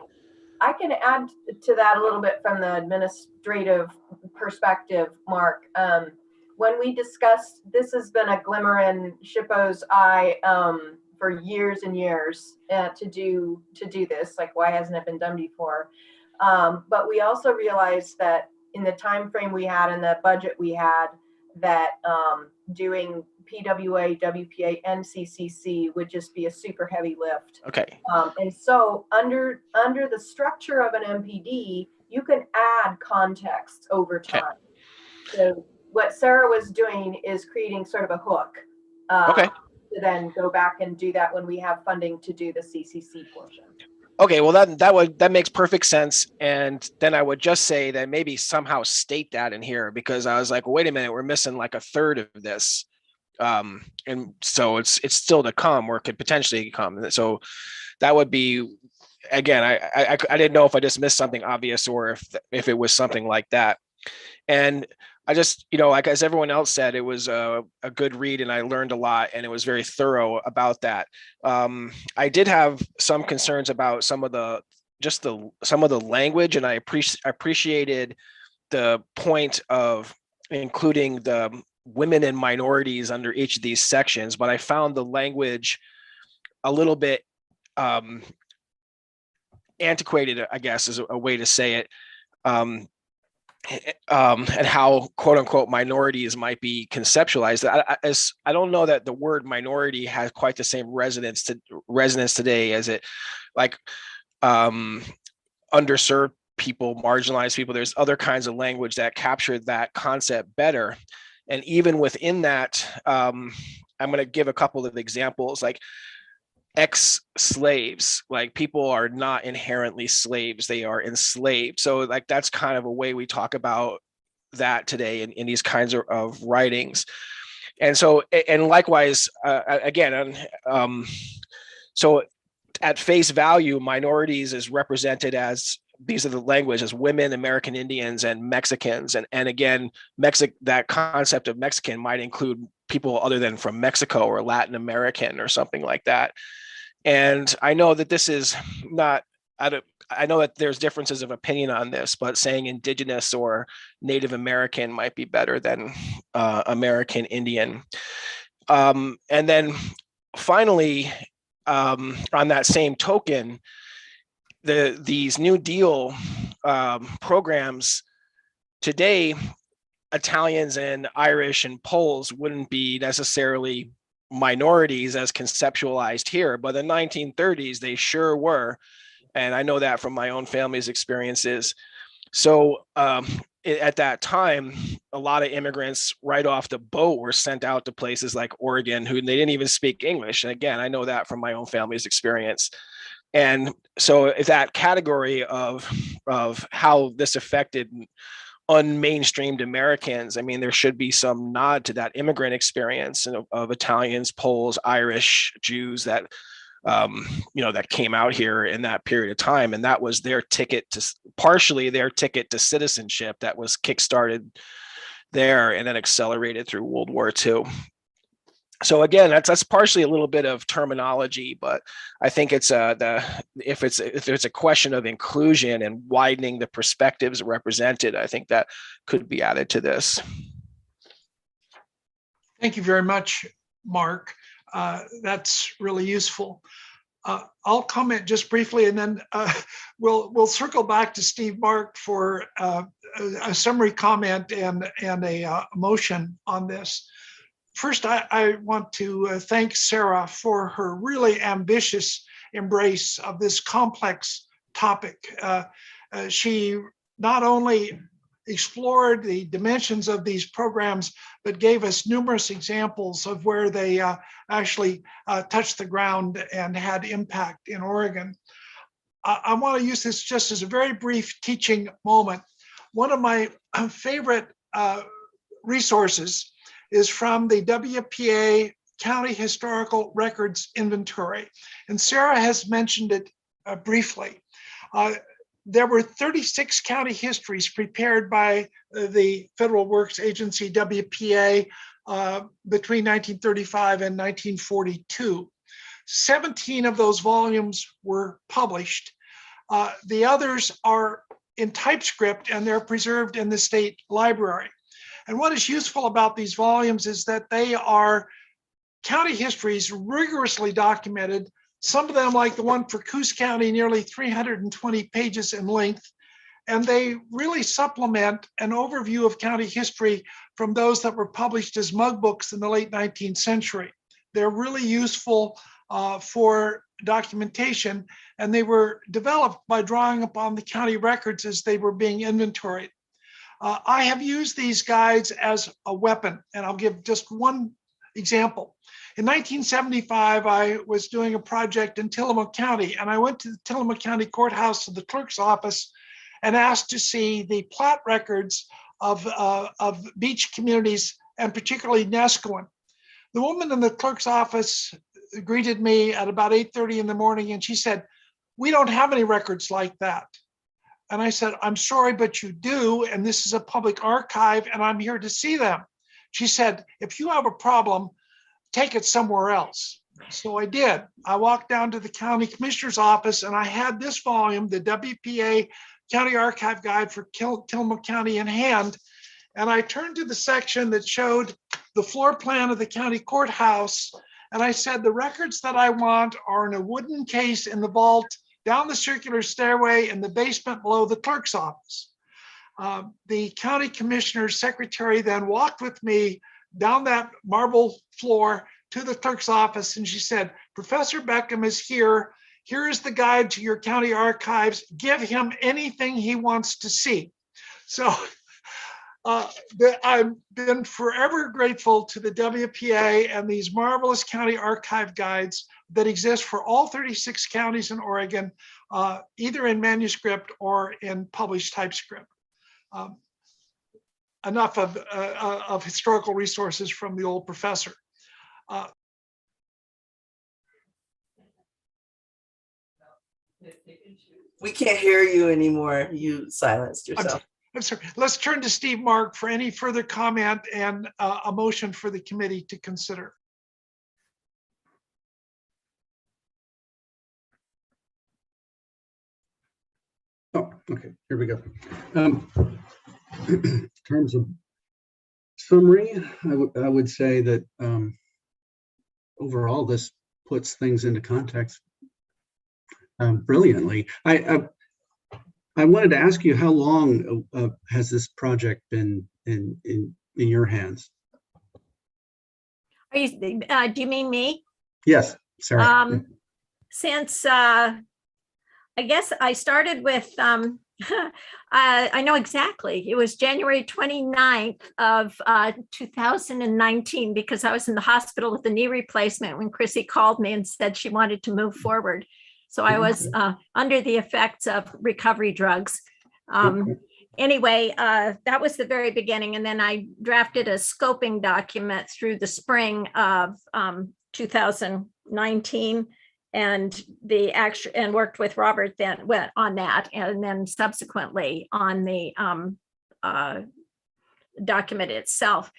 can add to that a little bit from the administrative perspective, Mark. When we discussed, this has been a glimmer in SHPO's eye for years and years to do this. Like, why hasn't it been done before? But we also realized that in the time frame we had and the budget we had, that doing PWA, WPA, and CCC would just be a super heavy lift. Okay. And so under the structure of an MPD, you can add context over time. So what Sarah was doing is creating sort of a hook. Okay. To then go back and do that when we have funding to do the CCC portion. Okay, well that makes perfect sense. And then I would just say that maybe somehow state that in here, because I was like, wait a minute, we're missing like a third of this. And so it's still to come, or could potentially come. So that would be, again, I didn't know if I just missed something obvious or if it was something like that. And I just, like as everyone else said, it was a good read and I learned a lot and it was very thorough about that. I did have some concerns about some of the language, and I appreciated the point of including the women and minorities under each of these sections, but I found the language a little bit antiquated, I guess is a way to say it. And how quote unquote minorities might be conceptualized. I don't know that the word minority has quite the same resonance today as it, like underserved people, marginalized people. There's other kinds of language that capture that concept better. And even within that, I'm going to give a couple of examples, like ex-slaves, like people are not inherently slaves, they are enslaved. So like that's kind of a way we talk about that today in these kinds of writings. And so, and likewise, again, so at face value, minorities is represented as, these are the language, as women, American Indians, and Mexicans. And again, that concept of Mexican might include people other than from Mexico or Latin American or something like that. And I know that this is not, I know that there's differences of opinion on this, but saying Indigenous or Native American might be better than American Indian. And then finally, on that same token, these New Deal programs today, Italians and Irish and Poles wouldn't be necessarily minorities as conceptualized here, but in the 1930s, they sure were. And I know that from my own family's experiences. So at that time, a lot of immigrants right off the boat were sent out to places like Oregon, who they didn't even speak English. And again, I know that from my own family's experience. And so if that category of how this affected unmainstreamed Americans, I mean, there should be some nod to that immigrant experience of Italians, Poles, Irish, Jews that, that came out here in that period of time. And that was partially their ticket to citizenship that was kickstarted there and then accelerated through World War II. So again, that's partially a little bit of terminology, but I think it's if it's a question of inclusion and widening the perspectives represented, I think that could be added to this. Thank you very much, Mark. That's really useful. I'll comment just briefly, and then we'll circle back to Steve Mark for a summary comment and a motion on this. First, I want to thank Sarah for her really ambitious embrace of this complex topic. She not only explored the dimensions of these programs, but gave us numerous examples of where they actually touched the ground and had impact in Oregon. I want to use this just as a very brief teaching moment. One of my favorite resources is from the WPA County Historical Records Inventory. And Sarah has mentioned it briefly. There were 36 county histories prepared by the Federal Works Agency, WPA, between 1935 and 1942. 17 of those volumes were published. The others are in typescript and they're preserved in the state library. And what is useful about these volumes is that they are county histories rigorously documented. Some of them, like the one for Coos County, nearly 320 pages in length. and they really supplement an overview of county history from those that were published as mug books in the late 19th century. They're really useful for documentation, and they were developed by drawing upon the county records as they were being inventoried. I have used these guides as a weapon, and I'll give just one example. In 1975, I was doing a project in Tillamook County, and I went to the Tillamook County Courthouse to the clerk's office and asked to see the plat records of beach communities, and particularly Nescoin. The woman in the clerk's office greeted me at about 8:30 in the morning, and she said, "We don't have any records like that." And I said, "I'm sorry, but you do, and this is a public archive, and I'm here to see them." She said, "If you have a problem, take it somewhere else." So I did. I walked down to the county commissioner's office, and I had this volume, the WPA County Archive Guide for Tillamook County, in hand. And I turned to the section that showed the floor plan of the county courthouse. And I said, "The records that I want are in a wooden case in the vault, down the circular stairway in the basement below the clerk's office." The county commissioner's secretary then walked with me down that marble floor to the clerk's office, and she said, "Professor Beckham is here. Here is the guide to your county archives. Give him anything he wants to see." So I've been forever grateful to the WPA and these marvelous county archive guides that exist for all 36 counties in Oregon, either in manuscript or in published typescript. Enough of historical resources from the old professor. We can't hear you anymore. You silenced yourself. I'm sorry. Let's turn to Steve Mark for any further comment and a motion for the committee to consider. Oh, okay, here we go. In terms of summary, I would say that overall this puts things into context brilliantly. I wanted to ask you, how long has this project been in your hands? Are you, do you mean me? Yes, sorry. Since I guess I started with, I know exactly, it was January 29th of 2019, because I was in the hospital with a knee replacement when Chrissy called me and said she wanted to move forward. So I was under the effects of recovery drugs. Anyway, that was the very beginning. And then I drafted a scoping document through the spring of 2019, and and worked with Robert then on that, and then subsequently on the document itself.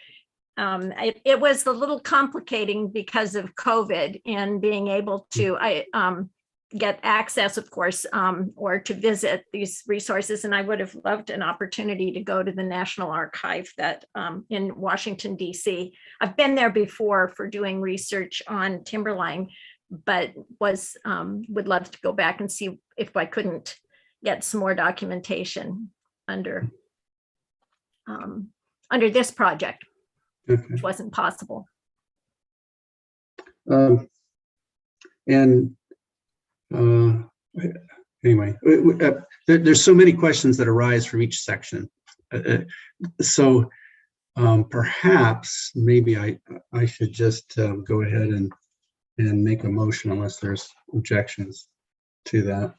It was a little complicating because of COVID and being able to get access, of course, or to visit these resources. And I would have loved an opportunity to go to the National Archive that in Washington, DC. I've been there before for doing research on timberline, but would love to go back and see if I couldn't get some more documentation under this project, which wasn't possible. Anyway, there's so many questions that arise from each section. So perhaps maybe I should just go ahead and make a motion unless there's objections to that.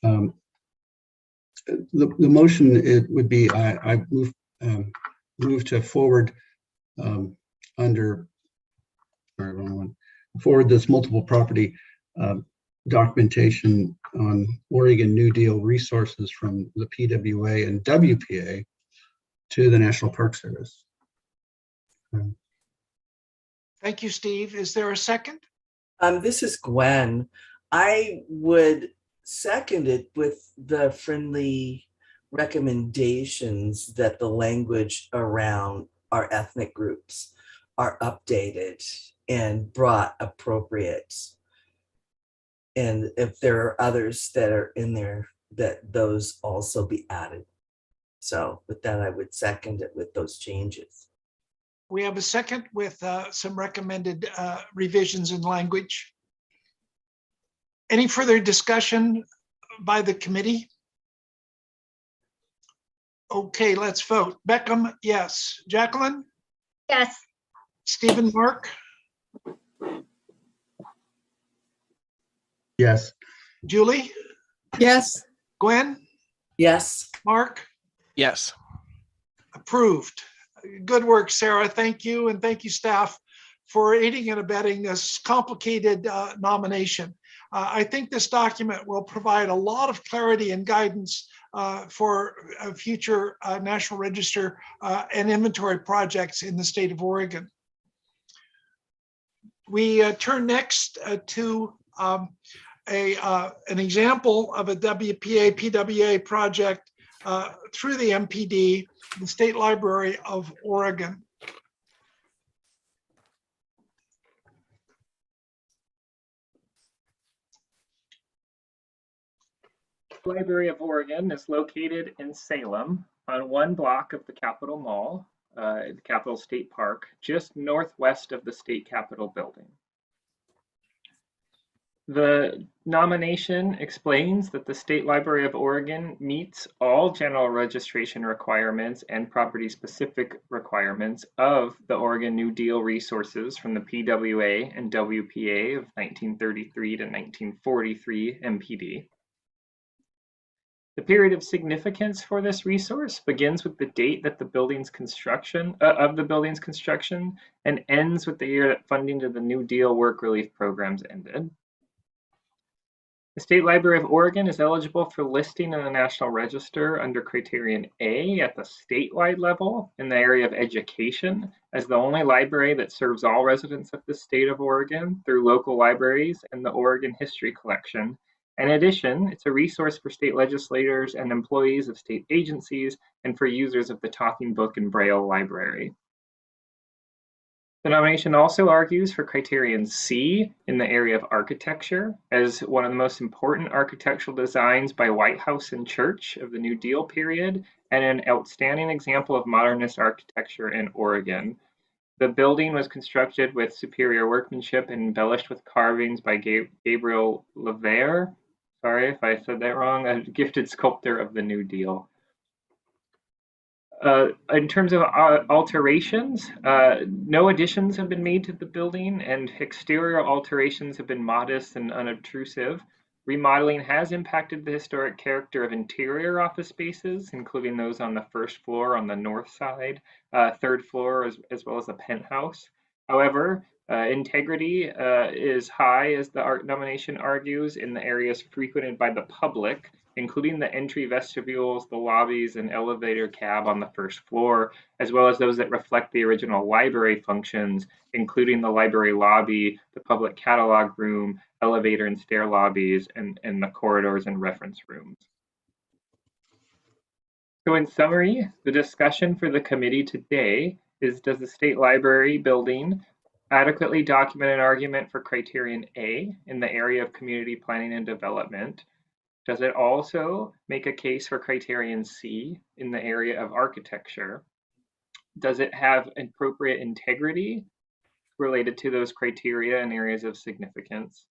The motion, it would be I move to forward forward this multiple property documentation on Oregon New Deal resources from the PWA and WPA to the National Park Service. Thank you, Steve. Is there a second? This is Gwen. I would second it with the friendly recommendations that the language around our ethnic groups are updated and brought appropriate. And if there are others that are in there that those also be added. So with that, I would second it with those changes. We have a second with some recommended revisions in language. Any further discussion by the committee? Okay, let's vote. Beckham, yes. Jacqueline? Yes. Stephen, Mark? Yes. Julie? Yes. Gwen? Yes. Mark? Yes. Approved. Good work, Sarah. Thank you. And thank you, staff, for aiding and abetting this complicated nomination. I think this document will provide a lot of clarity and guidance for future National Register and inventory projects in the state of Oregon. We turn next to an example of a WPA PWA project through the MPD, the State Library of Oregon. The Library of Oregon is located in Salem on one block of the Capitol Mall, the Capitol State Park, just northwest of the State Capitol building. The nomination explains that the State Library of Oregon meets all general registration requirements and property-specific requirements of the Oregon New Deal resources from the PWA and WPA of 1933 to 1943 MPD. The period of significance for this resource begins with the date that the building's construction and ends with the year that funding to the New Deal work relief programs ended. The State Library of Oregon is eligible for listing in the National Register under Criterion A at the statewide level in the area of education as the only library that serves all residents of the state of Oregon through local libraries and the Oregon History Collection. In addition, it's a resource for state legislators and employees of state agencies and for users of the Talking Book and Braille Library. The nomination also argues for Criterion C in the area of architecture as one of the most important architectural designs by White House and Church of the New Deal period and an outstanding example of modernist architecture in Oregon. The building was constructed with superior workmanship and embellished with carvings by Gabriel Levere. Sorry if I said that wrong, a gifted sculptor of the New Deal. In terms of alterations, no additions have been made to the building and exterior alterations have been modest and unobtrusive. Remodeling has impacted the historic character of interior office spaces, including those on the first floor on the north side, third floor, as well as the penthouse. However, integrity is high, as the nomination argues, in the areas frequented by the public, including the entry vestibules, the lobbies, and elevator cab on the first floor, as well as those that reflect the original library functions, including the library lobby, the public catalog room, elevator and stair lobbies, and the corridors and reference rooms. So in summary, the discussion for the committee today is, does the State Library building adequately document an argument for Criterion A in the area of community planning and development? Does it also make a case for Criterion C in the area of architecture? Does it have appropriate integrity related to those criteria in areas of significance?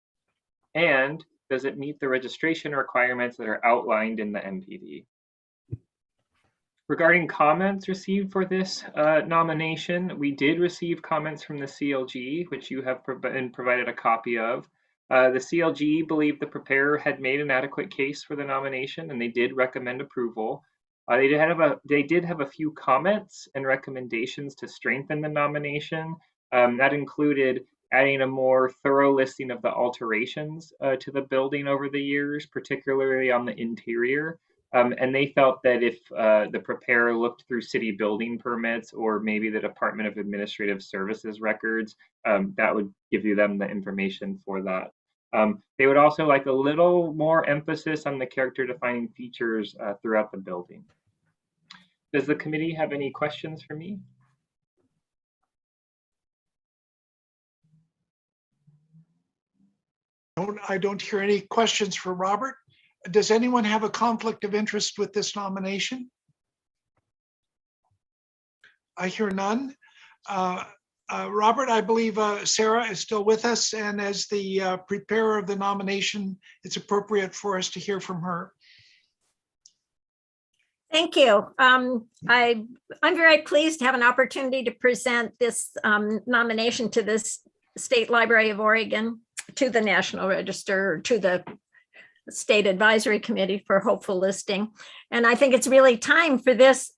And does it meet the registration requirements that are outlined in the MPD? Regarding comments received for this nomination, we did receive comments from the CLG, which you have been provided a copy of. The CLG believed the preparer had made an adequate case for the nomination, and they did recommend approval. They did have a few comments and recommendations to strengthen the nomination. That included adding a more thorough listing of the alterations to the building over the years, particularly on the interior. And they felt that if the preparer looked through city building permits or maybe the Department of Administrative Services records, that would give them the information for that. They would also like a little more emphasis on the character defining features throughout the building. Does the committee have any questions for me? I don't hear any questions for Robert. Does anyone have a conflict of interest with this nomination? I hear none. Robert, I believe Sarah is still with us, and as the preparer of the nomination, it's appropriate for us to hear from her. Thank you. I'm very pleased to have an opportunity to present this nomination to this State Library of Oregon, to the National Register, to the State Advisory Committee for hopeful listing. And I think it's really time for this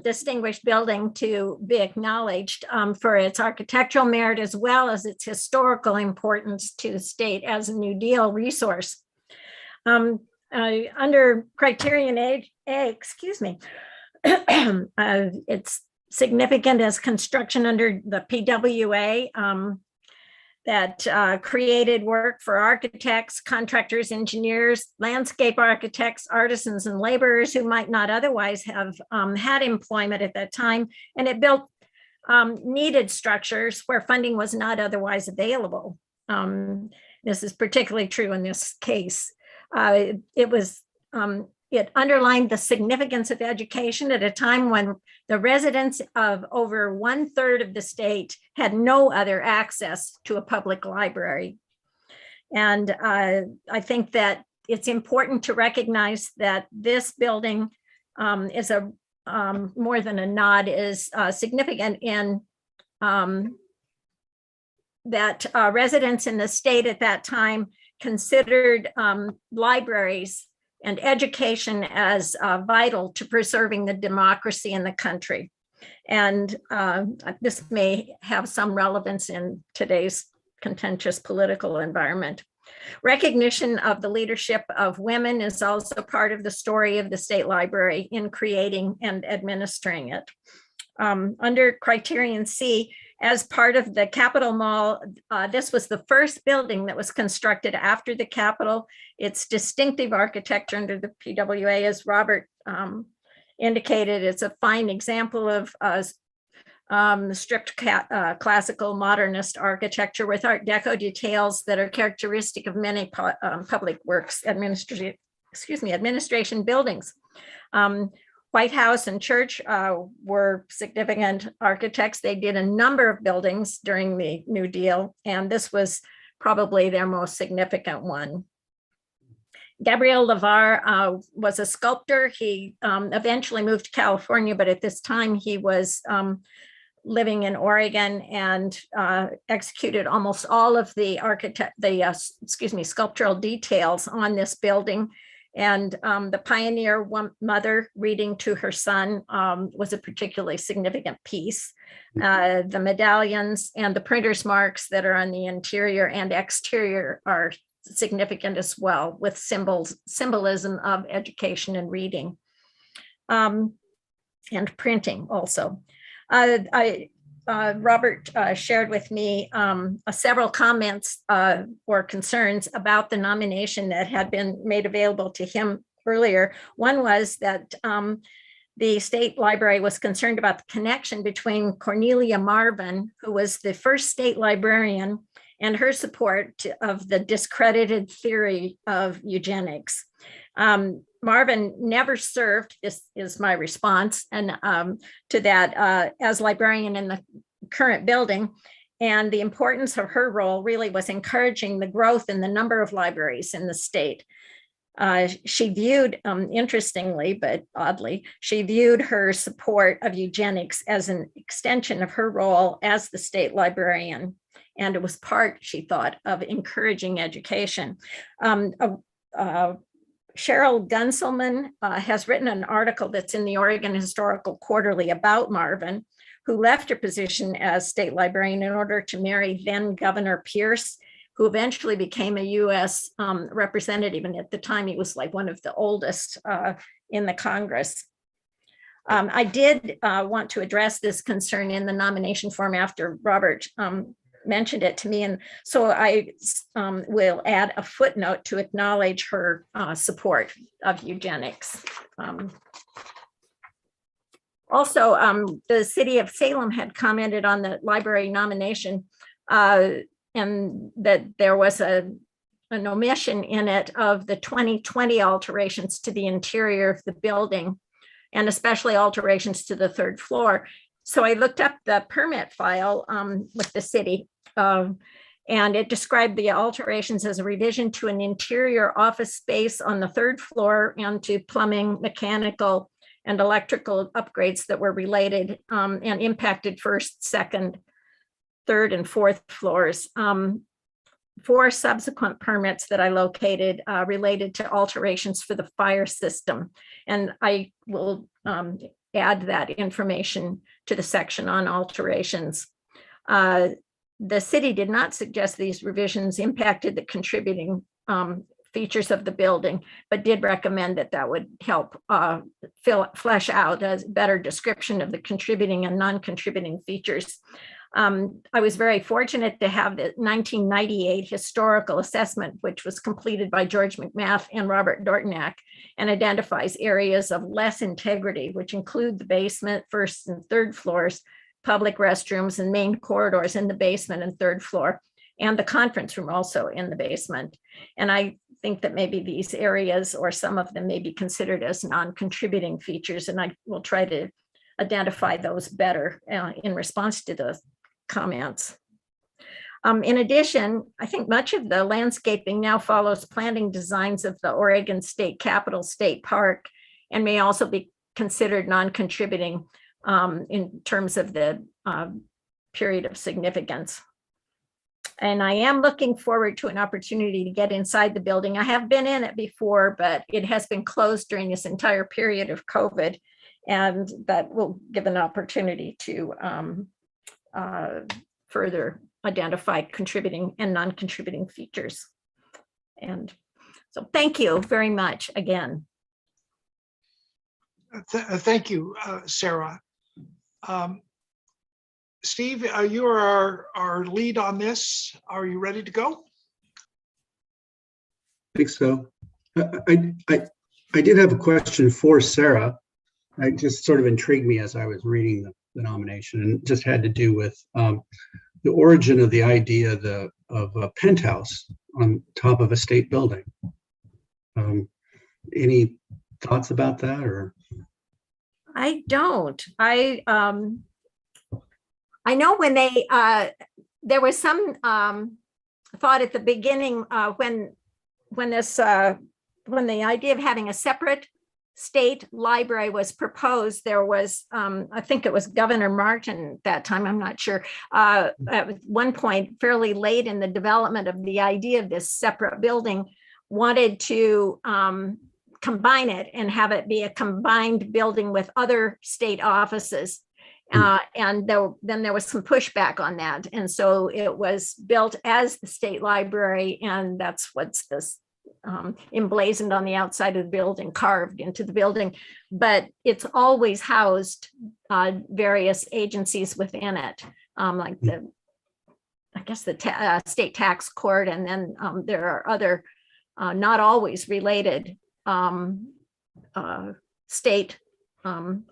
distinguished building to be acknowledged for its architectural merit as well as its historical importance to the state as a New Deal resource. Under criterion A, it's significant as construction under the PWA that created work for architects, contractors, engineers, landscape architects, artisans, and laborers who might not otherwise have had employment at that time. And it built needed structures where funding was not otherwise available. This is particularly true in this case. It underlined the significance of education at a time when the residents of over 1/3 of the state had no other access to a public library. And I think that it's important to recognize that this building is more than a nod, is significant in that residents in the state at that time considered libraries and education as vital to preserving the democracy in the country. And this may have some relevance in today's contentious political environment. Recognition of the leadership of women is also part of the story of the State Library in creating and administering it. Under criterion C, as part of the Capitol Mall, this was the first building that was constructed after the Capitol. Its distinctive architecture under the PWA, as Robert indicated, it's a fine example of strict classical modernist architecture with Art Deco details that are characteristic of many public works administration buildings. White House and Church were significant architects. They did a number of buildings during the New Deal, and this was probably their most significant one. Gabriel Lavar was a sculptor. He eventually moved to California, but at this time he was living in Oregon and executed almost all of the sculptural details on this building. And the pioneer mother reading to her son was a particularly significant piece. The medallions and the printer's marks that are on the interior and exterior are significant as well, with symbolism of education and reading and printing also. Robert shared with me several comments or concerns about the nomination that had been made available to him earlier. One was that the State Library was concerned about the connection between Cornelia Marvin, who was the first state librarian, and her support of the discredited theory of eugenics. Marvin never served, this is my response, and to that as librarian in the current building. And the importance of her role really was encouraging the growth in the number of libraries in the state. She viewed, interestingly, but oddly, she viewed her support of eugenics as an extension of her role as the state librarian. And it was part, she thought, of encouraging education. Cheryl Gunselman has written an article that's in the Oregon Historical Quarterly about Marvin, who left her position as state librarian in order to marry then Governor Pierce, who eventually became a US representative. And at the time, he was like one of the oldest in the Congress. I did want to address this concern in the nomination form after Robert mentioned it to me. And so I will add a footnote to acknowledge her support of eugenics. Also, the city of Salem had commented on the library nomination and that there was a an omission in it of the 2020 alterations to the interior of the building, and especially alterations to the third floor. So I looked up the permit file with the city, and it described the alterations as a revision to an interior office space on the third floor and to plumbing, mechanical, and electrical upgrades that were related and impacted first, second, third, and fourth floors. 4 subsequent permits that I located related to alterations for the fire system. And I will add that information to the section on alterations. The city did not suggest these revisions impacted the contributing features of the building, but did recommend that that would help flesh out a better description of the contributing and non-contributing features. I was very fortunate to have the 1998 historical assessment, which was completed by George McMath and Robert Dortnack, and identifies areas of less integrity, which include the basement, first and third floors, public restrooms, and main corridors in the basement and third floor, and the conference room also in the basement. And I think that maybe these areas, or some of them, may be considered as non-contributing features, and I will try to identify those better in response to the comments. In addition, I think much of the landscaping now follows planting designs of the Oregon State Capitol State Park, and may also be considered non-contributing in terms of the period of significance. And I am looking forward to an opportunity to get inside the building. I have been in it before, but it has been closed during this entire period of COVID, and that will give an opportunity to further identify contributing and non-contributing features. And so thank you very much again. Thank you, Sarah. Steve, you are our lead on this. Are you ready to go? I think so. I did have a question for Sarah. It just sort of intrigued me as I was reading the nomination, and just had to do with the origin of the idea of a penthouse on top of a state building. Any thoughts about that? Or I don't. I know when they there was some thought at the beginning when the idea of having a separate state library was proposed. There was I think it was Governor Martin at that time, I'm not sure, at one point fairly late in the development of the idea of this separate building, wanted to combine it and have it be a combined building with other state offices. And then there was some pushback on that. And so it was built as the state library, and that's what's this emblazoned on the outside of the building, carved into the building. But it's always housed various agencies within it, like the state tax court, and then there are other not always related state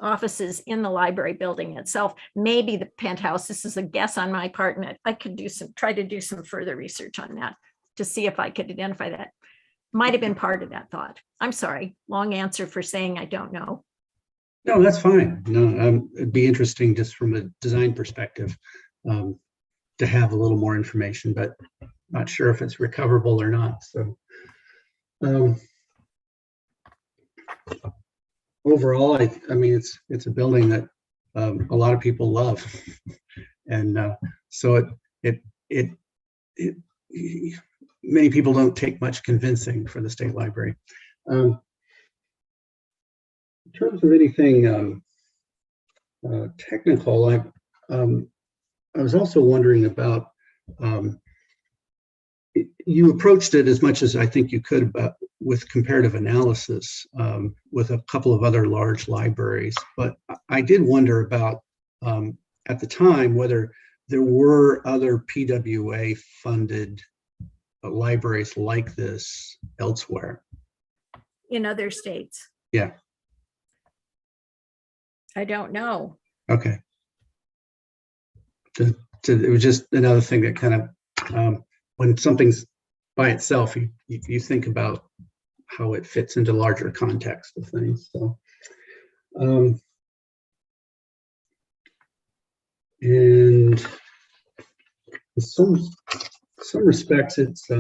offices in the library building itself. Maybe the penthouse, this is a guess on my part, and I could try to do some further research on that to see if I could identify that. Might have been part of that thought. I'm sorry, long answer for saying I don't know. no, that's fine. No, it'd be interesting just from a design perspective to have a little more information, but not sure if it's recoverable or not. So overall, I mean, it's a building that a lot of people love, and so it many people don't take much convincing for the state library. In terms of anything technical, I was also wondering about, you approached it as much as I think you could with comparative analysis with a couple of other large libraries, but I did wonder about at the time whether there were other PWA funded libraries like this elsewhere. In other states. Yeah. I don't know. Okay. It was just another thing that kind of, when something's by itself, you think about how it fits into larger context of things. So, and in some respects, it's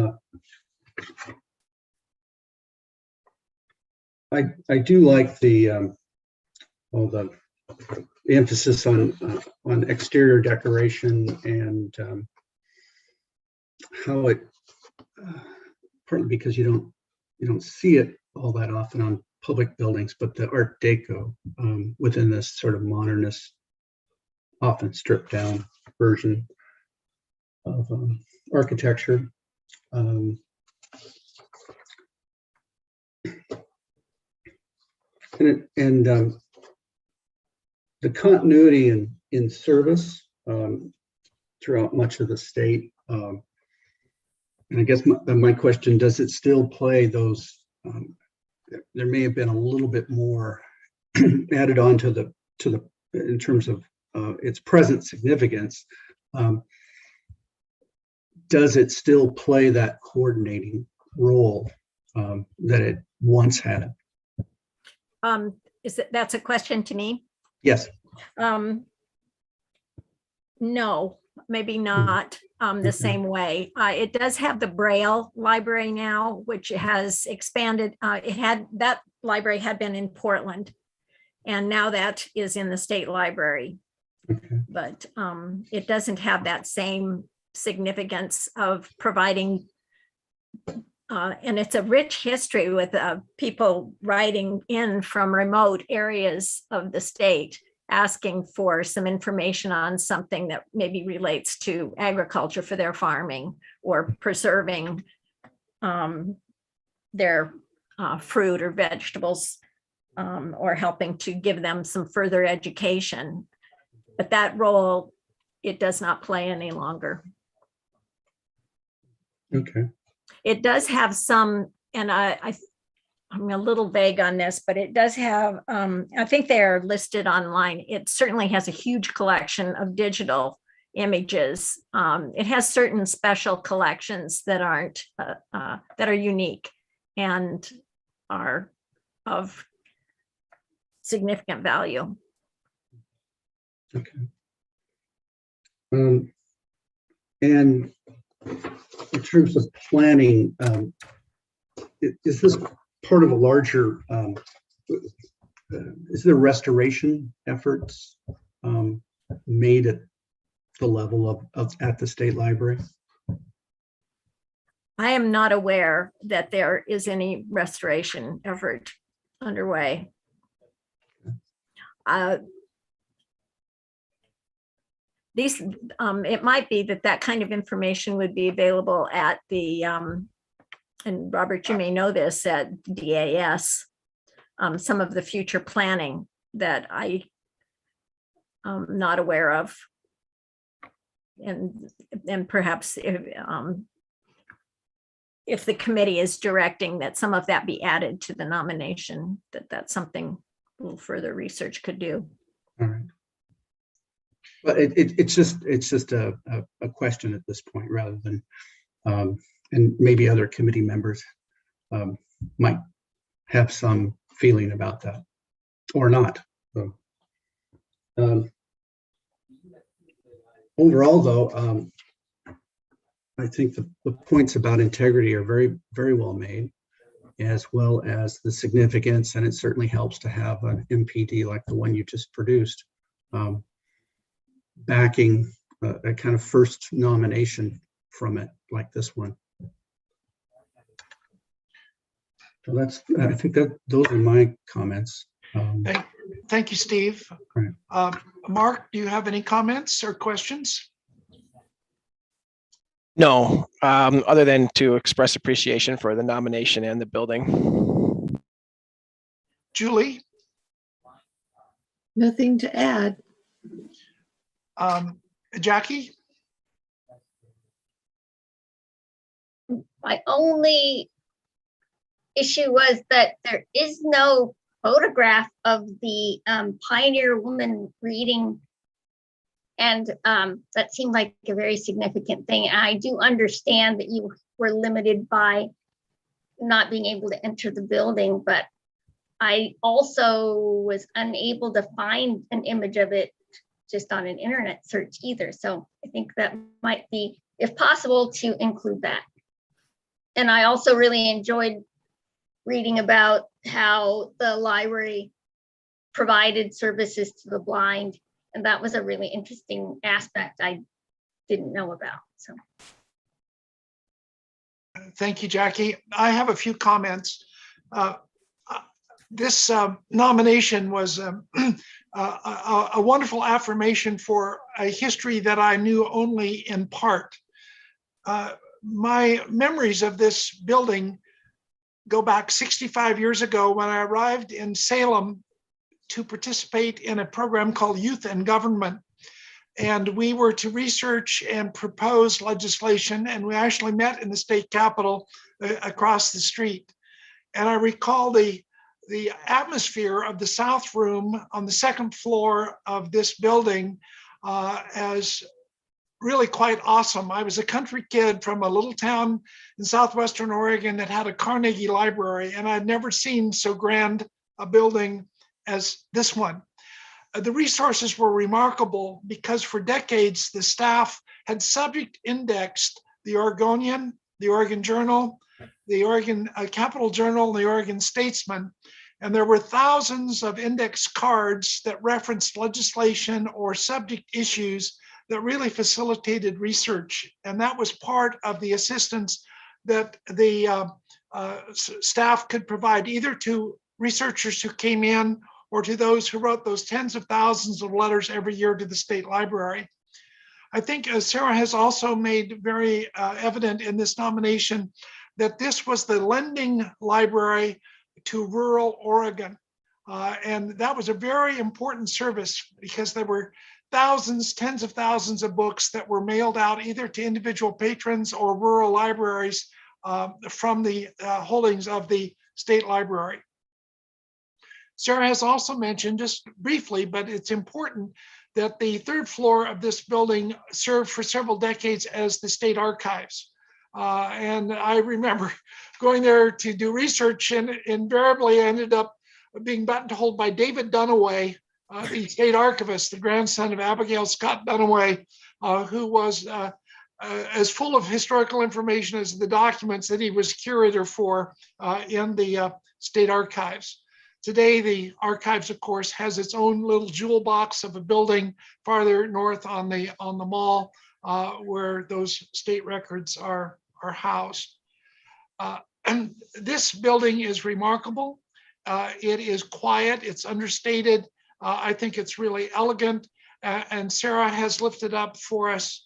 I do like the emphasis on exterior decoration and how it partly because you don't see it all that often on public buildings, but the Art Deco within this sort of modernist, often stripped down version of architecture. And the continuity in service throughout much of the state. And I guess my question, does it still play those, there may have been a little bit more added on to the in terms of its present significance. Does it still play that coordinating role that it once had? That's a question to me? Yes. No, maybe not the same way. It does have the Braille library now, which has expanded. That library had been in Portland, and now that is in the state library. Okay. But it doesn't have that same significance of providing, and it's a rich history with people writing in from remote areas of the state, asking for some information on something that maybe relates to agriculture for their farming or preserving their fruit or vegetables, or helping to give them some further education. But that role, it does not play any longer. Okay. It does have some, and I'm a little vague on this, but it does have, I think they are listed online. It certainly has a huge collection of digital images. It has certain special collections that aren't, that are unique and are of significant value. Okay. And in terms of planning, is this part of a larger, is there restoration efforts made at the level of at the state library? I am not aware that there is any restoration effort underway. It might be that kind of information would be available at the, and Robert, you may know this, at DAS, some of the future planning that I'm not aware of. And perhaps if the committee is directing that some of that be added to the nomination, that's something a little further research could do. All right. But it's just a question at this point, rather than, and maybe other committee members might have some feeling about that or not. So, overall, though, I think the points about integrity are very, very well made, as well as the significance, and it certainly helps to have an MPD like the one you just produced, backing a kind of first nomination from it, like this one. So I think those are my comments. Thank you, Steve. Right. Mark, do you have any comments or questions? No, other than to express appreciation for the nomination and the building. Julie? Nothing to add. Jackie? My only issue was that there is no photograph of the pioneer woman reading, and that seemed like a very significant thing. I do understand that you were limited by not being able to enter the building, but I also was unable to find an image of it just on an internet search either. So I think that might be, if possible, to include that. And I also really enjoyed reading about how the library provided services to the blind. And that was a really interesting aspect I didn't know about. So. Thank you, Jackie. I have a few comments. This nomination was a wonderful affirmation for a history that I knew only in part. My memories of this building go back 65 years ago when I arrived in Salem to participate in a program called Youth and Government. And we were to research and propose legislation, and we actually met in the state capitol across the street. And I recall the atmosphere of the South Room on the second floor of this building as really quite awesome. I was a country kid from a little town in southwestern Oregon that had a Carnegie Library, and I'd never seen so grand a building as this one. The resources were remarkable because for decades, the staff had subject indexed the Oregonian, the Oregon Journal, the Oregon Capital Journal, and the Oregon Statesman. And there were thousands of index cards that referenced legislation or subject issues that really facilitated research. And that was part of the assistance that the staff could provide either to researchers who came in or to those who wrote those tens of thousands of letters every year to the state library. I think Sarah has also made very evident in this nomination that this was the lending library to rural Oregon. And that was a very important service because there were thousands, tens of thousands of books that were mailed out either to individual patrons or rural libraries from the holdings of the state library. Sarah has also mentioned, just briefly, but it's important, that the third floor of this building served for several decades as the state archives. And I remember going there to do research, and invariably I ended up being buttonholed by David Dunaway, the state archivist, the grandson of Abigail Scott Dunaway, who was as full of historical information as the documents that he was curator for in the state archives. Today, the archives, of course, has its own little jewel box of a building farther north on the mall where those state records are housed. And this building is remarkable. It is quiet, it's understated. I think it's really elegant. And Sarah has lifted up for us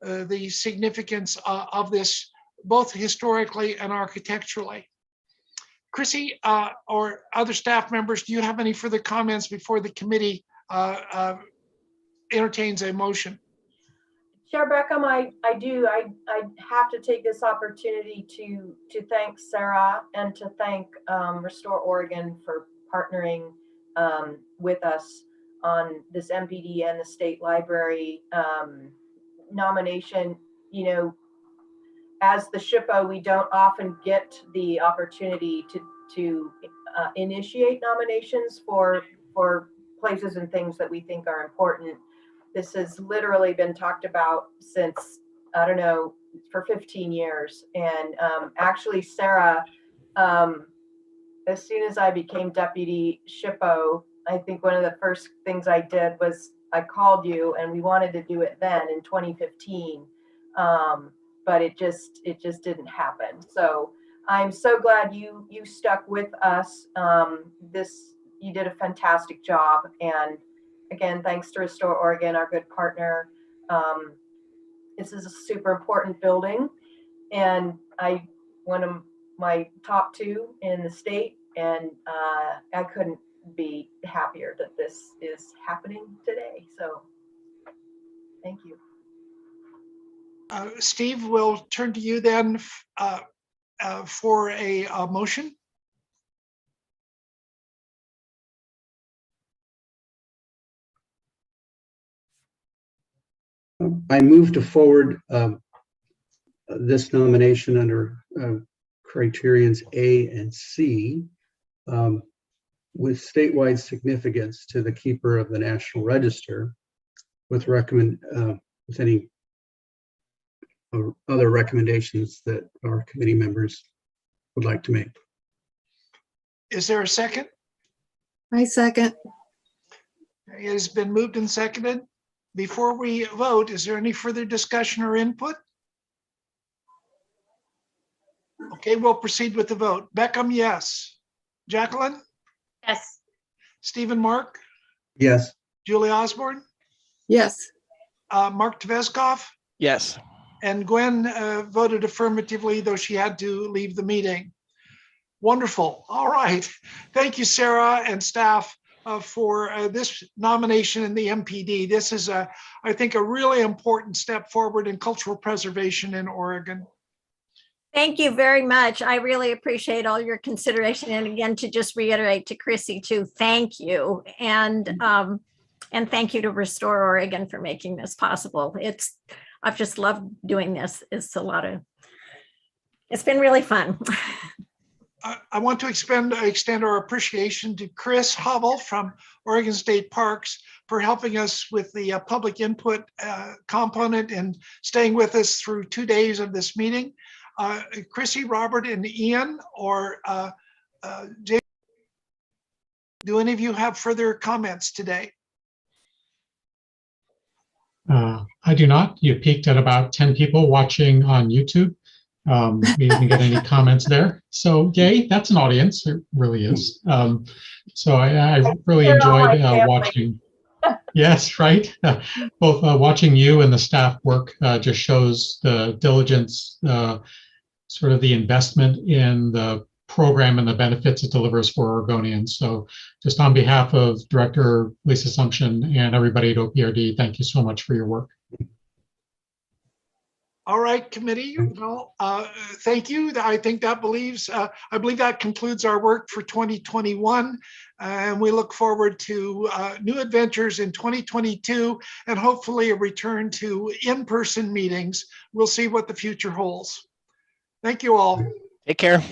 the significance of this, both historically and architecturally. Chrissy or other staff members, do you have any further comments before the committee entertains a motion? Chair Beckham, I do. I have to take this opportunity to thank Sarah and to thank Restore Oregon for partnering with us on this MPD and the state library nomination. You know, as the SHPO, we don't often get the opportunity to initiate nominations for places and things that we think are important. This has literally been talked about since, I don't know, for 15 years. And actually, Sarah, as soon as I became deputy SHPO, I think one of the first things I did was I called you, and we wanted to do it then in 2015. But it just didn't happen. So I'm so glad you stuck with us. You did a fantastic job. And again, thanks to Restore Oregon, our good partner. This is a super important building, and one of my top two in the state, and I couldn't be happier that this is happening today. So thank you. Steve, we'll turn to you then for a motion. I move to forward this nomination under criterions A and C with statewide significance to the keeper of the National Register, with any other recommendations that our committee members would like to make. Is there a second? I second. It has been moved and seconded. Before we vote, is there any further discussion or input? Okay, we'll proceed with the vote. Beckham, yes. Jacqueline? Yes. Stephen Mark? Yes. Julie Osborne? Yes. Mark Tveskoff? Yes. And Gwen voted affirmatively, though she had to leave the meeting. Wonderful. All right. Thank you, Sarah and staff, for this nomination in the MPD. This is, I think, a really important step forward in cultural preservation in Oregon. Thank you very much. I really appreciate all your consideration. And again, to just reiterate to Chrissy too, thank you. And thank you to Restore Oregon for making this possible. I've just loved doing this. It's been really fun. I want to extend our appreciation to Chris Hubble from Oregon State Parks for helping us with the public input component and staying with us through 2 days of this meeting. Chrissy, Robert, and Ian, or Jay, do any of you have further comments today? I do not. You peaked at about 10 people watching on YouTube. We didn't get any comments there. So yay, that's an audience. It really is. So I really enjoyed watching. Yes, right. Both watching you and the staff work just shows the diligence, sort of the investment in the program and the benefits it delivers for Oregonians. So just on behalf of Director Lisa Sumption and everybody at OPRD, thank you so much for your work. All right, committee. Well, thank you. I think that I believe that concludes our work for 2021. And we look forward to new adventures in 2022 and hopefully a return to in-person meetings. We'll see what the future holds. Thank you all. Take care.